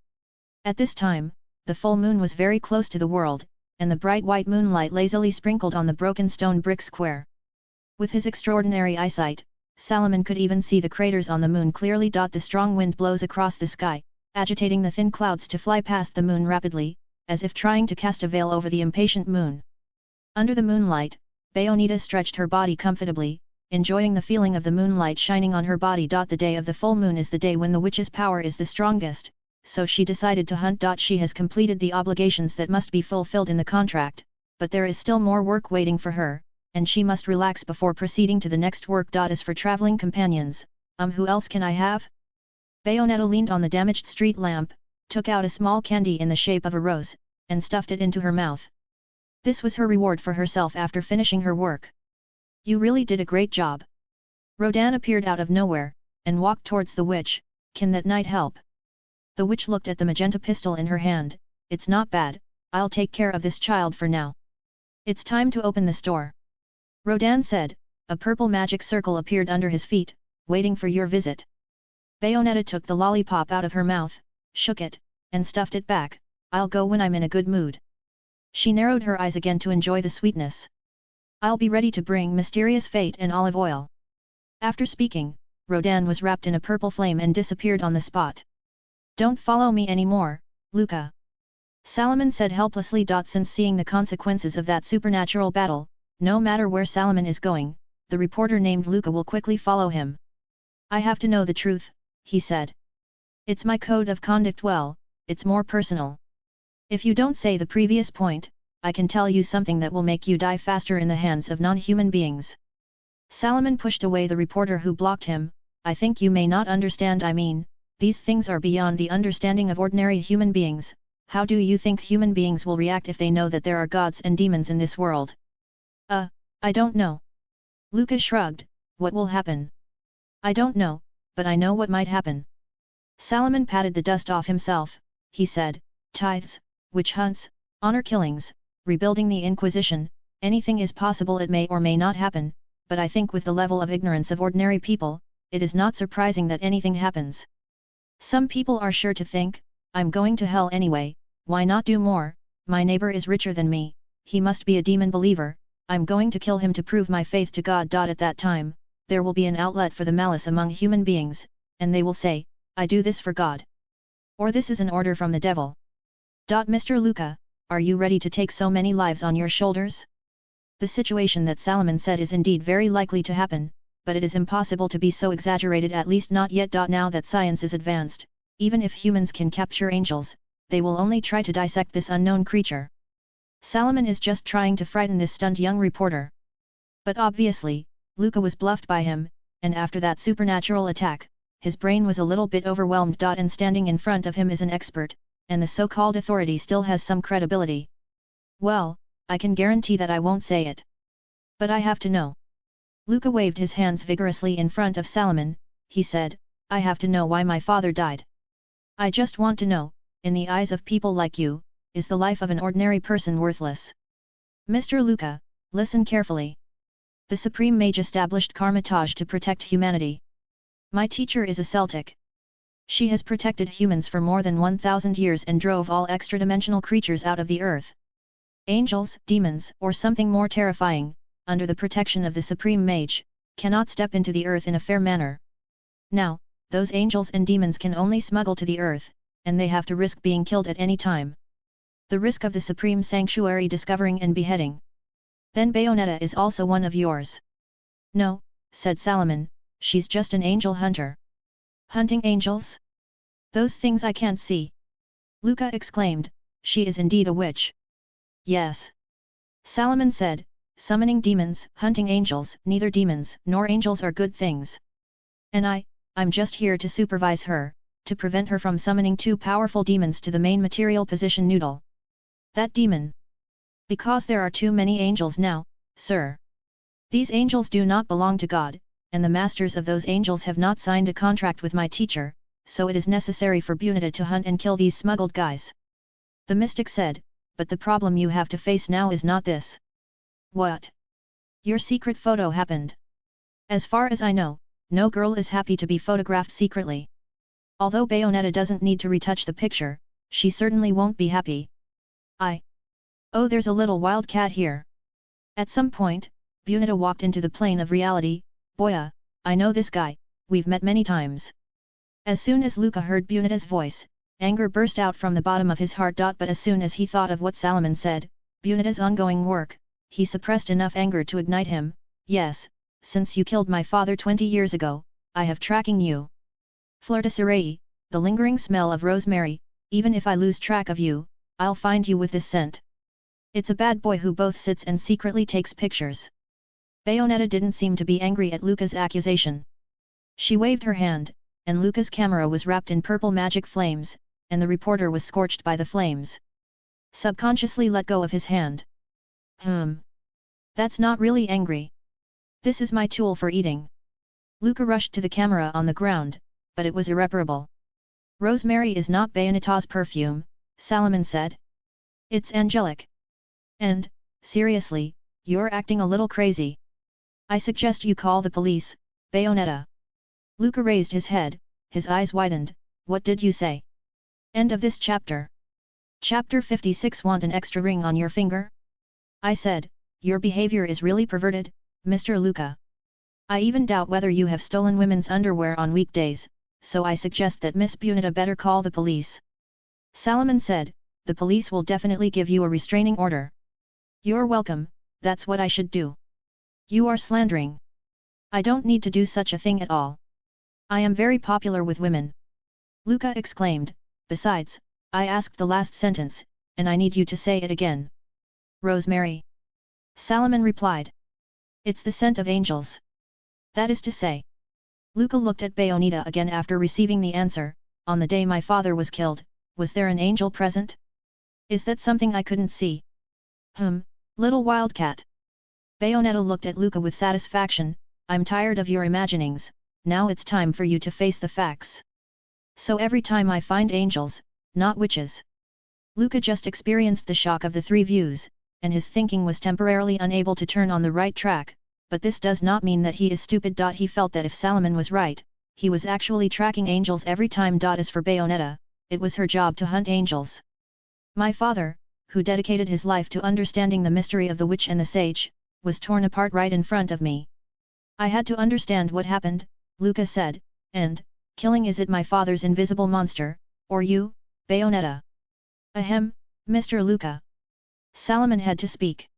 At this time, the full moon was very close to the world, and the bright white moonlight lazily sprinkled on the broken stone brick square. With his extraordinary eyesight, Salomon could even see the craters on the moon clearly. The strong wind blows across the sky, agitating the thin clouds to fly past the moon rapidly, as if trying to cast a veil over the impatient moon. Under the moonlight, Bayonetta stretched her body comfortably, enjoying the feeling of the moonlight shining on her body. The day of the full moon is the day when the witch's power is the strongest, so she decided to hunt. She has completed the obligations that must be fulfilled in the contract, but there is still more work waiting for her, and she must relax before proceeding to the next work. As for traveling companions, who else can I have? Bayonetta leaned on the damaged street lamp, took out a small candy in the shape of a rose, and stuffed it into her mouth. This was her reward for herself after finishing her work. You really did a great job. Rodan appeared out of nowhere, and walked towards the witch. Can that knight help? The witch looked at the magenta pistol in her hand. It's not bad, I'll take care of this child for now. It's time to open the store. Rodan said. A purple magic circle appeared under his feet, waiting for your visit. Bayonetta took the lollipop out of her mouth, shook it, and stuffed it back. I'll go when I'm in a good mood. She narrowed her eyes again to enjoy the sweetness. I'll be ready to bring mysterious fate and olive oil. After speaking, Rodan was wrapped in a purple flame and disappeared on the spot. Don't follow me anymore, Luca. Salomon said helplessly. Since seeing the consequences of that supernatural battle, no matter where Salomon is going, the reporter named Luca will quickly follow him. I have to know the truth, he said. It's my code of conduct. Well, it's more personal. If you don't say the previous point, I can tell you something that will make you die faster in the hands of non-human beings. Salomon pushed away the reporter who blocked him. I think you may not understand. I mean, these things are beyond the understanding of ordinary human beings. How do you think human beings will react if they know that there are gods and demons in this world? I don't know. Luca shrugged. What will happen? I don't know, but I know what might happen. Salomon patted the dust off himself. He said, tithes, witch hunts, honor killings, rebuilding the Inquisition, anything is possible. It may or may not happen, but I think with the level of ignorance of ordinary people, it is not surprising that anything happens. Some people are sure to think, I'm going to hell anyway, why not do more? My neighbor is richer than me, he must be a demon believer, I'm going to kill him to prove my faith to God. At that time, there will be an outlet for the malice among human beings, and they will say, I do this for God. Or this is an order from the devil. Mr. Luca, are you ready to take so many lives on your shoulders? The situation that Salomon said is indeed very likely to happen, but it is impossible to be so exaggerated, at least not yet. Now that science is advanced, even if humans can capture angels, they will only try to dissect this unknown creature. Salomon is just trying to frighten this stunned young reporter. But obviously, Luca was bluffed by him, and after that supernatural attack, his brain was a little bit overwhelmed. And standing in front of him is an expert, and the so-called authority still has some credibility. Well, I can guarantee that I won't say it. But I have to know. Luca waved his hands vigorously in front of Salomon. He said, I have to know why my father died. I just want to know, in the eyes of people like you, is the life of an ordinary person worthless? Mr. Luca, listen carefully. The Supreme Mage established Karmatage to protect humanity. My teacher is a Celtic. She has protected humans for more than 1,000 years and drove all extra-dimensional creatures out of the earth. Angels, demons, or something more terrifying, under the protection of the Supreme Mage, cannot step into the earth in a fair manner. Now, those angels and demons can only smuggle to the earth, and they have to risk being killed at any time. The risk of the Supreme Sanctuary discovering and beheading. Then Bayonetta is also one of yours. No, said Salomon, she's just an angel hunter. Hunting angels? Those things I can't see. Luca exclaimed, she is indeed a witch. Yes. Salomon said, summoning demons, hunting angels, neither demons nor angels are good things. And I'm just here to supervise her, to prevent her from summoning too powerful demons to the main material position noodle. That demon. Because there are too many angels now, sir. These angels do not belong to God, and the masters of those angels have not signed a contract with my teacher, so it is necessary for Bunita to hunt and kill these smuggled guys. The mystic said, but the problem you have to face now is not this. What? Your secret photo happened. As far as I know, no girl is happy to be photographed secretly. Although Bayonetta doesn't need to retouch the picture, she certainly won't be happy. Oh, there's a little wildcat here. At some point, Bayonetta walked into the plane of reality. Boya, I know this guy, we've met many times. As soon as Luca heard Bayonetta's voice, anger burst out from the bottom of his heart. But as soon as he thought of what Salomon said, Bayonetta's ongoing work, he suppressed enough anger to ignite him. Yes, since you killed my father 20 years ago, I have tracking you. Fleur de Cereille, the lingering smell of rosemary, even if I lose track of you, I'll find you with this scent. It's a bad boy who both sits and secretly takes pictures. Bayonetta didn't seem to be angry at Luca's accusation. She waved her hand, and Luca's camera was wrapped in purple magic flames, and the reporter was scorched by the flames. Subconsciously let go of his hand. That's not really angry. This is my tool for eating. Luca rushed to the camera on the ground, but it was irreparable. Rosemary is not Bayonetta's perfume, Salomon said. It's angelic. And, seriously, you're acting a little crazy. I suggest you call the police, Bayonetta. Luca raised his head, his eyes widened. What did you say? End of this chapter. Chapter 56. Want an extra ring on your finger? I said, your behavior is really perverted, Mr. Luca. I even doubt whether you have stolen women's underwear on weekdays, so I suggest that Miss Bayonetta better call the police. Salomon said, the police will definitely give you a restraining order. You're welcome, that's what I should do. You are slandering. I don't need to do such a thing at all. I am very popular with women. Luca exclaimed, besides, I asked the last sentence, and I need you to say it again. Rosemary. Salomon replied. It's the scent of angels. That is to say. Luca looked at Bayonetta again after receiving the answer. On the day my father was killed, was there an angel present? Is that something I couldn't see? Little wildcat. Bayonetta looked at Luca with satisfaction. I'm tired of your imaginings, now it's time for you to face the facts. So every time I find angels, not witches. Luca just experienced the shock of the three views, and his thinking was temporarily unable to turn on the right track, but this does not mean that he is stupid. He felt that if Salomon was right, he was actually tracking angels every time. As for Bayonetta, it was her job to hunt angels. My father, who dedicated his life to understanding the mystery of the witch and the sage, was torn apart right in front of me. I had to understand what happened, Luca said, and, killing is it my father's invisible monster, or you, Bayonetta? Ahem, Mr. Luca. Salomon had to speak.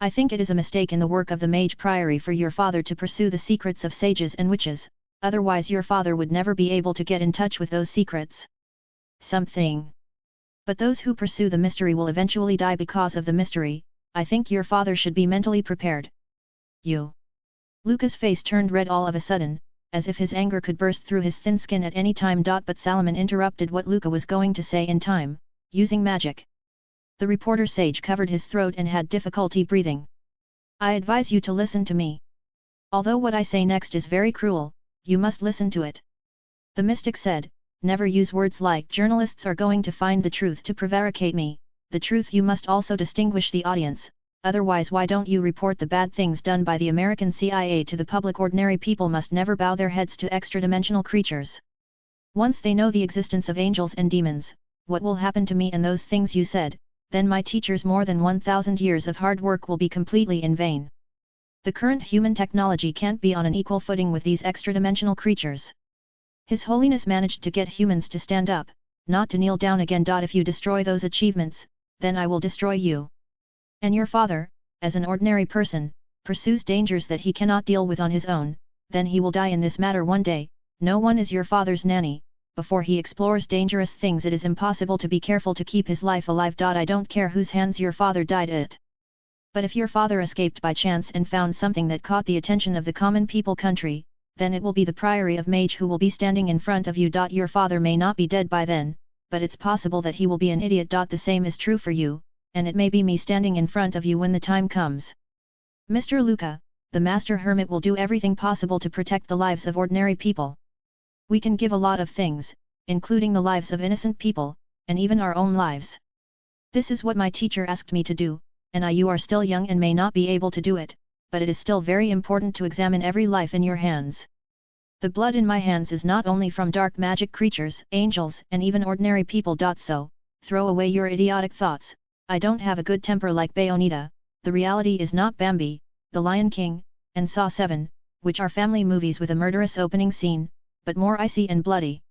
I think it is a mistake in the work of the mage priory for your father to pursue the secrets of sages and witches, otherwise your father would never be able to get in touch with those secrets. Something. But those who pursue the mystery will eventually die because of the mystery. I think your father should be mentally prepared. You. Luca's face turned red all of a sudden, as if his anger could burst through his thin skin at any time. But Salomon interrupted what Luca was going to say in time, using magic. The reporter sage covered his throat and had difficulty breathing. I advise you to listen to me. Although what I say next is very cruel, you must listen to it. The mystic said, never use words like journalists are going to find the truth to prevaricate me. The truth you must also distinguish the audience, otherwise why don't you report the bad things done by the American CIA to the public? Ordinary people must never bow their heads to extra-dimensional creatures. Once they know the existence of angels and demons, what will happen to me and those things you said, then my teacher's more than 1,000 years of hard work will be completely in vain. The current human technology can't be on an equal footing with these extra-dimensional creatures. His Holiness managed to get humans to stand up, not to kneel down again. If you destroy those achievements, then I will destroy you. And your father, as an ordinary person, pursues dangers that he cannot deal with on his own, then he will die in this matter one day. No one is your father's nanny. Before he explores dangerous things, it is impossible to be careful to keep his life alive. I don't care whose hands your father died at. But if your father escaped by chance and found something that caught the attention of the common people country, then it will be the Priory of Mage who will be standing in front of you. Your father may not be dead by then, but it's possible that he will be an idiot. The same is true for you, and it may be me standing in front of you when the time comes. Mr. Luca, the Master Hermit will do everything possible to protect the lives of ordinary people. We can give a lot of things, including the lives of innocent people, and even our own lives. This is what my teacher asked me to do, and you are still young and may not be able to do it, but it is still very important to examine every life in your hands. The blood in my hands is not only from dark magic creatures, angels, and even ordinary people. So, throw away your idiotic thoughts. I don't have a good temper like Bayonetta. The reality is not Bambi, The Lion King, and Saw 7, which are family movies with a murderous opening scene, but more icy and bloody.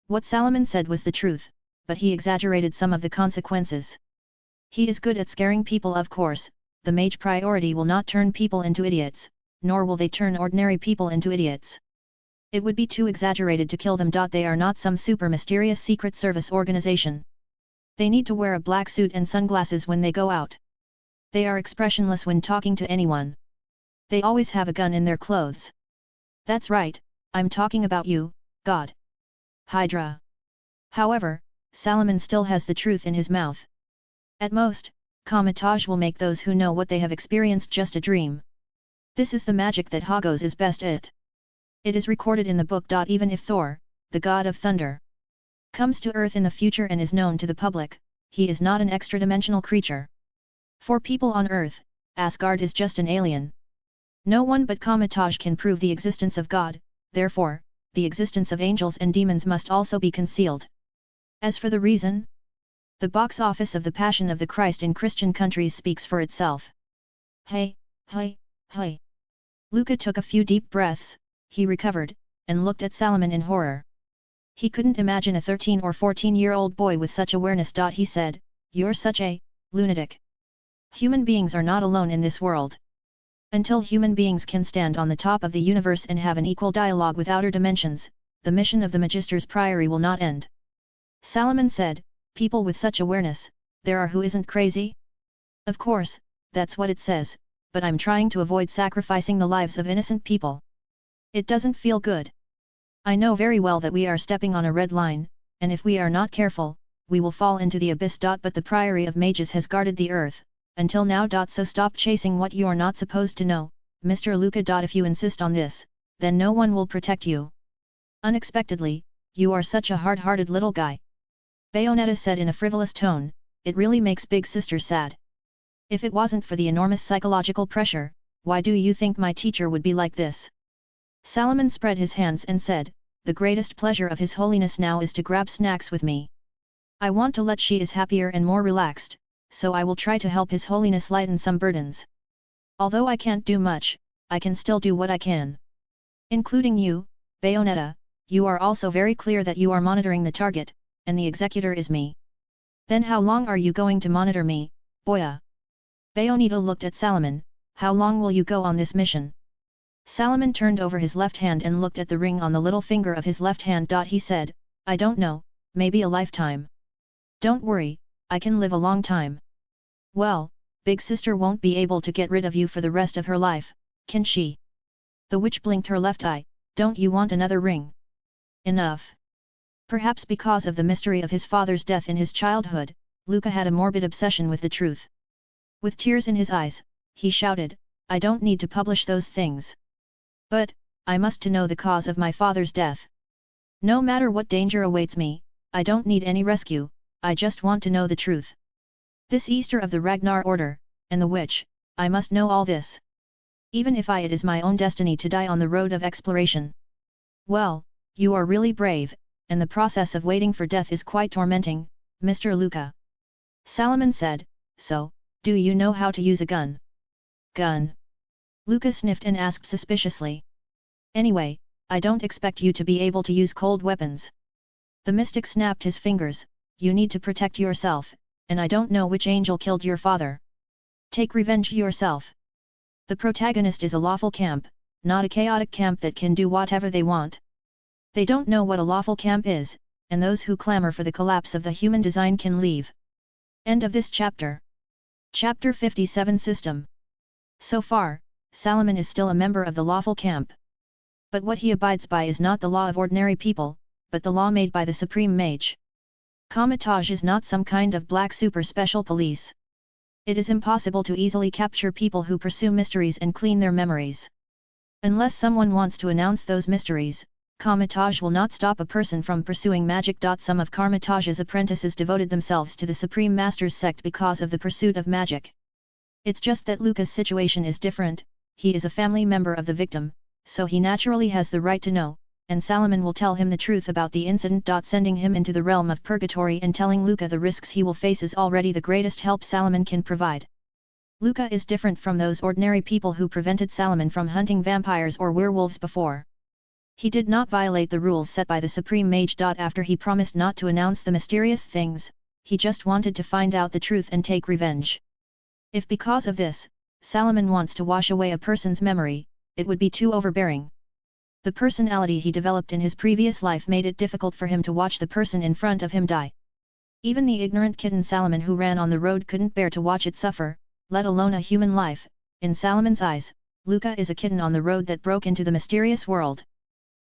What Salomon said was the truth, but he exaggerated some of the consequences. He is good at scaring people, of course. The mage priority will not turn people into idiots, nor will they turn ordinary people into idiots. It would be too exaggerated to kill them. They are not some super mysterious secret service organization. They need to wear a black suit and sunglasses when they go out. They are expressionless when talking to anyone. They always have a gun in their clothes. That's right, I'm talking about you, God. Hydra. However, Salomon still has the truth in his mouth. At most, Kamatage will make those who know what they have experienced just a dream. This is the magic that Hagos is best at. It is recorded in the book. Even if Thor, the god of thunder, comes to Earth in the future and is known to the public, he is not an extra-dimensional creature. For people on Earth, Asgard is just an alien. No one but Kamatage can prove the existence of God, therefore, the existence of angels and demons must also be concealed. As for the reason, the box office of The Passion of the Christ in Christian countries speaks for itself. Hey. Luca took a few deep breaths, he recovered, and looked at Salomon in horror. He couldn't imagine a 13 or 14-year-old boy with such awareness. He said, "You're such a lunatic. Human beings are not alone in this world. Until human beings can stand on the top of the universe and have an equal dialogue with outer dimensions, the mission of the Magister's Priory will not end." Salomon said, "People with such awareness, there are who isn't crazy?" Of course, that's what it says, but I'm trying to avoid sacrificing the lives of innocent people. It doesn't feel good. I know very well that we are stepping on a red line, and if we are not careful, we will fall into the abyss. But the Priory of Mages has guarded the earth, until now. So stop chasing what you're not supposed to know, Mr. Luca. If you insist on this, then no one will protect you. Unexpectedly, you are such a hard-hearted little guy. Bayonetta said in a frivolous tone, "It really makes Big Sister sad. If it wasn't for the enormous psychological pressure, why do you think my teacher would be like this?" Salomon spread his hands and said, "The greatest pleasure of His Holiness now is to grab snacks with me. I want to let she is happier and more relaxed, so I will try to help His Holiness lighten some burdens. Although I can't do much, I can still do what I can. Including you, Bayonetta, you are also very clear that you are monitoring the target, and the executor is me. Then how long are you going to monitor me, boya?" Bayonetta looked at Salomon, "How long will you go on this mission?" Salomon turned over his left hand and looked at the ring on the little finger of his left hand. He said, "I don't know, maybe a lifetime. Don't worry, I can live a long time." "Well, Big Sister won't be able to get rid of you for the rest of her life, can she?" The witch blinked her left eye. "Don't you want another ring?" Enough. Perhaps because of the mystery of his father's death in his childhood, Luca had a morbid obsession with the truth. With tears in his eyes, he shouted, "I don't need to publish those things. But, I must to know the cause of my father's death. No matter what danger awaits me, I don't need any rescue, I just want to know the truth. This Easter of the Ragnar Order, and the witch, I must know all this. Even if it is my own destiny to die on the road of exploration." "Well, you are really brave, and the process of waiting for death is quite tormenting, Mr. Luca." Salomon said, "So, do you know how to use a gun?" "Gun?" Luca sniffed and asked suspiciously. "Anyway, I don't expect you to be able to use cold weapons." The mystic snapped his fingers, "You need to protect yourself, and I don't know which angel killed your father. Take revenge yourself. The protagonist is a lawful camp, not a chaotic camp that can do whatever they want. They don't know what a lawful camp is, and those who clamor for the collapse of the human design can leave." End of this chapter. Chapter 57 System. So far, Salomon is still a member of the lawful camp. But what he abides by is not the law of ordinary people, but the law made by the Supreme Mage. Kamatage is not some kind of black super special police. It is impossible to easily capture people who pursue mysteries and clean their memories. Unless someone wants to announce those mysteries, Karmitage will not stop a person from pursuing magic. Some of Karmitage's apprentices devoted themselves to the Supreme Master's sect because of the pursuit of magic. It's just that Luca's situation is different, he is a family member of the victim, so he naturally has the right to know, and Salomon will tell him the truth about the incident. Sending him into the realm of purgatory and telling Luca the risks he will face is already the greatest help Salomon can provide. Luca is different from those ordinary people who prevented Salomon from hunting vampires or werewolves before. He did not violate the rules set by the Supreme Mage. After he promised not to announce the mysterious things, he just wanted to find out the truth and take revenge. If because of this, Salomon wants to wash away a person's memory, it would be too overbearing. The personality he developed in his previous life made it difficult for him to watch the person in front of him die. Even the ignorant kitten Salomon who ran on the road couldn't bear to watch it suffer, let alone a human life. In Salomon's eyes, Luca is a kitten on the road that broke into the mysterious world.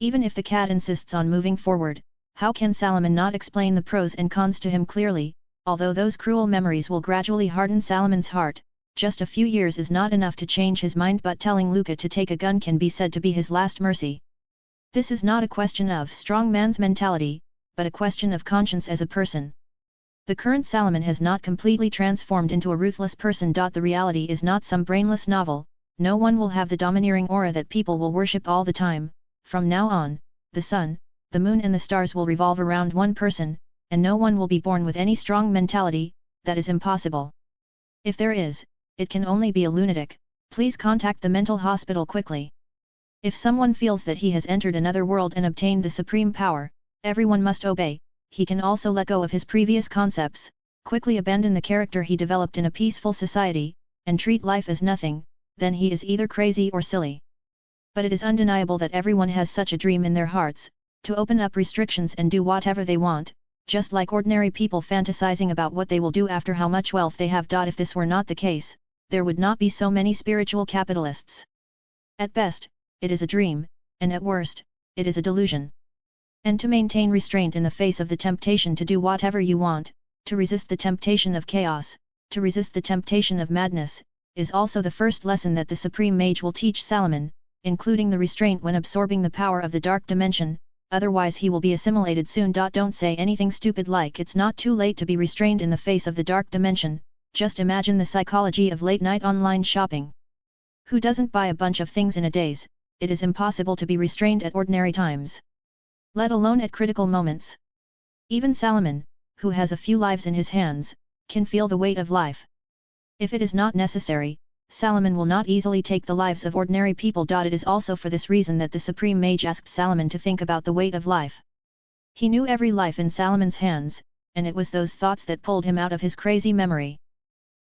Even if the cat insists on moving forward, how can Salomon not explain the pros and cons to him clearly? Although those cruel memories will gradually harden Salomon's heart, just a few years is not enough to change his mind, but telling Luca to take a gun can be said to be his last mercy. This is not a question of strong man's mentality, but a question of conscience as a person. The current Salomon has not completely transformed into a ruthless person. The reality is not some brainless novel, no one will have the domineering aura that people will worship all the time. From now on, the sun, the moon and the stars will revolve around one person, and no one will be born with any strong mentality. That is impossible. If there is, it can only be a lunatic. Please contact the mental hospital quickly. If someone feels that he has entered another world and obtained the supreme power, everyone must obey. He can also let go of his previous concepts, quickly abandon the character he developed in a peaceful society, and treat life as nothing. Then he is either crazy or silly. But it is undeniable that everyone has such a dream in their hearts, to open up restrictions and do whatever they want, just like ordinary people fantasizing about what they will do after how much wealth they have. If this were not the case, there would not be so many spiritual capitalists. At best, it is a dream, and at worst, it is a delusion. And to maintain restraint in the face of the temptation to do whatever you want, to resist the temptation of chaos, to resist the temptation of madness, is also the first lesson that the Supreme Mage will teach Salomon, including the restraint when absorbing the power of the dark dimension, otherwise he will be assimilated soon. Don't say anything stupid like it's not too late to be restrained in the face of the dark dimension. Just imagine the psychology of late-night online shopping. Who doesn't buy a bunch of things in a daze? It is impossible to be restrained at ordinary times, let alone at critical moments. Even Salomon, who has a few lives in his hands, can feel the weight of life. If it is not necessary, Salomon will not easily take the lives of ordinary people. It is also for this reason that the Supreme Mage asked Salomon to think about the weight of life. He knew every life in Salomon's hands, and it was those thoughts that pulled him out of his crazy memory.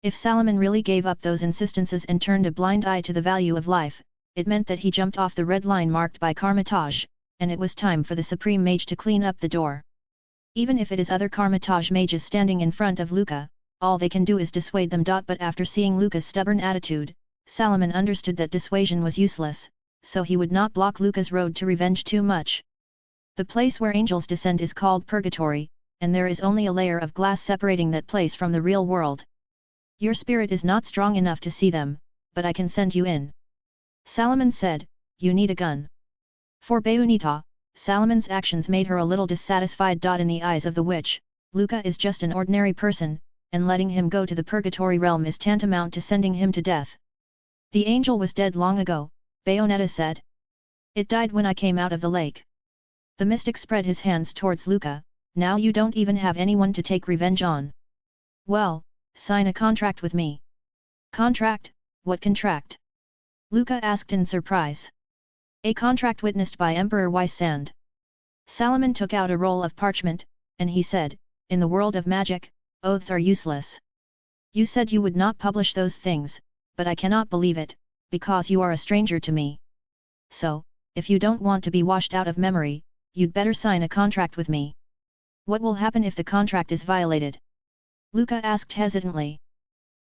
If Salomon really gave up those insistences and turned a blind eye to the value of life, it meant that he jumped off the red line marked by Karmitage, and it was time for the Supreme Mage to clean up the door. Even if it is other Karmitage mages standing in front of Luca, all they can do is dissuade them. But after seeing Luca's stubborn attitude, Salomon understood that dissuasion was useless, so he would not block Luca's road to revenge too much. The place where angels descend is called purgatory, and there is only a layer of glass separating that place from the real world. Your spirit is not strong enough to see them, but I can send you in. Salomon said, you need a gun. For Bayunita, Salomon's actions made her a little dissatisfied. In the eyes of the witch, Luca is just an ordinary person, and letting him go to the purgatory realm is tantamount to sending him to death. The angel was dead long ago, Bayonetta said. It died when I came out of the lake. The mystic spread his hands towards Luca. Now you don't even have anyone to take revenge on. Well, sign a contract with me. Contract? What contract? Luca asked in surprise. A contract witnessed by Emperor Wysand. Salomon took out a roll of parchment, and he said, in the world of magic, oaths are useless. You said you would not publish those things, but I cannot believe it, because you are a stranger to me. So, if you don't want to be washed out of memory, you'd better sign a contract with me. What will happen if the contract is violated? Luca asked hesitantly.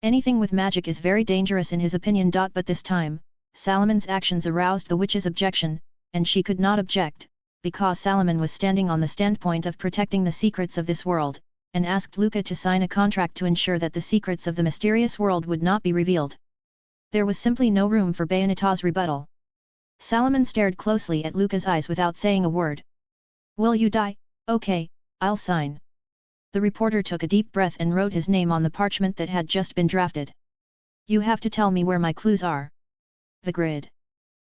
Anything with magic is very dangerous in his opinion. But this time, Salomon's actions aroused the witch's objection, and she could not object, because Salomon was standing on the standpoint of protecting the secrets of this world, and asked Luca to sign a contract to ensure that the secrets of the mysterious world would not be revealed. There was simply no room for Bayoneta's rebuttal. Salomon stared closely at Luca's eyes without saying a word. Will you die? Okay, I'll sign. The reporter took a deep breath and wrote his name on the parchment that had just been drafted. You have to tell me where my clues are. The grid.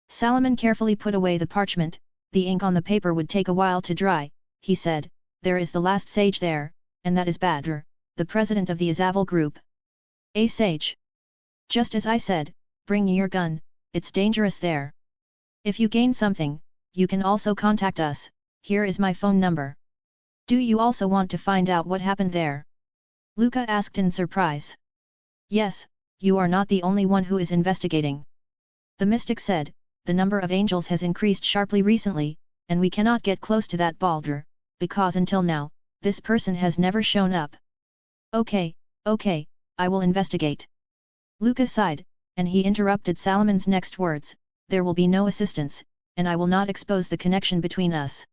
Salomon carefully put away the parchment. The ink on the paper would take a while to dry, he said. There is the last sage there, and that is Badr, the president of the Azaval group. A sage. Just as I said, bring your gun, it's dangerous there. If you gain something, you can also contact us, here is my phone number. Do you also want to find out what happened there? Luca asked in surprise. Yes, you are not the only one who is investigating. The mystic said, the number of angels has increased sharply recently, and we cannot get close to that Badr, because until now, this person has never shown up. Okay, I will investigate. Luca sighed, and he interrupted Salomon's next words, there will be no assistance, and I will not expose the connection between us.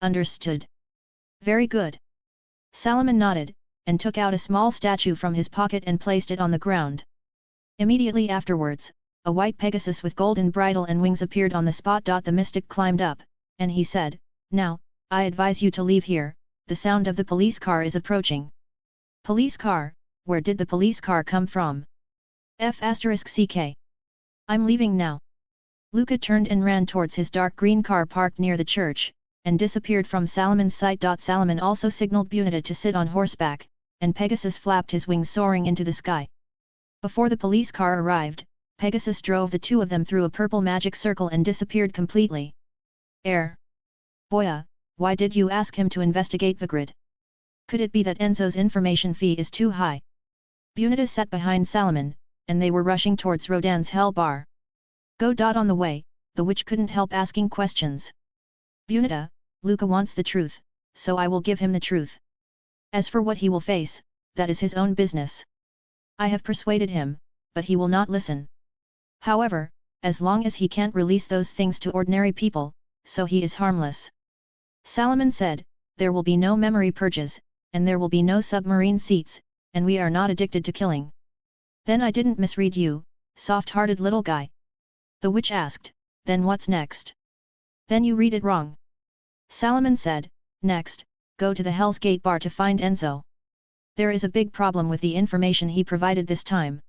Understood. Very good. Salomon nodded, and took out a small statue from his pocket and placed it on the ground. Immediately afterwards, a white Pegasus with golden bridle and wings appeared on the spot. The mystic climbed up, and he said, Now, I advise you to leave here, the sound of the police car is approaching. Police car? Where did the police car come from? F***ck. I'm leaving now. Luca turned and ran towards his dark green car parked near the church, and disappeared from Salomon's sight. Salomon also signaled Bunita to sit on horseback, and Pegasus flapped his wings soaring into the sky. Before the police car arrived, Pegasus drove the two of them through a purple magic circle and disappeared completely. Boya, why did you ask him to investigate the grid? Could it be that Enzo's information fee is too high? Bunita sat behind Salomon, and they were rushing towards Rodan's hell bar. Go. On the way, the witch couldn't help asking questions. Bunita, Luca wants the truth, so I will give him the truth. As for what he will face, that is his own business. I have persuaded him, but he will not listen. However, as long as he can't release those things to ordinary people, so he is harmless. Salomon said, there will be no memory purges, and there will be no submarine seats, and we are not addicted to killing. Then I didn't misread you, soft-hearted little guy. The witch asked, then what's next? Then you read it wrong. Salomon said, next, go to the Hell's Gate bar to find Enzo. There is a big problem with the information he provided this time.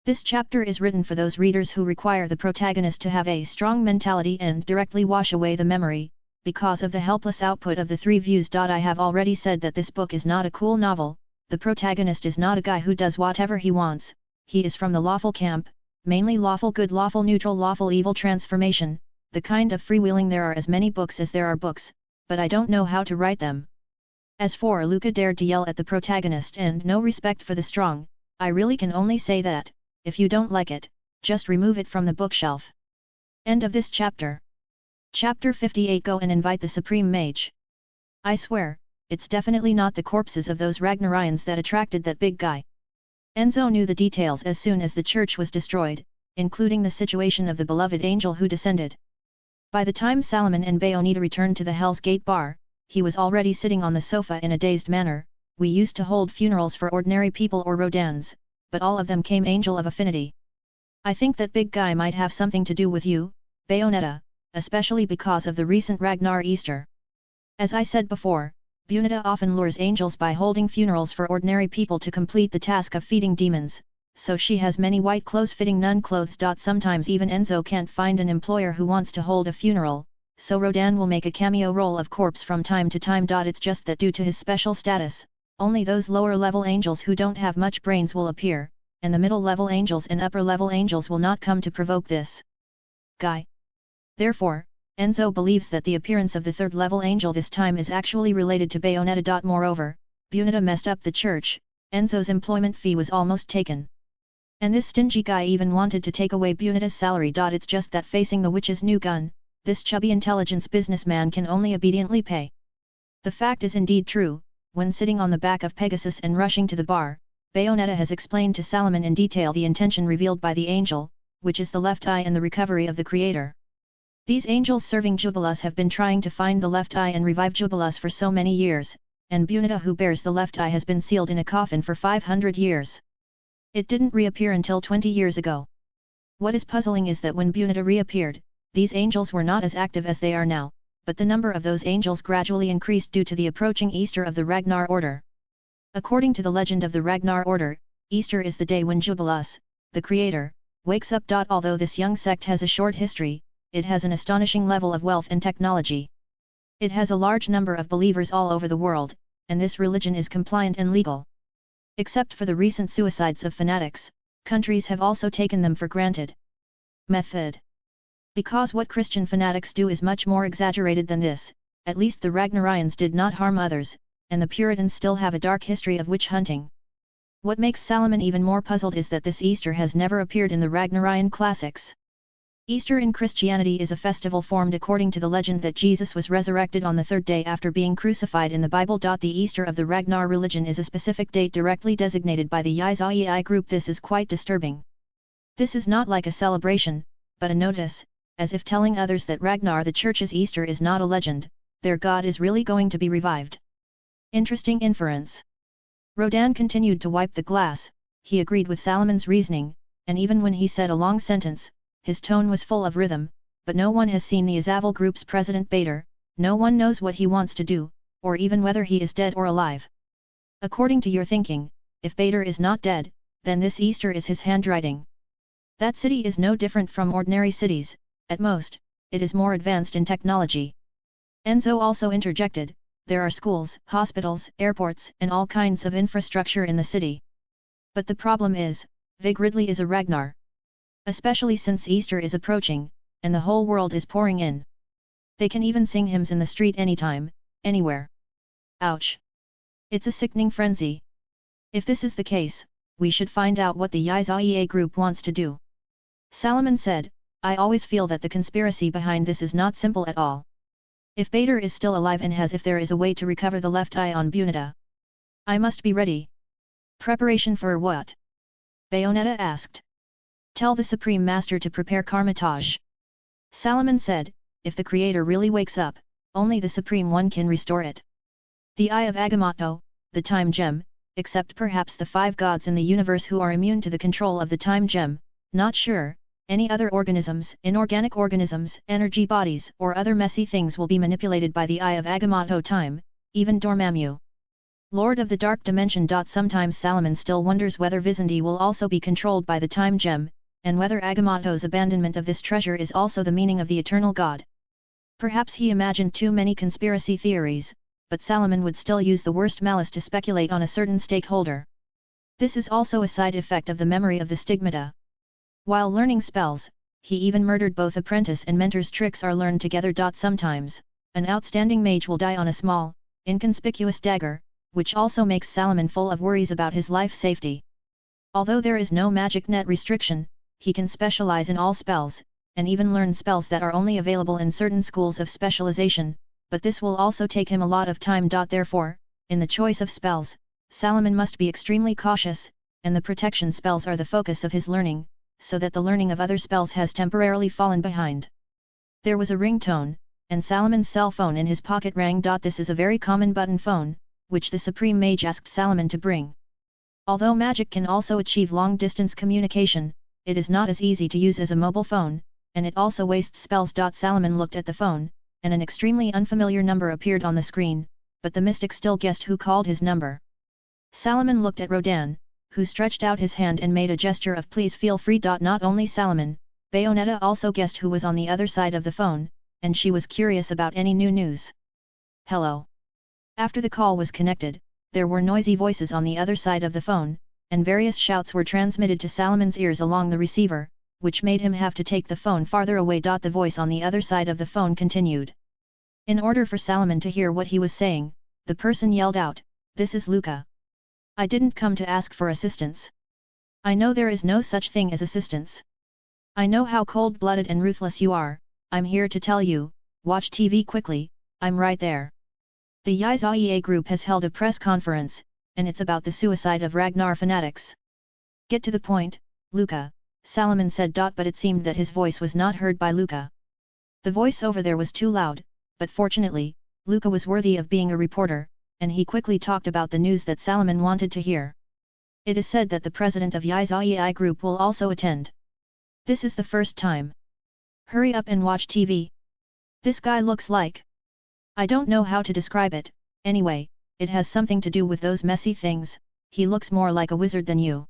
This chapter is written for those readers who require the protagonist to have a strong mentality and directly wash away the memory, because of the helpless output of the three views. I have already said that this book is not a cool novel, the protagonist is not a guy who does whatever he wants, he is from the lawful camp, mainly lawful good, lawful neutral, lawful evil transformation, the kind of freewheeling. There are as many books as there are books, but I don't know how to write them. As for Luca dared to yell at the protagonist and no respect for the strong, I really can only say that, if you don't like it, just remove it from the bookshelf. End of this chapter. Chapter 58. Go and invite the Supreme Mage. I swear, it's definitely not the corpses of those Ragnarians that attracted that big guy. Enzo knew the details as soon as the church was destroyed, including the situation of the beloved angel who descended. By the time Salomon and Bayonetta returned to the Hell's Gate bar, he was already sitting on the sofa in a dazed manner. We used to hold funerals for ordinary people or Rodans, but all of them came angel of affinity. I think that big guy might have something to do with you, Bayonetta, especially because of the recent Ragnar Easter. As I said before, Bunita often lures angels by holding funerals for ordinary people to complete the task of feeding demons, so she has many white clothes fitting nun clothes. Sometimes even Enzo can't find an employer who wants to hold a funeral, so Rodan will make a cameo role of corpse from time to time. It's just that due to his special status, only those lower-level angels who don't have much brains will appear, and the middle-level angels and upper-level angels will not come to provoke this guy. Therefore, Enzo believes that the appearance of the third-level angel this time is actually related to Bayonetta. Moreover, Bunita messed up the church, Enzo's employment fee was almost taken. And this stingy guy even wanted to take away Bunita's salary. It's just that facing the witch's new gun, this chubby intelligence businessman can only obediently pay. The fact is indeed true, when sitting on the back of Pegasus and rushing to the bar, Bayonetta has explained to Salomon in detail the intention revealed by the angel, which is the left eye and the recovery of the creator. These angels serving Jubilus have been trying to find the left eye and revive Jubilus for so many years, and Bunita who bears the left eye has been sealed in a coffin for 500 years. It didn't reappear until 20 years ago. What is puzzling is that when Bunita reappeared, these angels were not as active as they are now, but the number of those angels gradually increased due to the approaching Easter of the Ragnar order. According to the legend of the Ragnar order, Easter is the day when Jubilus, the creator, wakes up. Although this young sect has a short history, it has an astonishing level of wealth and technology. It has a large number of believers all over the world, and this religion is compliant and legal. Except for the recent suicides of fanatics, countries have also taken them for granted. Method. Because what Christian fanatics do is much more exaggerated than this, at least the Ragnarians did not harm others, and the Puritans still have a dark history of witch hunting. What makes Salomon even more puzzled is that this Easter has never appeared in the Ragnarian classics. Easter in Christianity is a festival formed according to the legend that Jesus was resurrected on the third day after being crucified in the Bible. The Easter of the Ragnar religion is a specific date directly designated by the Yizai group. This is quite disturbing. This is not like a celebration, but a notice, as if telling others that Ragnar, the church's Easter, is not a legend, their god is really going to be revived. Interesting inference. Rodan continued to wipe the glass. He agreed with Salomon's reasoning, and even when he said a long sentence, his tone was full of rhythm. But no one has seen the Azaval group's president Bader, no one knows what he wants to do, or even whether he is dead or alive. According to your thinking, if Bader is not dead, then this Easter is his handwriting. That city is no different from ordinary cities, at most, it is more advanced in technology. Enzo also interjected, there are schools, hospitals, airports, and all kinds of infrastructure in the city. But the problem is, Vig Ridley is a Ragnar. Especially since Easter is approaching, and the whole world is pouring in. They can even sing hymns in the street anytime, anywhere. Ouch! It's a sickening frenzy. If this is the case, we should find out what the Yizai group wants to do. Salomon said, I always feel that the conspiracy behind this is not simple at all. If Bader is still alive and if there is a way to recover the left eye on Bunita, I must be ready. Preparation for what? Bayonetta asked. Tell the Supreme Master to prepare Karmatage. Salomon said, if the Creator really wakes up, only the Supreme One can restore it. The Eye of Agamotto, the Time Gem, except perhaps the 5 gods in the universe who are immune to the control of the Time Gem, not sure, any other organisms, inorganic organisms, energy bodies, or other messy things will be manipulated by the Eye of Agamotto time, even Dormammu. Lord of the Dark Dimension. Sometimes Salomon still wonders whether Vizandi will also be controlled by the Time Gem, and whether Agamotto's abandonment of this treasure is also the meaning of the Eternal God. Perhaps he imagined too many conspiracy theories, but Salomon would still use the worst malice to speculate on a certain stakeholder. This is also a side effect of the memory of the stigmata. While learning spells, he even murdered both apprentice and mentor's tricks are learned together. Sometimes, an outstanding mage will die on a small, inconspicuous dagger, which also makes Salomon full of worries about his life safety. Although there is no magic net restriction, he can specialize in all spells, and even learn spells that are only available in certain schools of specialization, but this will also take him a lot of time. Therefore, in the choice of spells, Salomon must be extremely cautious, and the protection spells are the focus of his learning, so that the learning of other spells has temporarily fallen behind. There was a ringtone, and Salomon's cell phone in his pocket rang. This is a very common button phone, which the Supreme Mage asked Salomon to bring. Although magic can also achieve long-distance communication, it is not as easy to use as a mobile phone, and it also wastes spells. Salomon looked at the phone, and an extremely unfamiliar number appeared on the screen, but the mystic still guessed who called his number. Salomon looked at Rodan, who stretched out his hand and made a gesture of please feel free. Not only Salomon, Bayonetta also guessed who was on the other side of the phone, and she was curious about any new news. Hello. After the call was connected, there were noisy voices on the other side of the phone, and various shouts were transmitted to Salomon's ears along the receiver, which made him have to take the phone farther away. The voice on the other side of the phone continued. In order for Salomon to hear what he was saying, the person yelled out, "This is Luca. I didn't come to ask for assistance. I know there is no such thing as assistance. I know how cold-blooded and ruthless you are. I'm here to tell you, watch TV quickly, I'm right there." The Yizai group has held a press conference, and it's about the suicide of Ragnar fanatics. Get to the point, Luca, Salomon said. But it seemed that his voice was not heard by Luca. The voice over there was too loud, but fortunately, Luca was worthy of being a reporter, and he quickly talked about the news that Salomon wanted to hear. It is said that the president of Yizai group will also attend. This is the first time. Hurry up and watch TV. This guy looks like... I don't know how to describe it, anyway, it has something to do with those messy things, he looks more like a wizard than you.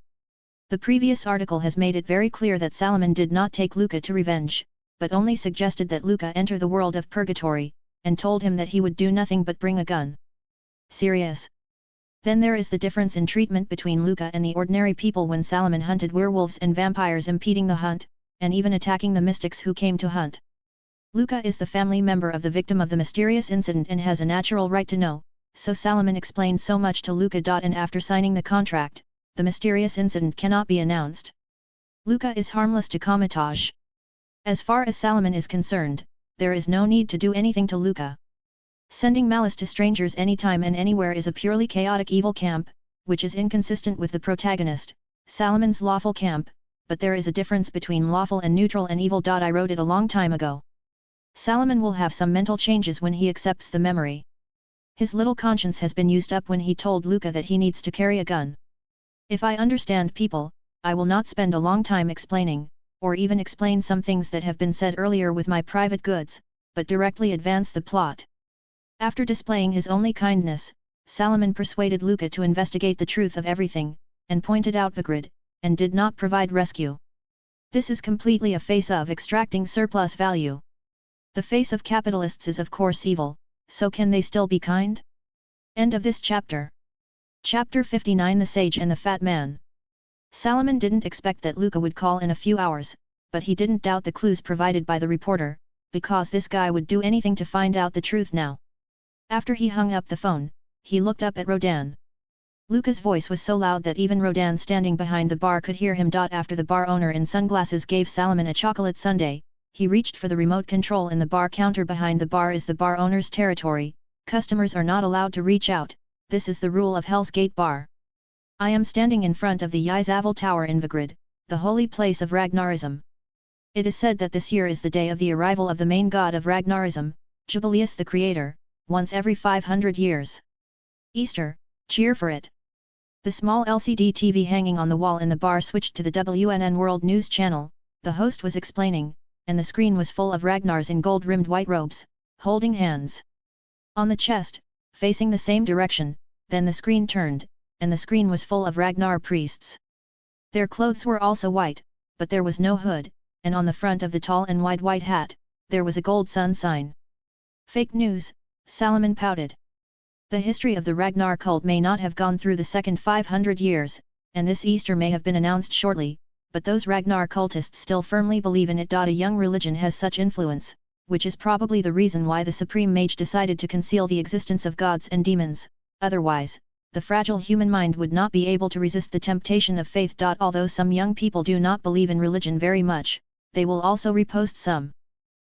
The previous article has made it very clear that Salomon did not take Luca to revenge, but only suggested that Luca enter the world of purgatory, and told him that he would do nothing but bring a gun. Serious? Then there is the difference in treatment between Luca and the ordinary people when Salomon hunted werewolves and vampires impeding the hunt, and even attacking the mystics who came to hunt. Luca is the family member of the victim of the mysterious incident and has a natural right to know, so Salomon explained so much to Luca. And after signing the contract, the mysterious incident cannot be announced. Luca is harmless to Comitage. As far as Salomon is concerned, there is no need to do anything to Luca. Sending malice to strangers anytime and anywhere is a purely chaotic evil camp, which is inconsistent with the protagonist, Salomon's lawful camp, but there is a difference between lawful and neutral and evil. I wrote it a long time ago. Salomon will have some mental changes when he accepts the memory. His little conscience has been used up when he told Luca that he needs to carry a gun. If I understand people, I will not spend a long time explaining, or even explain some things that have been said earlier with my private goods, but directly advance the plot. After displaying his only kindness, Salomon persuaded Luca to investigate the truth of everything, and pointed out Vigrid, and did not provide rescue. This is completely a face of extracting surplus value. The face of capitalists is of course evil, so can they still be kind? End of this chapter. Chapter 59 The Sage and the Fat Man. Salomon didn't expect that Luca would call in a few hours, but he didn't doubt the clues provided by the reporter, because this guy would do anything to find out the truth now. After he hung up the phone, he looked up at Rodan. Luca's voice was so loud that even Rodan standing behind the bar could hear him. After the bar owner in sunglasses gave Salomon a chocolate sundae, he reached for the remote control in the bar counter. Behind the bar is the bar owner's territory, customers are not allowed to reach out, this is the rule of Hell's Gate Bar. I am standing in front of the Yzavel Tower in Vigrid, the holy place of Ragnarism. It is said that this year is the day of the arrival of the main god of Ragnarism, Jubileus the Creator, once every 500 years. Easter, cheer for it. The small LCD TV hanging on the wall in the bar switched to the WNN World News channel, the host was explaining, and the screen was full of Ragnars in gold-rimmed white robes, holding hands. On the chest, facing the same direction, then the screen turned, and the screen was full of Ragnar priests. Their clothes were also white, but there was no hood, and on the front of the tall and wide white hat, there was a gold sun sign. Fake news, Salomon pouted. The history of the Ragnar cult may not have gone through the second 500 years, and this Easter may have been announced shortly, but those Ragnar cultists still firmly believe in it. A young religion has such influence, which is probably the reason why the Supreme Mage decided to conceal the existence of gods and demons, otherwise, the fragile human mind would not be able to resist the temptation of faith. Although some young people do not believe in religion very much, they will also repost some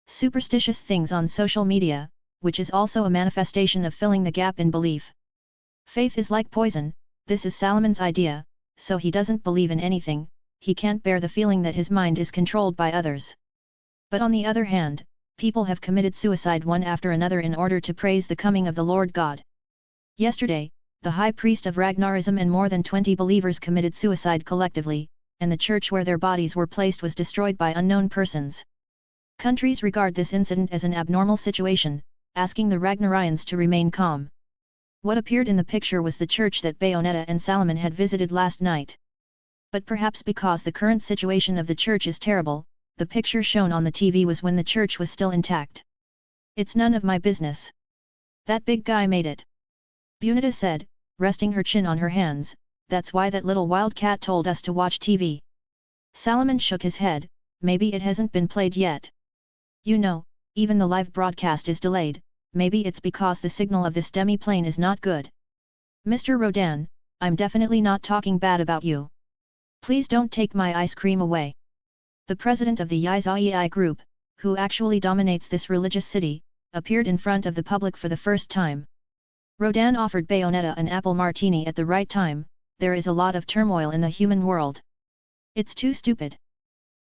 superstitious things on social media, which is also a manifestation of filling the gap in belief. Faith is like poison, this is Salomon's idea, so he doesn't believe in anything, he can't bear the feeling that his mind is controlled by others. But on the other hand, people have committed suicide one after another in order to praise the coming of the Lord God. Yesterday, the high priest of Ragnarism and more than 20 believers committed suicide collectively, and the church where their bodies were placed was destroyed by unknown persons. Countries regard this incident as an abnormal situation, asking the Ragnarians to remain calm. What appeared in the picture was the church that Bayonetta and Salomon had visited last night. But perhaps because the current situation of the church is terrible, the picture shown on the TV was when the church was still intact. It's none of my business. That big guy made it. Bayonetta said, resting her chin on her hands, that's why that little wildcat told us to watch TV. Salomon shook his head, maybe it hasn't been played yet. You know, even the live broadcast is delayed, maybe it's because the signal of this demi-plane is not good. Mr. Rodan, I'm definitely not talking bad about you. Please don't take my ice cream away. The president of the Yzaei group, who actually dominates this religious city, appeared in front of the public for the first time. Rodan offered Bayonetta an apple martini at the right time, there is a lot of turmoil in the human world. It's too stupid.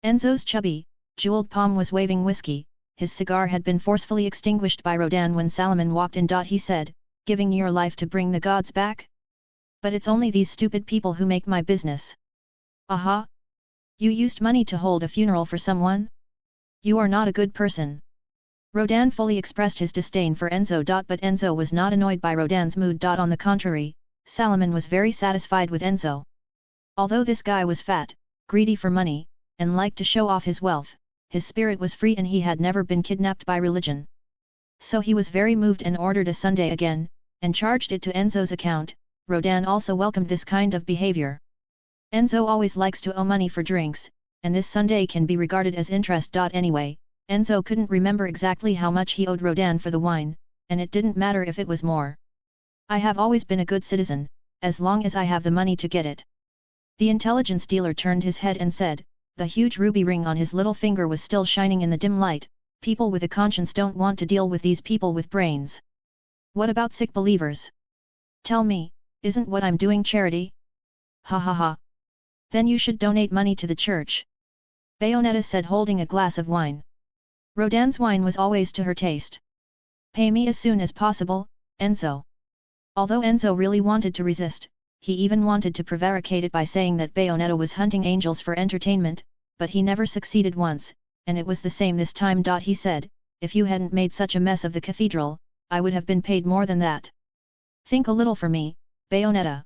Enzo's chubby, jeweled palm was waving whiskey, his cigar had been forcefully extinguished by Rodan when Salomon walked in. He said, giving your life to bring the gods back? But it's only these stupid people who make my business. Aha! You used money to hold a funeral for someone? You are not a good person. Rodan fully expressed his disdain for Enzo. But Enzo was not annoyed by Rodan's mood. On the contrary, Salomon was very satisfied with Enzo. Although this guy was fat, greedy for money, and liked to show off his wealth, his spirit was free and he had never been kidnapped by religion. So he was very moved and ordered a sundae again, and charged it to Enzo's account. Rodan also welcomed this kind of behavior. Enzo always likes to owe money for drinks, and this sundae can be regarded as interest. Anyway, Enzo couldn't remember exactly how much he owed Rodan for the wine, and it didn't matter if it was more. I have always been a good citizen, as long as I have the money to get it. The intelligence dealer turned his head and said, the huge ruby ring on his little finger was still shining in the dim light. People with a conscience don't want to deal with these people with brains. What about sick believers? Tell me, isn't what I'm doing charity? Ha ha ha. Then you should donate money to the church. Bayonetta said, holding a glass of wine. Rodan's wine was always to her taste. Pay me as soon as possible, Enzo. Although Enzo really wanted to resist, he even wanted to prevaricate it by saying that Bayonetta was hunting angels for entertainment, but he never succeeded once, and it was the same this time. He said, if you hadn't made such a mess of the cathedral, I would have been paid more than that. Think a little for me, Bayonetta.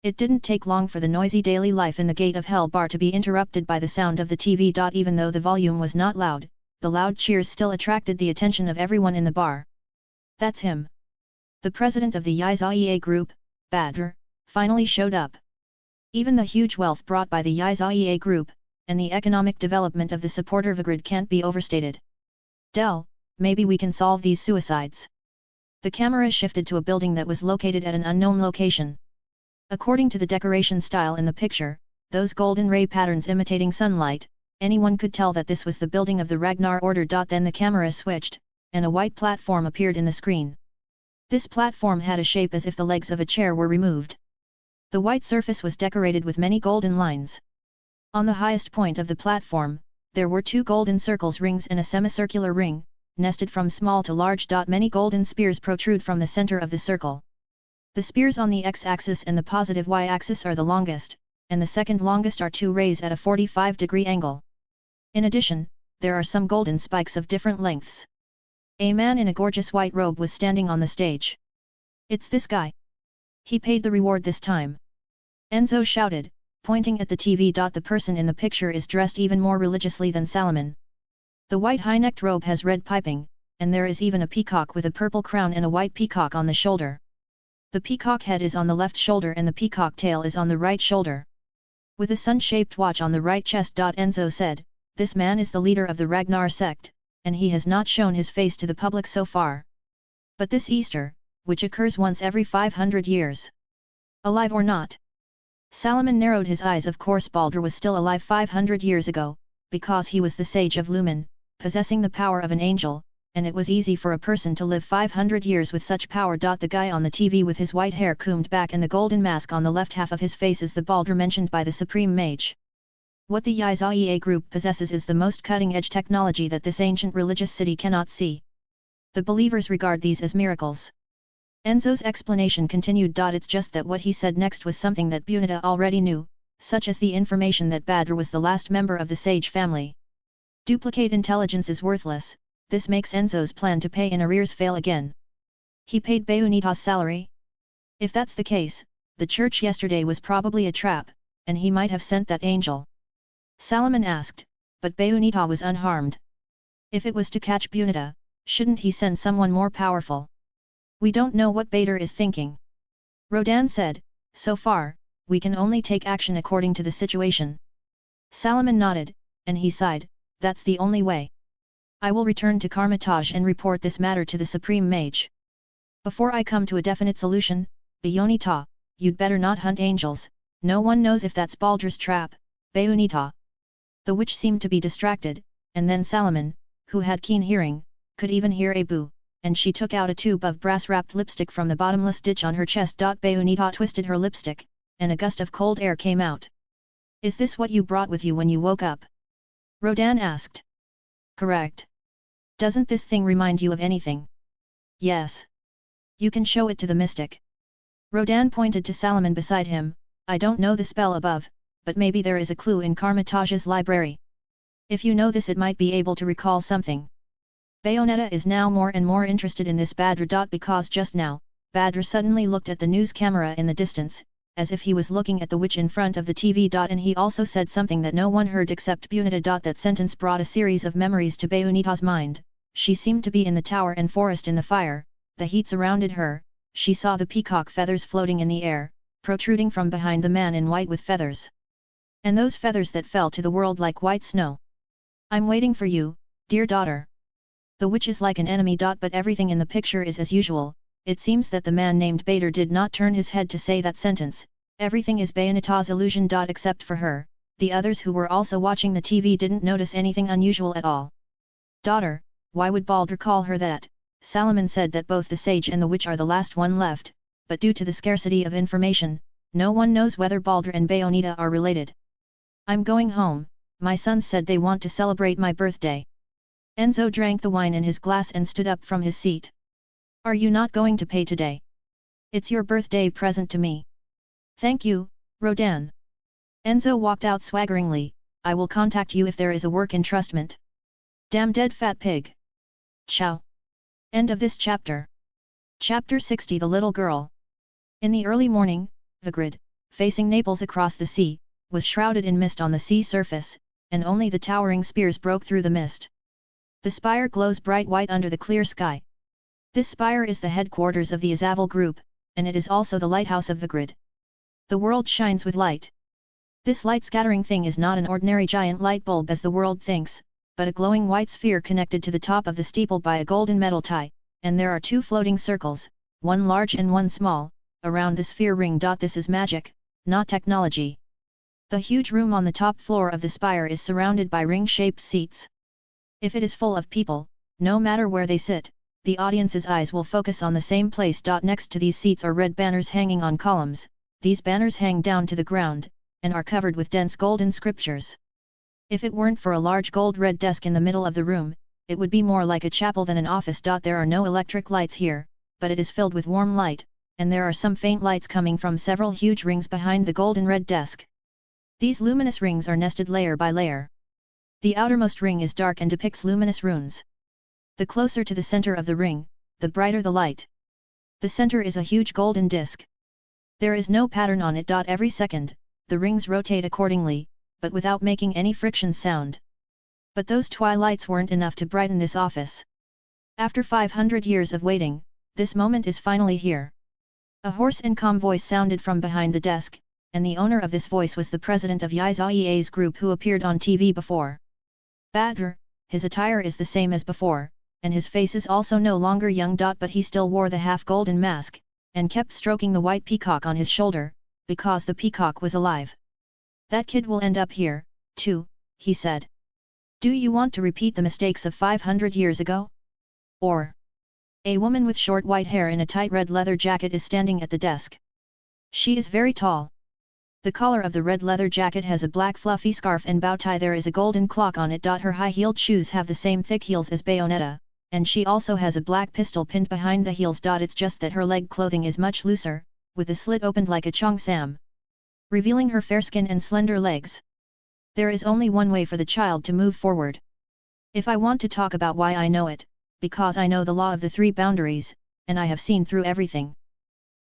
It didn't take long for the noisy daily life in the Gate of Hell bar to be interrupted by the sound of the TV. Even though the volume was not loud, the loud cheers still attracted the attention of everyone in the bar. That's him. The president of the Yizaea group, Badr, finally showed up. Even the huge wealth brought by the Yizaea group, and the economic development of the Supportervagrid can't be overstated. Del, maybe we can solve these suicides. The camera shifted to a building that was located at an unknown location. According to the decoration style in the picture, those golden ray patterns imitating sunlight, anyone could tell that this was the building of the Ragnar Order. Then the camera switched, and a white platform appeared in the screen. This platform had a shape as if the legs of a chair were removed. The white surface was decorated with many golden lines. On the highest point of the platform, there were 2 golden circles rings and a semicircular ring, nested from small to large. Many golden spears protrude from the center of the circle. The spears on the x-axis and the positive y-axis are the longest, and the second longest are 2 rays at a 45-degree angle. In addition, there are some golden spikes of different lengths. A man in a gorgeous white robe was standing on the stage. It's this guy. He paid the reward this time. Enzo shouted, pointing at the TV. The person in the picture is dressed even more religiously than Salomon. The white high-necked robe has red piping, and there is even a peacock with a purple crown and a white peacock on the shoulder. The peacock head is on the left shoulder and the peacock tail is on the right shoulder. With a sun-shaped watch on the right chest. Enzo said, this man is the leader of the Ragnar sect, and he has not shown his face to the public so far. But this Easter, which occurs once every 500 years. Alive or not? Salomon narrowed his eyes. Of course Baldur was still alive 500 years ago, because he was the sage of Lumen, possessing the power of an angel, and it was easy for a person to live 500 years with such power. The guy on the TV with his white hair combed back and the golden mask on the left half of his face is the Baldur mentioned by the Supreme Mage. What the Yizaea group possesses is the most cutting-edge technology that this ancient religious city cannot see. The believers regard these as miracles. Enzo's explanation continued. It's just that what he said next was something that Bunita already knew, such as the information that Badr was the last member of the sage family. Duplicate intelligence is worthless. This makes Enzo's plan to pay in arrears fail again. He paid Bayonita's salary? If that's the case, the church yesterday was probably a trap, and he might have sent that angel. Salomon asked, but Bayonita was unharmed. If it was to catch Bunita, shouldn't he send someone more powerful? We don't know what Badr is thinking. Rodan said, so far, we can only take action according to the situation. Salomon nodded, and he sighed, that's the only way. I will return to Karmitage and report this matter to the Supreme Mage. Before I come to a definite solution, Bayonita, you'd better not hunt angels, no one knows if that's Baldur's trap, Bayonita. The witch seemed to be distracted, and then Salomon, who had keen hearing, could even hear a boo, and she took out a tube of brass-wrapped lipstick from the bottomless ditch on her chest. Bayonita twisted her lipstick, and a gust of cold air came out. Is this what you brought with you when you woke up? Rodan asked. Correct. Doesn't this thing remind you of anything? Yes. You can show it to the mystic. Rodan pointed to Salomon beside him. I don't know the spell above, but maybe there is a clue in Karmitage's library. If you know this, it might be able to recall something. Bayonetta is now more and more interested in this Badra. Because just now, Badra suddenly looked at the news camera in the distance, as if he was looking at the witch in front of the TV. And he also said something that no one heard except Bayonetta. That sentence brought a series of memories to Bayonetta's mind. She seemed to be in the tower and forest in the fire, the heat surrounded her, she saw the peacock feathers floating in the air, protruding from behind the man in white with feathers. And those feathers that fell to the world like white snow. I'm waiting for you, dear daughter. The witch is like an enemy. But everything in the picture is as usual. It seems that the man named Bader did not turn his head to say that sentence. Everything is Bayonetta's illusion. Except for her, the others who were also watching the TV didn't notice anything unusual at all. Daughter, why would Baldur call her that? Salomon said that both the sage and the witch are the last one left, but due to the scarcity of information, no one knows whether Baldur and Bayonetta are related. I'm going home, my sons said they want to celebrate my birthday. Enzo drank the wine in his glass and stood up from his seat. Are you not going to pay today? It's your birthday present to me. Thank you, Rodan. Enzo walked out swaggeringly. I will contact you if there is a work entrustment. Damn dead fat pig. Ciao. End of this chapter. Chapter 60. The Little Girl. In the early morning, the grid, facing Naples across the sea, was shrouded in mist on the sea surface, and only the towering spears broke through the mist. The spire glows bright white under the clear sky. This spire is the headquarters of the Azaval group, and it is also the lighthouse of the grid. The world shines with light. This light-scattering thing is not an ordinary giant light bulb as the world thinks, but a glowing white sphere connected to the top of the steeple by a golden metal tie, and there are two floating circles, one large and one small, around the sphere ring. This is magic, not technology. The huge room on the top floor of the spire is surrounded by ring-shaped seats. If it is full of people, no matter where they sit, the audience's eyes will focus on the same place. Next to these seats are red banners hanging on columns. These banners hang down to the ground, and are covered with dense golden scriptures. If it weren't for a large gold-red desk in the middle of the room, it would be more like a chapel than an office. There are no electric lights here, but it is filled with warm light, and there are some faint lights coming from several huge rings behind the golden-red desk. These luminous rings are nested layer by layer. The outermost ring is dark and depicts luminous runes. The closer to the center of the ring, the brighter the light. The center is a huge golden disc. There is no pattern on it. Every second, the rings rotate accordingly, but without making any friction sound. But those twilights weren't enough to brighten this office. After 500 years of waiting, this moment is finally here. A hoarse and calm voice sounded from behind the desk, and the owner of this voice was the president of Yizai's group who appeared on TV before. Badr, his attire is the same as before, and his face is also no longer young. But he still wore the half-golden mask, and kept stroking the white peacock on his shoulder, because the peacock was alive. That kid will end up here, too, he said. Do you want to repeat the mistakes of 500 years ago? Or? A woman with short white hair in a tight red leather jacket is standing at the desk. She is very tall. The collar of the red leather jacket has a black fluffy scarf and bow tie. There is a golden clock on it. Her high-heeled shoes have the same thick heels as Bayonetta, and she also has a black pistol pinned behind the heels. It's just that her leg clothing is much looser, with the slit opened like a cheongsam, revealing her fair skin and slender legs. There is only one way for the child to move forward. If I want to talk about why I know it, because I know the law of the three boundaries, and I have seen through everything.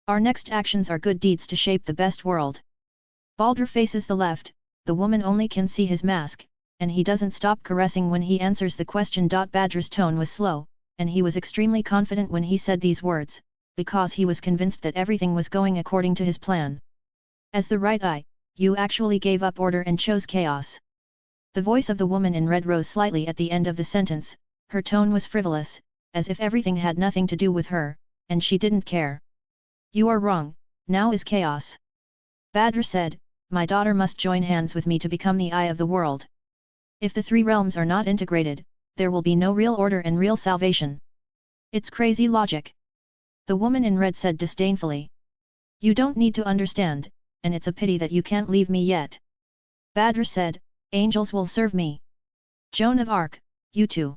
Our next actions are good deeds to shape the best world. Baldur faces the left, the woman only can see his mask, and he doesn't stop caressing when he answers the question. Badr's tone was slow, and he was extremely confident when he said these words, because he was convinced that everything was going according to his plan. As the right eye, you actually gave up order and chose chaos. The voice of the woman in red rose slightly at the end of the sentence. Her tone was frivolous, as if everything had nothing to do with her, and she didn't care. You are wrong, now is chaos. Badr said, my daughter must join hands with me to become the eye of the world. If the three realms are not integrated, there will be no real order and real salvation. It's crazy logic. The woman in red said disdainfully. You don't need to understand, and it's a pity that you can't leave me yet. Badr said, angels will serve me. Joan of Arc, you too.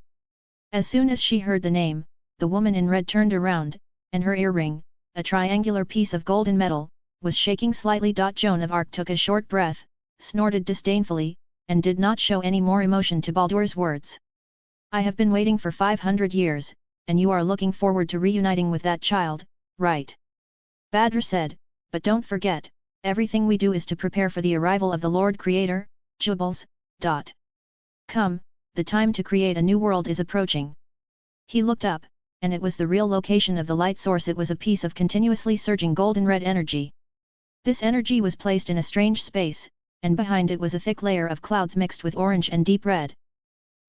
As soon as she heard the name, the woman in red turned around, and her earring, a triangular piece of golden metal, was shaking slightly. Joan of Arc took a short breath, snorted disdainfully, and did not show any more emotion to Baldur's words. I have been waiting for 500 years, and you are looking forward to reuniting with that child, right? Badr said, but don't forget, everything we do is to prepare for the arrival of the Lord Creator, Jubles. Come, the time to create a new world is approaching. He looked up, and it was the real location of the light source. It was a piece of continuously surging golden red energy. This energy was placed in a strange space, and behind it was a thick layer of clouds mixed with orange and deep red.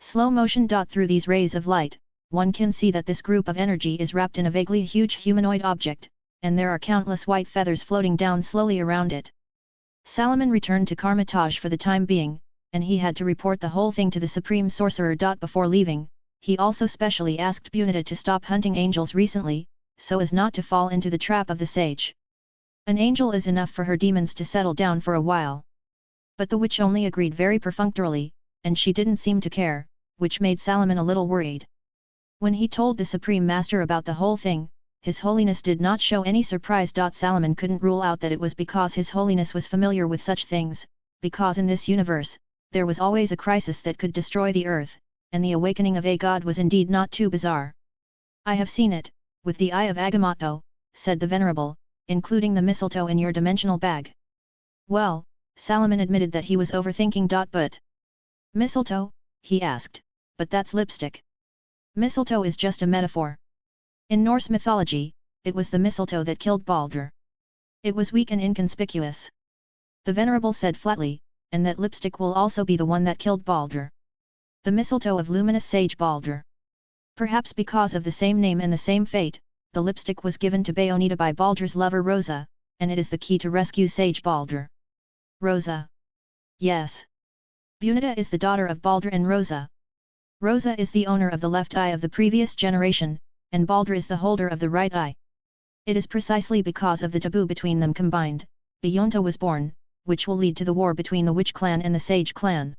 Slow motion. Through these rays of light, one can see that this group of energy is wrapped in a vaguely huge humanoid object, and there are countless white feathers floating down slowly around it. Salomon returned to Karmataj for the time being, and he had to report the whole thing to the Supreme Sorcerer. Before leaving, he also specially asked Bunita to stop hunting angels recently, so as not to fall into the trap of the sage. An angel is enough for her demons to settle down for a while. But the witch only agreed very perfunctorily, and she didn't seem to care, which made Salomon a little worried. When he told the Supreme Master about the whole thing, His Holiness did not show any surprise. Salomon couldn't rule out that it was because His Holiness was familiar with such things, because in this universe, there was always a crisis that could destroy the earth, and the awakening of a god was indeed not too bizarre. I have seen it, with the eye of Agamotto, said the Venerable, including the mistletoe in your dimensional bag. Well, Salomon admitted that he was overthinking. But mistletoe, he asked, but that's lipstick. Mistletoe is just a metaphor. In Norse mythology, it was the mistletoe that killed Baldur. It was weak and inconspicuous. The Venerable said flatly, and that lipstick will also be the one that killed Baldur. The mistletoe of luminous sage Baldur. Perhaps because of the same name and the same fate, the lipstick was given to Bayonetta by Baldur's lover Rosa, and it is the key to rescue sage Baldur. Rosa. Yes. Bunita is the daughter of Baldur and Rosa. Rosa is the owner of the left eye of the previous generation, and Baldur is the holder of the right eye. It is precisely because of the taboo between them combined, Bayonetta was born, which will lead to the war between the Witch clan and the Sage clan.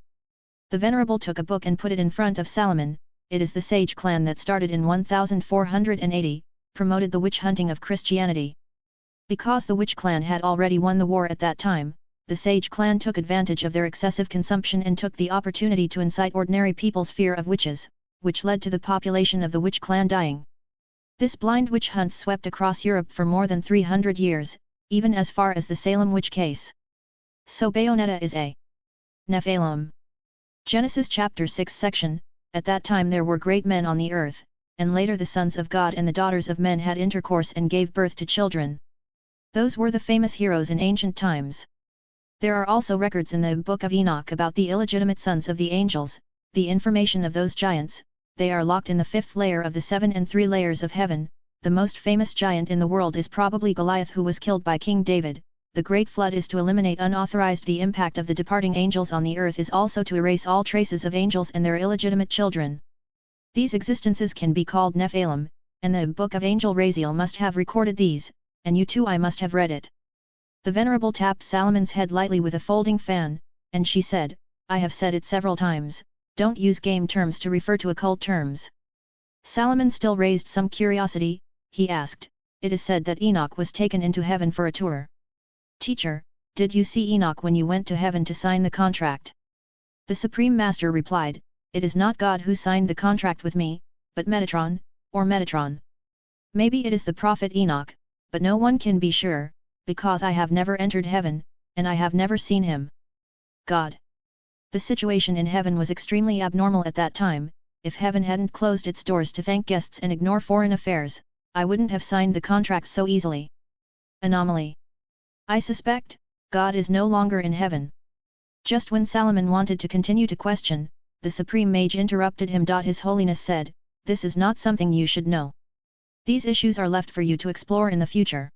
The Venerable took a book and put it in front of Salomon. It is the Sage clan that started in 1480, promoted the witch hunting of Christianity. Because the Witch clan had already won the war at that time, the Sage clan took advantage of their excessive consumption and took the opportunity to incite ordinary people's fear of witches, which led to the population of the Witch clan dying. This blind witch hunt swept across Europe for more than 300 years, even as far as the Salem witch case. So Bayonetta is a Nephilim. Genesis chapter 6 section, at that time there were great men on the earth, and later the sons of God and the daughters of men had intercourse and gave birth to children. Those were the famous heroes in ancient times. There are also records in the Book of Enoch about the illegitimate sons of the angels, the information of those giants. They are locked in the fifth layer of the 7 and 3 layers of heaven. The most famous giant in the world is probably Goliath, who was killed by King David. The great flood is to eliminate unauthorized. The impact of the departing angels on the earth is also to erase all traces of angels and their illegitimate children. These existences can be called Nephilim, and the Book of Angel Raziel must have recorded these, and you too I must have read it. The Venerable tapped Salomon's head lightly with a folding fan, and she said, I have said it several times, don't use game terms to refer to occult terms. Salomon still raised some curiosity. He asked, it is said that Enoch was taken into heaven for a tour. Teacher, did you see Enoch when you went to heaven to sign the contract? The Supreme Master replied, it is not God who signed the contract with me, but Metatron, or Metatron. Maybe it is the prophet Enoch, but no one can be sure, because I have never entered heaven, and I have never seen him. God. The situation in heaven was extremely abnormal at that time. If heaven hadn't closed its doors to thank guests and ignore foreign affairs, I wouldn't have signed the contract so easily. Anomaly. I suspect, God is no longer in heaven. Just when Salomon wanted to continue to question, the Supreme Mage interrupted him. His Holiness said, this is not something you should know. These issues are left for you to explore in the future.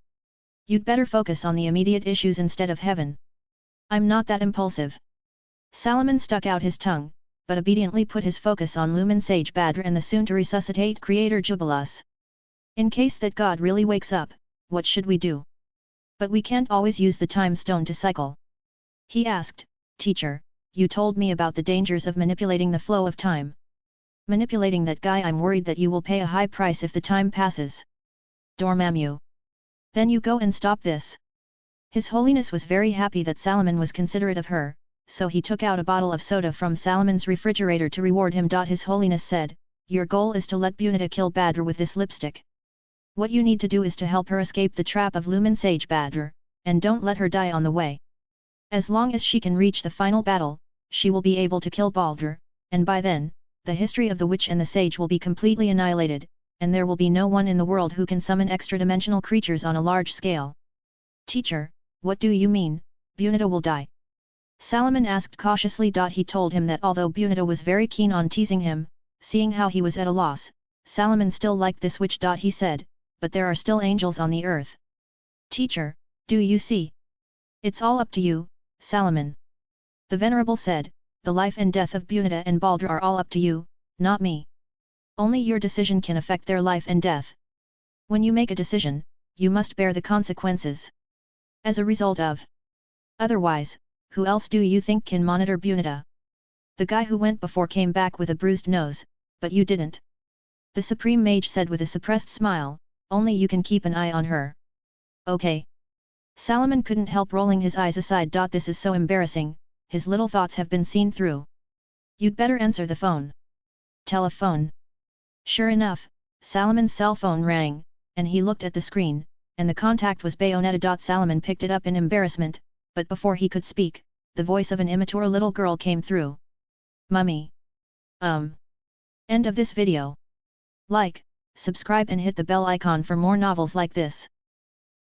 You'd better focus on the immediate issues instead of heaven. I'm not that impulsive. Salomon stuck out his tongue, but obediently put his focus on Lumen Sage Badr and the soon-to-resuscitate Creator Jubileus. In case that God really wakes up, what should we do? But we can't always use the time stone to cycle. He asked, Teacher, you told me about the dangers of manipulating the flow of time. Manipulating that guy, I'm worried that you will pay a high price if the time passes. Dormammu. Then you go and stop this. His Holiness was very happy that Salomon was considerate of her, so he took out a bottle of soda from Salomon's refrigerator to reward him. His Holiness said, "Your goal is to let Bunita kill Badr with this lipstick. What you need to do is to help her escape the trap of Lumen Sage Badr, and don't let her die on the way. As long as she can reach the final battle, she will be able to kill Baldur, and by then, the history of the witch and the sage will be completely annihilated, and there will be no one in the world who can summon extra-dimensional creatures on a large scale." "Teacher, what do you mean, Bunita will die?" Salomon asked cautiously. He told him that although Bunita was very keen on teasing him, seeing how he was at a loss, Salomon still liked this witch. He said, "But there are still angels on the earth." "Teacher, do you see? It's all up to you, Salomon." The Venerable said, "The life and death of Bunita and Baldur are all up to you, not me. Only your decision can affect their life and death. When you make a decision, you must bear the consequences. As a result of. Otherwise, who else do you think can monitor Bunita? The guy who went before came back with a bruised nose, but you didn't." The Supreme Mage said with a suppressed smile, "Only you can keep an eye on her." "Okay." Salomon couldn't help rolling his eyes aside. "This is so embarrassing, his little thoughts have been seen through. You'd better answer the phone." "Telephone." Sure enough, Salomon's cell phone rang, and he looked at the screen, and the contact was Bayonetta. Salomon picked it up in embarrassment, but before he could speak, the voice of an immature little girl came through. "Mummy. End of this video. Like, subscribe and hit the bell icon for more novels like this.